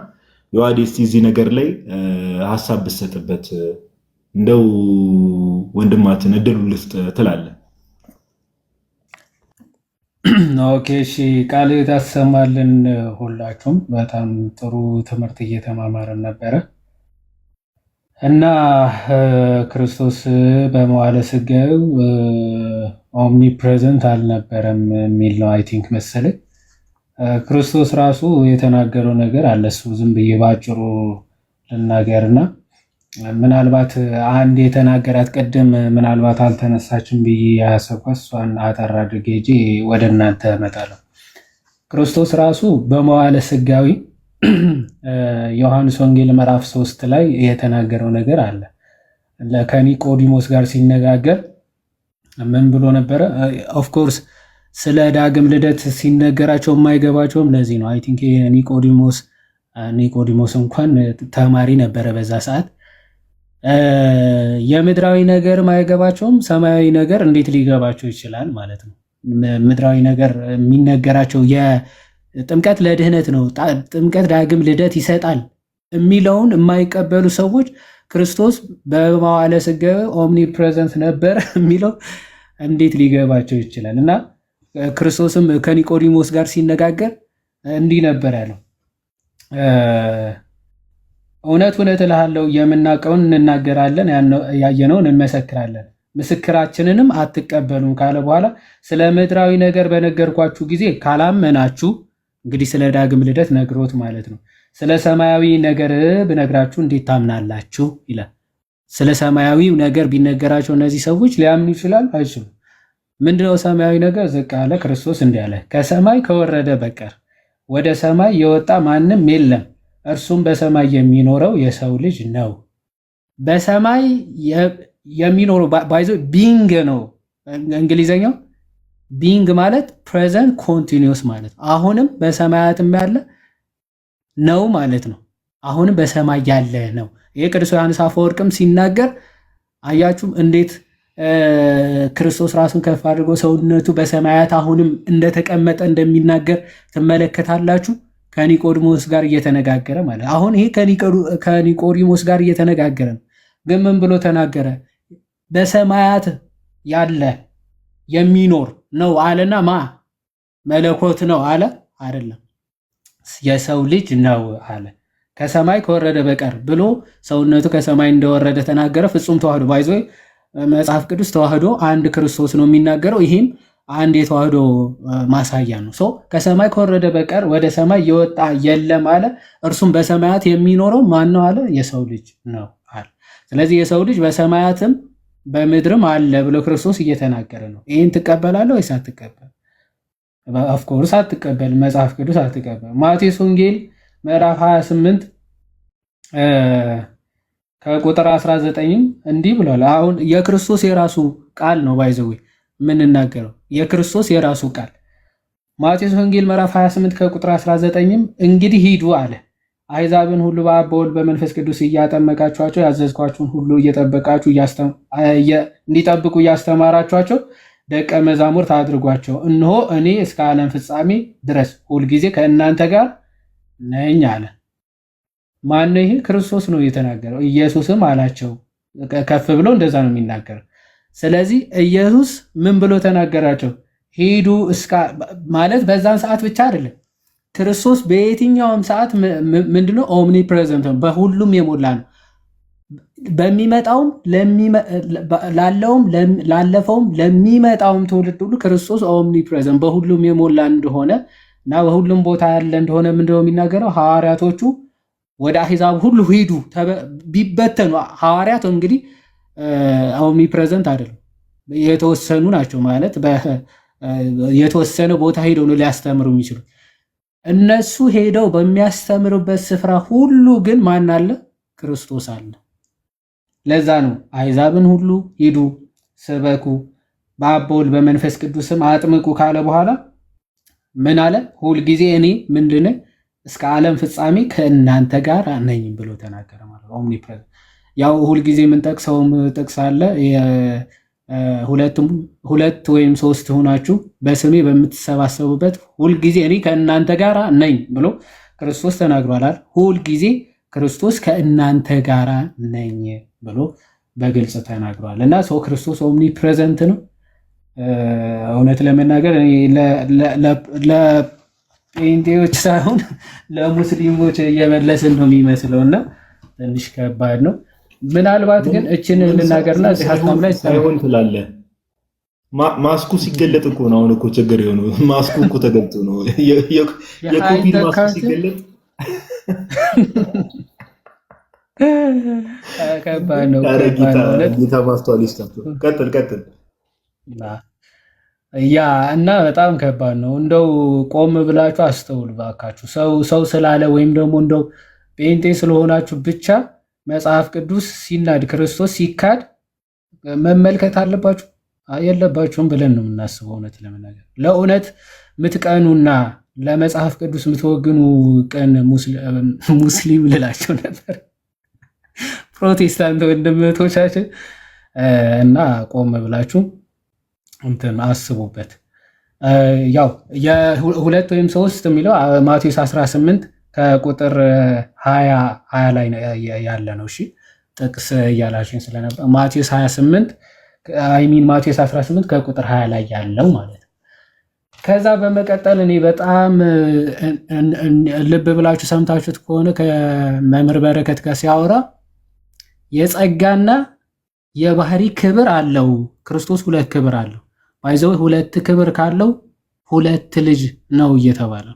ዮሐዴስ እዚህ ነገር ላይ ሐሳብ ብሰጥበት እንደው ወንድማችን እድሉ ልስጥ ትላለህ። ኦኬ እሺ፣ ቃል ታሰማልን። ሁላችሁም በጣም ጥሩ ትምህርት እየተማማረን ነበረ እና ክርስቶስ በመዋዕለ ሥጋዌው ኦምኒ ፕሬዘንት አልነበረም የሚል ነው አይ ቲንክ መሰለኝ። ክርስቶስ ራሱ የተናገረው ነገር አለ። እሱ ዝም ብዬ ባጭሩ ልናገርና ምናልባት አንድ የተናገራት ቅድም ምናልባት አልተነሳችም ብዬ ያሰብኳት እሷን አጠር አድርጌ ሄጄ ወደ እናንተ እመጣለሁ። ክርስቶስ ራሱ በመዋዕለ ሥጋዌ ዮሐንስ ወንጌል ምዕራፍ 3 ላይ የተናገረው ነገር አለ። ከኒቆዲሞስ ጋር ሲነጋገር ምን ብሎ ነበረ? ኦፍኮርስ ስለ ዳግም ልደት ሲነገራቸው የማይገባቸውም ለዚህ ነው። አይ ቲንክ ኒቆዲሞስ እንኳን ተማሪ ነበረ በዛ ሰዓት። የምድራዊ ነገር ማይገባቸውም ሰማያዊ ነገር እንዴት ሊገባቸው ይችላል ማለት ነው። ምድራዊ ነገር የሚነገራቸው የጥምቀት ለድህነት ነው፣ ጥምቀት ዳግም ልደት ይሰጣል የሚለውን የማይቀበሉ ሰዎች ክርስቶስ በመዋዕለ ሥጋዌ ኦምኒ ፕሬዘንት ነበር የሚለው እንዴት ሊገባቸው ይችላል? እና ክርስቶስም ከኒቆዲሞስ ጋር ሲነጋገር እንዲህ ነበር ያለው፣ እውነት እውነት እልሃለሁ የምናውቀውን እንናገራለን፣ ያየነውን እንመሰክራለን፣ ምስክራችንንም አትቀበሉም ካለ በኋላ ስለ ምድራዊ ነገር በነገርኳችሁ ጊዜ ካላመናችሁ፣ እንግዲህ ስለ ዳግም ልደት ነግሮት ማለት ነው። ስለ ሰማያዊ ነገር ብነግራችሁ እንዴት ታምናላችሁ ይላል። ስለ ሰማያዊው ነገር ቢነገራቸው እነዚህ ሰዎች ሊያምኑ ይችላል? አይችሉም። ምንድነው ሰማያዊ ነገር? ዝቅ አለ። ክርስቶስ እንዲህ አለ፣ ከሰማይ ከወረደ በቀር ወደ ሰማይ የወጣ ማንም የለም፣ እርሱም በሰማይ የሚኖረው የሰው ልጅ ነው። በሰማይ የሚኖረው ባይዞ ቢንግ ነው እንግሊዘኛው። ቢንግ ማለት ፕሬዘንት ኮንቲኒዩስ ማለት አሁንም በሰማያትም ያለ ነው ማለት ነው። አሁንም በሰማይ ያለ ነው። ይሄ ቅዱስ ዮሐንስ አፈወርቅም ሲናገር አያችሁም እንዴት ክርስቶስ ራሱን ከፍ አድርጎ ሰውነቱ በሰማያት አሁንም እንደተቀመጠ እንደሚናገር ትመለከታላችሁ። ከኒቆዲሞስ ጋር እየተነጋገረ ማለት አሁን ይሄ ከኒቆዲሞስ ጋር እየተነጋገረ ነው። ግን ምን ብሎ ተናገረ? በሰማያት ያለ የሚኖር ነው አለና ማ መለኮት ነው አለ? አይደለም፣ የሰው ልጅ ነው አለ። ከሰማይ ከወረደ በቀር ብሎ ሰውነቱ ከሰማይ እንደወረደ ተናገረ። ፍጹም ተዋህዶ ባይዞ መጽሐፍ ቅዱስ ተዋህዶ አንድ ክርስቶስ ነው የሚናገረው። ይህም አንድ የተዋህዶ ማሳያ ነው። ከሰማይ ከወረደ በቀር ወደ ሰማይ የወጣ የለም አለ። እርሱም በሰማያት የሚኖረው ማን ነው አለ? የሰው ልጅ ነው አለ። ስለዚህ የሰው ልጅ በሰማያትም በምድርም አለ ብሎ ክርስቶስ እየተናገረ ነው። ይህን ትቀበላለህ ወይስ አትቀበል? ኦፍ ኮርስ አትቀበል፣ መጽሐፍ ቅዱስ አትቀበል። ማቴዎስ ወንጌል ምዕራፍ 28 ከቁጥር 19ም እንዲህ ብሏል። አሁን የክርስቶስ የራሱ ቃል ነው ባይዘው የምንናገረው የክርስቶስ የራሱ ቃል። ማቴዎስ ወንጌል ምዕራፍ 28 ከቁጥር 19ም እንግዲህ ሂዱ አለ፣ አሕዛብን ሁሉ በአብ በወልድ በመንፈስ ቅዱስ እያጠመቃችኋቸው ያዘዝኳችሁን ሁሉ እየጠበቃችሁ እንዲጠብቁ እያስተማራችኋቸው ደቀ መዛሙርት አድርጓቸው። እነሆ እኔ እስከ ዓለም ፍጻሜ ድረስ ሁልጊዜ ከእናንተ ጋር ነኝ አለ። ማነው ይሄ? ክርስቶስ ነው የተናገረው። ኢየሱስም አላቸው፣ ከፍ ብሎ እንደዛ ነው የሚናገረው። ስለዚህ ኢየሱስ ምን ብሎ ተናገራቸው? ሂዱ ማለት በዛን ሰዓት ብቻ አይደለም። ክርስቶስ በየትኛውም ሰዓት ምንድነው? ኦምኒ ፕሬዘንት ነው፣ በሁሉም የሞላ ነው። በሚመጣውም ላለውም ላለፈውም ለሚመጣውም ትውልድ ሁሉ ክርስቶስ ኦምኒ ፕሬዘንት በሁሉም የሞላ እንደሆነ እና በሁሉም ቦታ ያለ እንደሆነ ምንድነው የሚናገረው? ሐዋርያቶቹ ወደ አሕዛብ ሁሉ ሂዱ ቢበተኑ፣ ሐዋርያት እንግዲህ ኦምኒ ፕሬዘንት አይደለም፣ የተወሰኑ ናቸው። ማለት የተወሰነ ቦታ ሄደው ነው ሊያስተምሩ የሚችሉ። እነሱ ሄደው በሚያስተምሩበት ስፍራ ሁሉ ግን ማን አለ? ክርስቶስ አለ። ለዛ ነው አሕዛብን ሁሉ ሂዱ ስበኩ በአብ በወልድ በመንፈስ ቅዱስም አጥምቁ ካለ በኋላ ምን አለ? ሁልጊዜ እኔ ምንድን እስከ ዓለም ፍጻሜ ከእናንተ ጋር ነኝ ብሎ ተናገረ ማለት ነው። ኦምኒፕሬዘንት ያው ሁልጊዜ የምንጠቅሰውም ጥቅስ አለ። ሁለት ወይም ሶስት ሆናችሁ በስሜ በምትሰባሰቡበት ሁልጊዜ እኔ ከእናንተ ጋር ነኝ ብሎ ክርስቶስ ተናግሯል። ሁልጊዜ ክርስቶስ ከእናንተ ጋር ነኝ ብሎ በግልጽ ተናግሯል። እና ሰው ክርስቶስ ኦምኒ ፕሬዘንት ነው። እውነት ለመናገር ለጴንጤዎች ሳይሆን ለሙስሊሞች እየመለስን ነው የሚመስለው እና ትንሽ ከባድ ነው። ምናልባት ግን እችን ልናገርና እዚህ ሀሳብ ላይ ሳይሆን ትላለህ። ማስኩ ሲገለጥ እኮ ነው አሁን እኮ ችግር የሆነው። ማስኩ እኮ ተገልጦ ነው የኮቪድ ማስኩ ሲገለጥ ከባድ ነው። ጌታ ማስተዋል ይስጣቸው። ቀጥል። ያ እና በጣም ከባድ ነው። እንደው ቆም ብላችሁ አስተውሉ ባካችሁ። ሰው ስላለ ወይም ደግሞ እንደው ጴንጤ ስለሆናችሁ ብቻ መጽሐፍ ቅዱስ ሲናድ ክርስቶስ ሲካድ መመልከት አለባችሁ የለባችሁም ብለን ነው የምናስበው። እውነት ለመናገር ለእውነት ምትቀኑና ለመጽሐፍ ቅዱስ የምትወግኑ ቀን ሙስሊም ልላቸው ነበር ፕሮቴስታንት ወንድምቶቻችን እና ቆም ብላችሁ እንትን አስቡበት። ያው የሁለት ወይም ሶስት የሚለው ማቴዎስ 18 ከቁጥር 20 ላይ ያለ ነው። እሺ ጥቅስ እያላችን ስለነበር ማቴዎስ 28 ማቴዎስ 18 ከቁጥር 20 ላይ ያለው ማለት ነው። ከዛ በመቀጠል እኔ በጣም ልብ ብላችሁ ሰምታችሁት ከሆነ ከመምህር በረከት ጋር ሲያወራ የጸጋና የባህሪ ክብር አለው ክርስቶስ። ሁለት ክብር አለው ባይዘው ሁለት ክብር ካለው ሁለት ልጅ ነው እየተባለ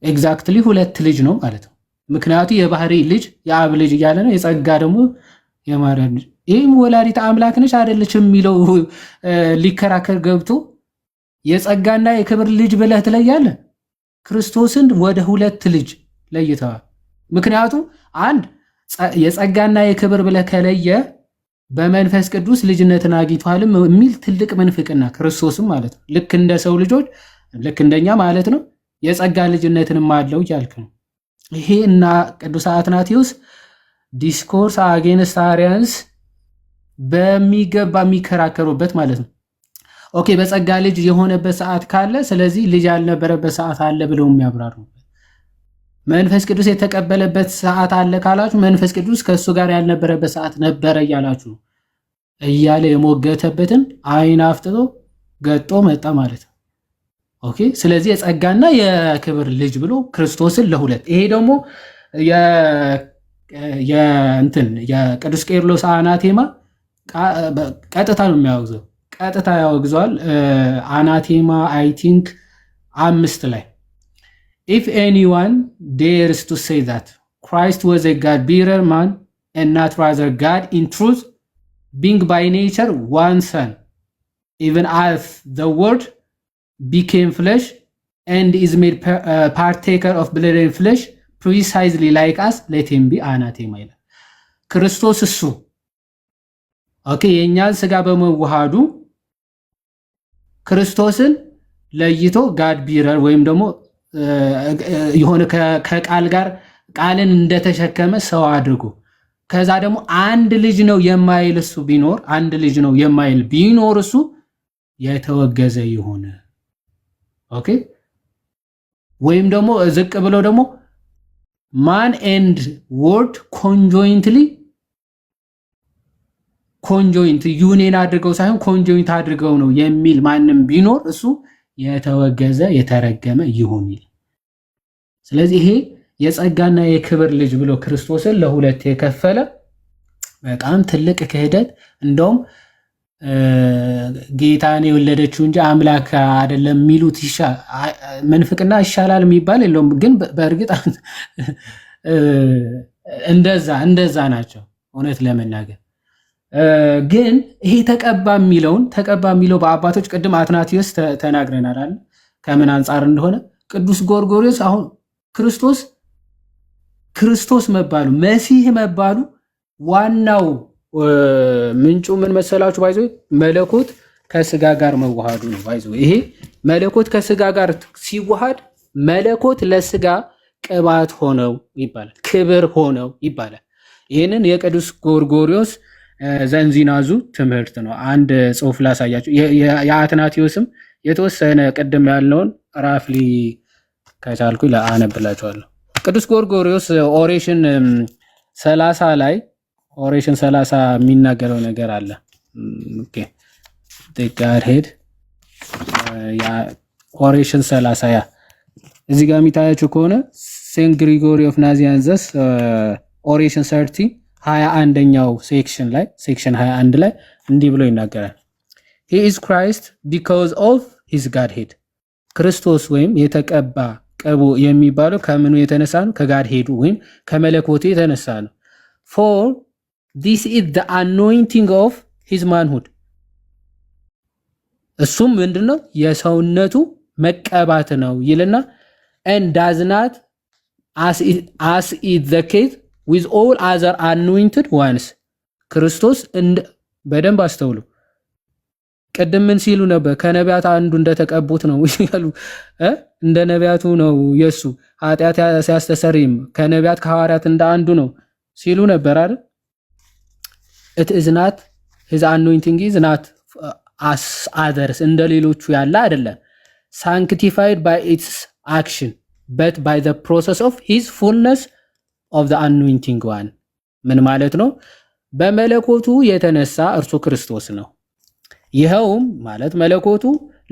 ኤግዛክትሊ ሁለት ልጅ ነው ማለት ነው። ምክንያቱ የባህሪ ልጅ የአብ ልጅ እያለ ነው፣ የጸጋ ደግሞ የማርያም ልጅ። ይህም ወላዲተ አምላክ ነች አይደለችም የሚለው ሊከራከር ገብቶ የጸጋና የክብር ልጅ ብለህ ትለያለህ። ክርስቶስን ወደ ሁለት ልጅ ለይተዋል። ምክንያቱም አንድ የጸጋና የክብር ብለህ ከለየ በመንፈስ ቅዱስ ልጅነትን አግኝቷልም የሚል ትልቅ መንፍቅና ክርስቶስም ማለት ነው። ልክ እንደ ሰው ልጆች ልክ እንደኛ ማለት ነው የጸጋ ልጅነትንም አለው እያልክ ነው። ይሄ እና ቅዱስ አትናቴዎስ ዲስኮርስ አጌንስት አሪያንስ በሚገባ የሚከራከሩበት ማለት ነው። ኦኬ በጸጋ ልጅ የሆነበት ሰዓት ካለ ስለዚህ ልጅ ያልነበረበት ሰዓት አለ ብለው የሚያብራሩበት፣ መንፈስ ቅዱስ የተቀበለበት ሰዓት አለ ካላችሁ መንፈስ ቅዱስ ከእሱ ጋር ያልነበረበት ሰዓት ነበረ እያላችሁ እያለ የሞገተበትን አይን አፍጥጦ ገጦ መጣ ማለት ነው። ኦኬ ስለዚህ የጸጋና የክብር ልጅ ብሎ ክርስቶስን ለሁለት። ይሄ ደግሞ የቅዱስ ቄርሎስ አናቴማ ቀጥታ ነው የሚያወግዘው፣ ቀጥታ ያወግዘዋል። አናቴማ አይ ቲንክ 5 ላይ if anyone dares to say that Christ was a God-bearer man and not rather God in truth, being by nature one son, even as the word became flesh and is made partaker of blood and flesh precisely like us, let him be anathema ይላል። ክርስቶስ እሱ ኦኬ የኛን ስጋ በመዋሃዱ ክርስቶስን ለይቶ ጋድ ቢረር ወይም ደግሞ የሆነ ከቃል ጋር ቃልን እንደተሸከመ ሰው አድርጎ ከዛ ደግሞ አንድ ልጅ ነው የማይል እሱ ቢኖር አንድ ልጅ ነው የማይል ቢኖር እሱ የተወገዘ ይሆነ። ኦኬ ወይም ደግሞ ዝቅ ብሎ ደግሞ ማን ኤንድ ወርድ ኮንጆይንት ዩኒየን አድርገው ሳይሆን ኮንጆይንት አድርገው ነው የሚል ማንም ቢኖር እሱ የተወገዘ የተረገመ ይሁን። ስለዚህ ይሄ የጸጋና የክብር ልጅ ብሎ ክርስቶስን ለሁለት የከፈለ በጣም ትልቅ ክህደት እንደውም ጌታን የወለደችው እንጂ አምላክ አይደለም የሚሉት መንፍቅና ይሻላል የሚባል የለውም። ግን በእርግጥ እንደዛ ናቸው እውነት ለመናገር ግን ይሄ ተቀባ የሚለው በአባቶች ቅድም አትናቴዎስ ተናግረናል አይደል ከምን አንጻር እንደሆነ ቅዱስ ጎርጎርዮስ አሁን ክርስቶስ መባሉ መሲህ መባሉ ዋናው ምንጩ ምን መሰላችሁ? ባይዞ መለኮት ከስጋ ጋር መዋሃዱ ነው። ባይዞ ይሄ መለኮት ከስጋ ጋር ሲዋሃድ መለኮት ለስጋ ቅባት ሆነው ይባላል፣ ክብር ሆነው ይባላል። ይህንን የቅዱስ ጎርጎርዮስ ዘንዚናዙ ትምህርት ነው። አንድ ጽሑፍ ላሳያችሁ። የአትናቴዎስም የተወሰነ ቅድም ያለውን ራፍሊ ከቻልኩ አነብላችኋለሁ። ቅዱስ ጎርጎርዮስ ኦሬሽን 30 ላይ ኦሬሽን 30 የሚናገረው ነገር አለ። ኦኬ ጋር ሄድ ኦሬሽን 30 ያ እዚህ ጋር የሚታያችሁ ከሆነ ሴንት ግሪጎሪ ኦፍ ናዚያንዘስ ኦሬሽን 30 21ኛው ሴክሽን 21 ላይ እንዲህ ብሎ ይናገራል። He is Christ because of his Godhead. ክርስቶስ ወይም የተቀባ ቀቡ የሚባለው ከምኑ የተነሳ ነው? ከጋድ ሄዱ ወይም ከመለኮቱ የተነሳ ነው። For this is the anointing of his manhood. እሱም ምንድነው? የሰውነቱ መቀባት ነው ይልና and does not as is the case with all other anointed ones. ክርስቶስ በደንብ አስተውሉ። ቀደም ምን ሲሉ ነበር? ከነቢያት አንዱ እንደተቀቡት ነው ይላሉ። እንደ ነቢያቱ ነው የሱ ኃጢአት ሲያስተሰርይም ከነቢያት ከሐዋርያት እንደ አንዱ ነው ሲሉ ነበር አይደል? it is not his anointing is not as others እንደ ሌሎቹ ያለ አይደለም። sanctified by its action but by the process of his fullness of the anointing one. ምን ማለት ነው? በመለኮቱ የተነሳ እርሱ ክርስቶስ ነው። ይኸውም ማለት መለኮቱ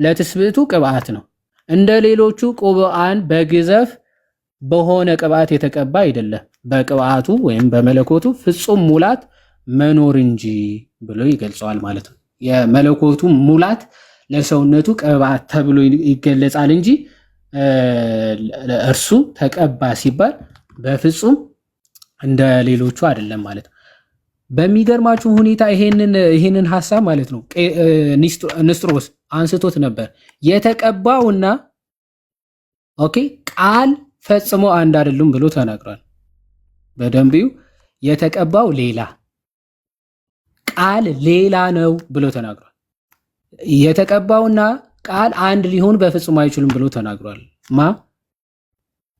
ለትስብእቱ ቅብዓት ነው። እንደ ሌሎቹ ቅቡዓን በግዘፍ በሆነ ቅብዓት የተቀባ አይደለም። በቅብዓቱ ወይም በመለኮቱ ፍጹም ሙላት መኖር እንጂ ብሎ ይገልጸዋል ማለት ነው። የመለኮቱ ሙላት ለሰውነቱ ቅብዓት ተብሎ ይገለጻል እንጂ እርሱ ተቀባ ሲባል በፍጹም እንደ ሌሎቹ አይደለም ማለት ነው። በሚገርማችሁ ሁኔታ ይሄንን ሐሳብ ማለት ነው ንስጥሮስ አንስቶት ነበር። የተቀባውና ኦኬ ቃል ፈጽሞ አንድ አይደሉም ብሎ ተናግሯል። በደንብዩ የተቀባው ሌላ ቃል ሌላ ነው ብሎ ተናግሯል። የተቀባውና ቃል አንድ ሊሆን በፍጹም አይችሉም ብሎ ተናግሯል።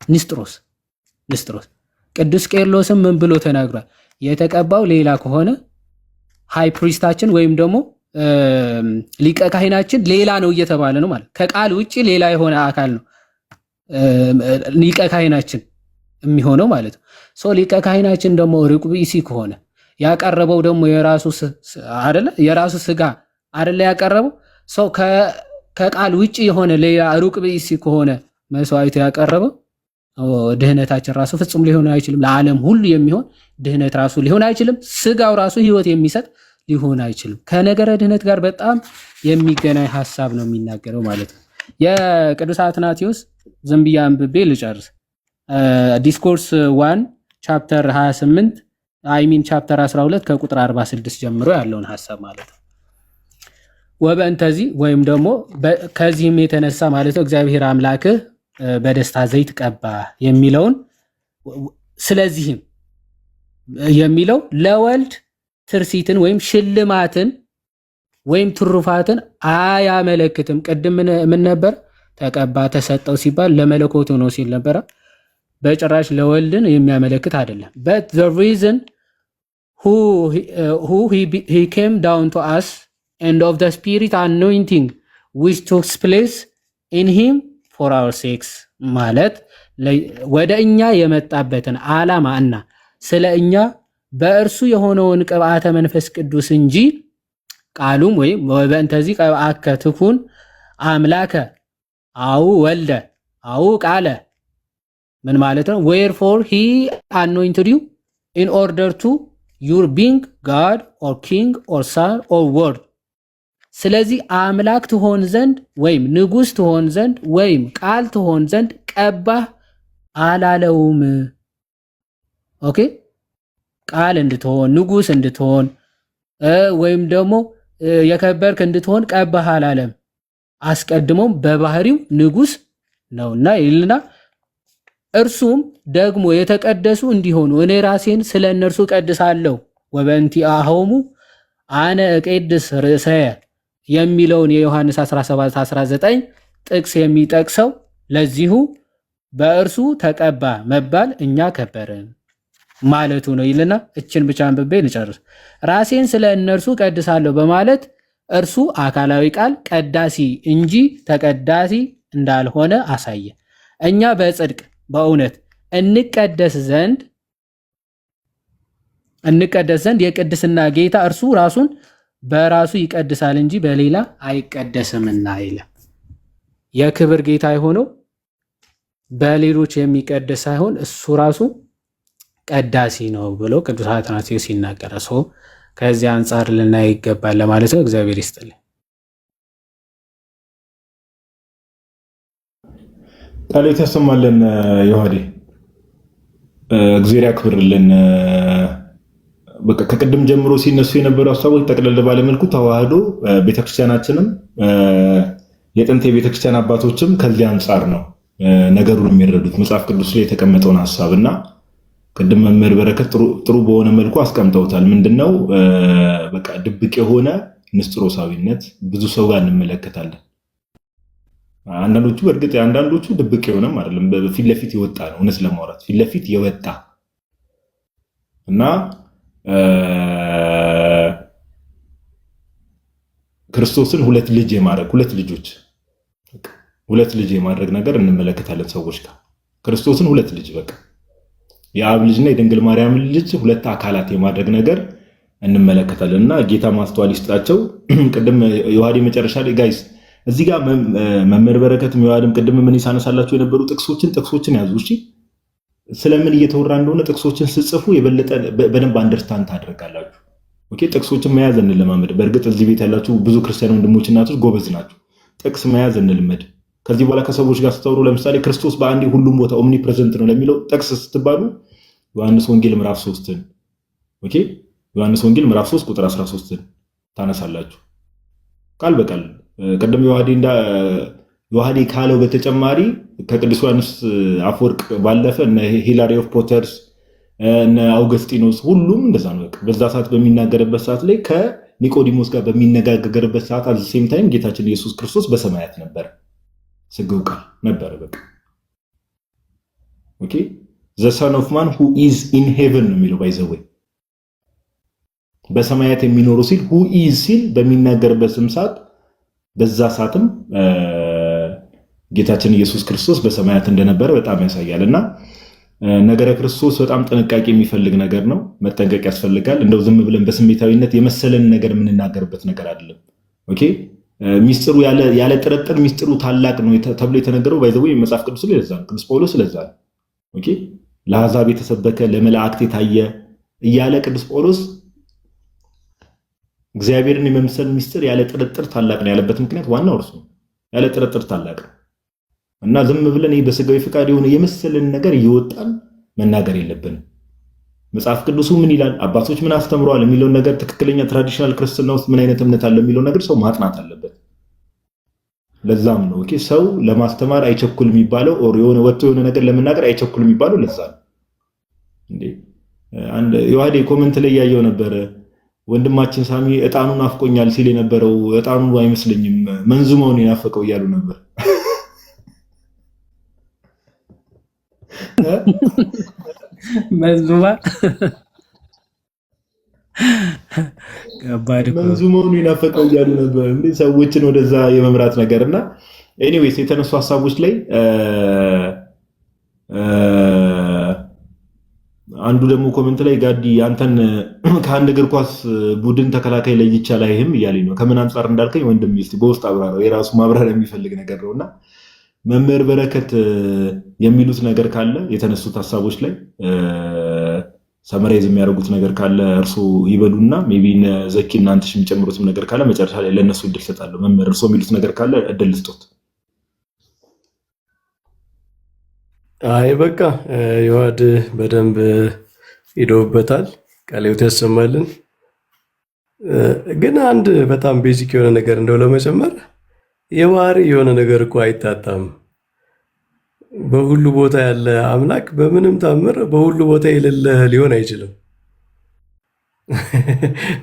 ንስጥሮስ ቅዱስ ቄርሎስም ምን ብሎ ተናግሯል? የተቀባው ሌላ ከሆነ ሃይ ፕሪስታችን ወይም ደግሞ ሊቀ ካህናችን ሌላ ነው እየተባለ ነው ማለት ከቃል ውጪ ሌላ የሆነ አካል ነው ሊቀ ካህናችን የሚሆነው ማለት ነው። ሶ ሊቀ ካህናችን ደግሞ ርቁ ብእሲ ከሆነ ያቀረበው ደግሞ የራሱ ስጋ አይደለ ያቀረበው ሶ ከቃል ውጪ የሆነ ሌላ ሩቅ ብእሲ ከሆነ መስዋዕት ያቀረበው ድህነታችን ራሱ ፍጹም ሊሆን አይችልም። ለዓለም ሁሉ የሚሆን ድህነት ራሱ ሊሆን አይችልም። ስጋው ራሱ ህይወት የሚሰጥ ሊሆን አይችልም። ከነገረ ድህነት ጋር በጣም የሚገናኝ ሐሳብ ነው የሚናገረው ማለት ነው። የቅዱስ አትናቴዎስ ዝም ብዬ አንብቤ ልጨርስ። ዲስኮርስ 1 ቻፕተር 28 ቻፕተር 12 ከቁጥር 46 ጀምሮ ያለውን ሐሳብ ማለት ነው። ወበእንተዚ ወይም ደግሞ ከዚህም የተነሳ ማለት ነው እግዚአብሔር አምላክህ በደስታ ዘይት ቀባ የሚለውን ስለዚህም የሚለው ለወልድ ትርሲትን ወይም ሽልማትን ወይም ትሩፋትን አያመለክትም። ቅድም ምን ነበር? ተቀባ ተሰጠው ሲባል ለመለኮቱ ነው ሲል ነበረ። በጭራሽ ለወልድን የሚያመለክት አይደለም። but the reason who he came down to us and of the spirit anointing which took place in him for our sakes ማለት ወደ እኛ የመጣበትን ዓላማ እና ስለ እኛ በእርሱ የሆነውን ቅብዓተ መንፈስ ቅዱስ እንጂ ቃሉም ወይም በእንተዚህ ቀብአከ ትኩን አምላከ አው ወልደ አው ቃለ ምን ማለት ነው? wherefore he anointed you in order to your being God or king or son or word ስለዚህ አምላክ ትሆን ዘንድ ወይም ንጉስ ትሆን ዘንድ ወይም ቃል ትሆን ዘንድ ቀባህ አላለውም። ኦኬ ቃል እንድትሆን ንጉስ እንድትሆን ወይም ደግሞ የከበርክ እንድትሆን ቀባህ አላለም። አስቀድሞም በባህሪው ንጉስ ነውና ይልና እርሱም ደግሞ የተቀደሱ እንዲሆኑ እኔ ራሴን ስለ እነርሱ ቀድሳለሁ ወበእንቲአሆሙ አነ እቄድስ ርእሰየ የሚለውን የዮሐንስ 17:19 ጥቅስ የሚጠቅሰው ለዚሁ በእርሱ ተቀባ መባል እኛ ከበርን ማለቱ ነው ይልና እችን ብቻ አንብቤ ልጨርስ። ራሴን ስለ እነርሱ ቀድሳለሁ በማለት እርሱ አካላዊ ቃል ቀዳሲ እንጂ ተቀዳሲ እንዳልሆነ አሳየ። እኛ በጽድቅ በእውነት እንቀደስ ዘንድ የቅድስና ጌታ እርሱ ራሱን በራሱ ይቀድሳል እንጂ በሌላ አይቀደስምና ይለ የክብር ጌታ የሆነው በሌሎች የሚቀደስ ሳይሆን እሱ ራሱ ቀዳሲ ነው ብሎ ቅዱስ አትናቴዎስ ሲናገር ሰው ከዚህ አንጻር ልናይ ይገባል ለማለት ነው። እግዚአብሔር ይስጥልኝ። ቃል የተሰማልን ዮሐዴ እግዚአብሔር ያክብርልን። በቃ ከቅድም ጀምሮ ሲነሱ የነበሩ ሀሳቦች ጠቅለል ባለ መልኩ ተዋህዶ ቤተክርስቲያናችንም የጥንት የቤተክርስቲያን አባቶችም ከዚህ አንጻር ነው ነገሩን የሚረዱት መጽሐፍ ቅዱስ ላይ የተቀመጠውን ሀሳብና ቅድም መምህር በረከት ጥሩ በሆነ መልኩ አስቀምጠውታል። ምንድነው በቃ ድብቅ የሆነ ንስጥሮሳዊነት ብዙ ሰው ጋር እንመለከታለን። አንዳንዶቹ በእርግጥ አንዳንዶቹ ድብቅ የሆነም አይደለም፣ ፊት ለፊት የወጣ ነው። እውነት ለማውራት ፊት ለፊት የወጣ እና ክርስቶስን ሁለት ልጅ የማድረግ ነገር እንመለከታለን ሰዎች ጋር። ክርስቶስን ሁለት ልጅ በቃ የአብ ልጅና የድንግል ማርያም ልጅ ሁለት አካላት የማድረግ ነገር እንመለከታለን እና ጌታ ማስተዋል ይስጣቸው። ቅድም ዮሐዴ መጨረሻ ላይ ጋይስ እዚህ ጋር መምህር በረከትም ዮሐዴም ቅድም ምን ይሳነሳላችሁ የነበሩ ጥቅሶችን ያዙ። እሺ ስለምን እየተወራ እንደሆነ ጥቅሶችን ስጽፉ የበለጠ በደንብ አንደርስታንድ ታደርጋላችሁ። ኦኬ ጥቅሶችን መያዝ እንለማመድ። በእርግጥ እዚህ ቤት ያላችሁ ብዙ ክርስቲያን ወንድሞች እናቶች ጎበዝ ናችሁ። ጥቅስ መያዝ እንልመድ። ከዚህ በኋላ ከሰዎች ጋር ስተወሩ ለምሳሌ ክርስቶስ በአንዴ ሁሉም ቦታ ኦምኒ ፕሬዘንት ነው ለሚለው ጥቅስ ስትባሉ ዮሐንስ ወንጌል ምዕራፍ 3ን ኦኬ ዮሐንስ ወንጌል ምዕራፍ 3 ቁጥር 13ን ታነሳላችሁ ቃል በቃል። ቀደም ዮሐዴ ካለው በተጨማሪ ከቅዱስ ዮሐንስ አፈወርቅ ባለፈ እነ ሂላሪ ኦፍ ፖተርስ እነ አውገስጢኖስ ሁሉም እንደዛ ነው። በዛ ሰዓት በሚናገርበት ሰዓት ላይ ከኒቆዲሞስ ጋር በሚነጋገርበት ሰዓት አት ሴም ታይም ጌታችን ኢየሱስ ክርስቶስ በሰማያት ነበር፣ ስግው ቃል ነበር። በቃ ኦኬ the son of man who is in heaven ነው የሚለው ባይዘወይ በሰማያት የሚኖሩ ሲል who is ሲል በሚናገርበት ሰዓት በዛ ሰዓትም ጌታችን ኢየሱስ ክርስቶስ በሰማያት እንደነበረ በጣም ያሳያል። እና ነገረ ክርስቶስ በጣም ጥንቃቄ የሚፈልግ ነገር ነው። መጠንቀቅ ያስፈልጋል። እንደው ዝም ብለን በስሜታዊነት የመሰለን ነገር የምንናገርበት ነገር አይደለም። ኦኬ ሚስጥሩ ያለ ጥርጥር ሚስጥሩ ታላቅ ነው ተብሎ የተነገረው ባይዘው የመጽሐፍ ቅዱስ ላይ ለዛ ነው። ቅዱስ ጳውሎስ ለዛ ነው ኦኬ ለአሕዛብ የተሰበከ ለመላእክት የታየ እያለ ቅዱስ ጳውሎስ እግዚአብሔርን የመምሰል ሚስጥር ያለ ጥርጥር ታላቅ ነው ያለበት ምክንያት ዋናው እርሱ ያለ ጥርጥር ታላቅ ነው። እና ዝም ብለን በስጋዊ ፍቃድ የሆነ የመሰለን ነገር እየወጣን መናገር የለብንም። መጽሐፍ ቅዱሱ ምን ይላል፣ አባቶች ምን አስተምረዋል የሚለውን ነገር ትክክለኛ ትራዲሽናል ክርስትና ውስጥ ምን አይነት እምነት አለ የሚለውን ነገር ሰው ማጥናት አለበት። ለዛም ነው ኦኬ ሰው ለማስተማር አይቸኩል የሚባለው ኦር የሆነ ወጥቶ የሆነ ነገር ለመናገር አይቸኩል የሚባለው ለዛ ነው። እንዴ አንድ የዋህዴ ኮሜንት ላይ ያየው ነበር ወንድማችን ሳሚ እጣኑን አፍቆኛል ሲል የነበረው እጣኑ አይመስለኝም መንዙማውን የናፈቀው እያሉ ነበር። መንዙማ ከባድ መንዙማውን የናፈቀው እያሉ ነበር እንዴ ሰዎችን ወደዛ የመምራት ነገርና ኤኒዌይስ የተነሱ ሀሳቦች ላይ አንዱ ደግሞ ኮሜንት ላይ ጋዲ አንተን ከአንድ እግር ኳስ ቡድን ተከላካይ ለይቻ ላይህም እያለኝ ነው። ከምን አንጻር እንዳልከኝ ወንድም እስቲ በውስጥ አብራራው፣ የራሱ ማብራሪያ የሚፈልግ ነገር ነውና መምህር በረከት የሚሉት ነገር ካለ የተነሱት ሀሳቦች ላይ ሰመራይዝ የሚያደርጉት ነገር ካለ እርሱ ይበሉና ሜቢ ዘኪ እናንተሽ የሚጨምሩትም ነገር ካለ መጨረሻ ላይ ለነሱ እድል ሰጣለሁ። መምህር እርሱ የሚሉት ነገር ካለ እድል ስጦት። አይ በቃ ይዋድ በደንብ ሄዶበታል። ቃሌውት ያሰማልን። ግን አንድ በጣም ቤዚክ የሆነ ነገር እንደው ለመጨመር የባህሪ የሆነ ነገር እኮ አይታጣም። በሁሉ ቦታ ያለ አምላክ በምንም ታምር በሁሉ ቦታ የሌለ ሊሆን አይችልም።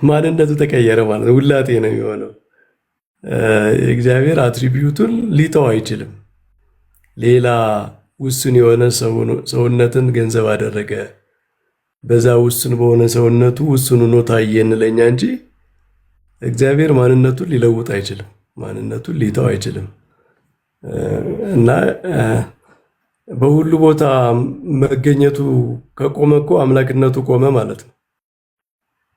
ማንነቱ ተቀየረ ማለት ነው፣ ውላጤ ነው የሚሆነው። እግዚአብሔር አትሪቢዩቱን ሊተው አይችልም። ሌላ ውስን የሆነ ሰውነትን ገንዘብ አደረገ። በዛ ውስን በሆነ ሰውነቱ ውስን ሆኖ ታየን ለኛ እንጂ እግዚአብሔር ማንነቱን ሊለውጥ አይችልም። ማንነቱን ሊተው አይችልም እና በሁሉ ቦታ መገኘቱ ከቆመ እኮ አምላክነቱ ቆመ ማለት ነው።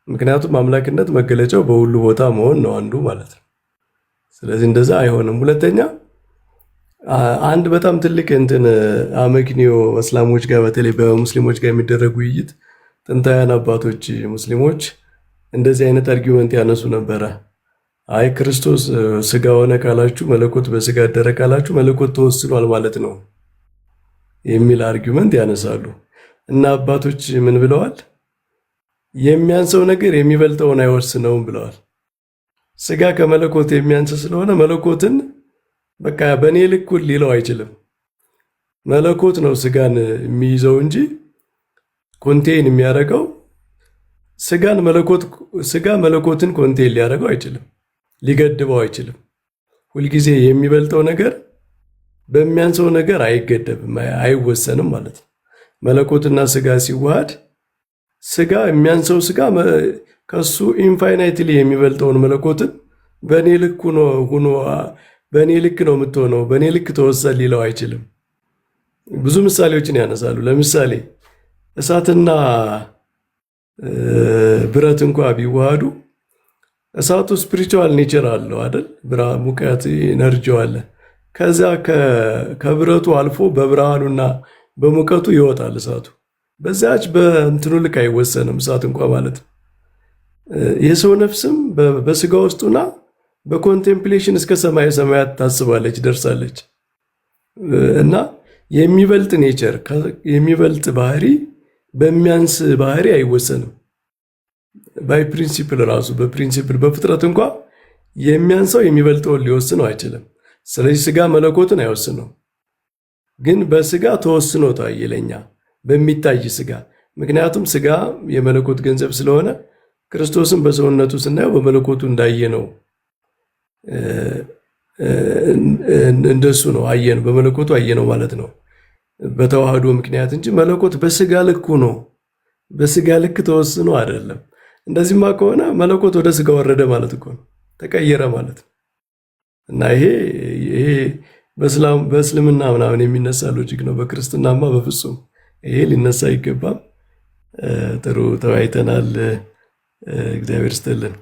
ምክንያቱም አምላክነት መገለጫው በሁሉ ቦታ መሆን ነው አንዱ ማለት ነው። ስለዚህ እንደዛ አይሆንም። ሁለተኛ አንድ በጣም ትልቅ እንትን አመክንዮ እስላሞች ጋር በተለይ በሙስሊሞች ጋር የሚደረጉ ውይይት ጥንታውያን አባቶች ሙስሊሞች እንደዚህ አይነት አርጊውመንት ያነሱ ነበረ። አይ ክርስቶስ ስጋ ሆነ ካላችሁ መለኮት በስጋ አደረ ካላችሁ መለኮት ተወስኗል ማለት ነው የሚል አርጊውመንት ያነሳሉ። እና አባቶች ምን ብለዋል? የሚያንሰው ነገር የሚበልጠውን አይወስነውም ብለዋል። ስጋ ከመለኮት የሚያንስ ስለሆነ መለኮትን በቃ በኔ ልክ ሊለው አይችልም። መለኮት ነው ስጋን የሚይዘው እንጂ ኮንቴን የሚያደርገው ስጋ መለኮትን ኮንቴን ሊያደርገው አይችልም፣ ሊገድበው አይችልም። ሁልጊዜ የሚበልጠው ነገር በሚያንሰው ነገር አይገደብም፣ አይወሰንም ማለት ነው። መለኮትና ስጋ ሲዋሃድ ስጋ የሚያንሰው ስጋ ከሱ ኢንፋይናይትሊ የሚበልጠውን መለኮትን በኔ ልክ ሆኖ በኔ ልክ ነው የምትሆነው በኔ ልክ ተወሰን ሊለው አይችልም። ብዙ ምሳሌዎችን ያነሳሉ። ለምሳሌ እሳትና ብረት እንኳ ቢዋሃዱ እሳቱ ስፒሪቹዋል ኔቸር አለው አይደል? ሙቀት ኤነርጂ አለ። ከዛ ከብረቱ አልፎ በብርሃኑና በሙቀቱ ይወጣል እሳቱ። በዛች በእንትኑ ልክ አይወሰንም እሳት እንኳ ማለት ነው። የሰው ነፍስም በስጋ ውስጡና በኮንቴምፕሌሽን እስከ ሰማይ ሰማያት ታስባለች ደርሳለች። እና የሚበልጥ ኔቸር የሚበልጥ ባህሪ በሚያንስ ባህሪ አይወሰንም። ባይ ፕሪንሲፕል ራሱ በፕሪንሲፕል በፍጥረት እንኳ የሚያንሰው የሚበልጠውን ሊወስነው አይችልም። ስለዚህ ስጋ መለኮትን አይወስነው፣ ግን በስጋ ተወስኖ ታየለኛ በሚታይ ስጋ። ምክንያቱም ስጋ የመለኮት ገንዘብ ስለሆነ ክርስቶስን በሰውነቱ ስናየው በመለኮቱ እንዳየ ነው። እንደሱ ነው አየን፣ በመለኮቱ አየነው ማለት ነው በተዋህዶ ምክንያት እንጂ መለኮት በስጋ ልክ ነው፣ በስጋ ልክ ተወስኖ አይደለም። እንደዚህማ ከሆነ መለኮት ወደ ስጋ ወረደ ማለት እኮ ነው፣ ተቀየረ ማለት ነው። እና ይሄ በእስልምና ምናምን የሚነሳ ሎጂክ ነው። በክርስትናማ በፍጹም ይሄ ሊነሳ አይገባም። ጥሩ ተወያይተናል። እግዚአብሔር ይስጥልን።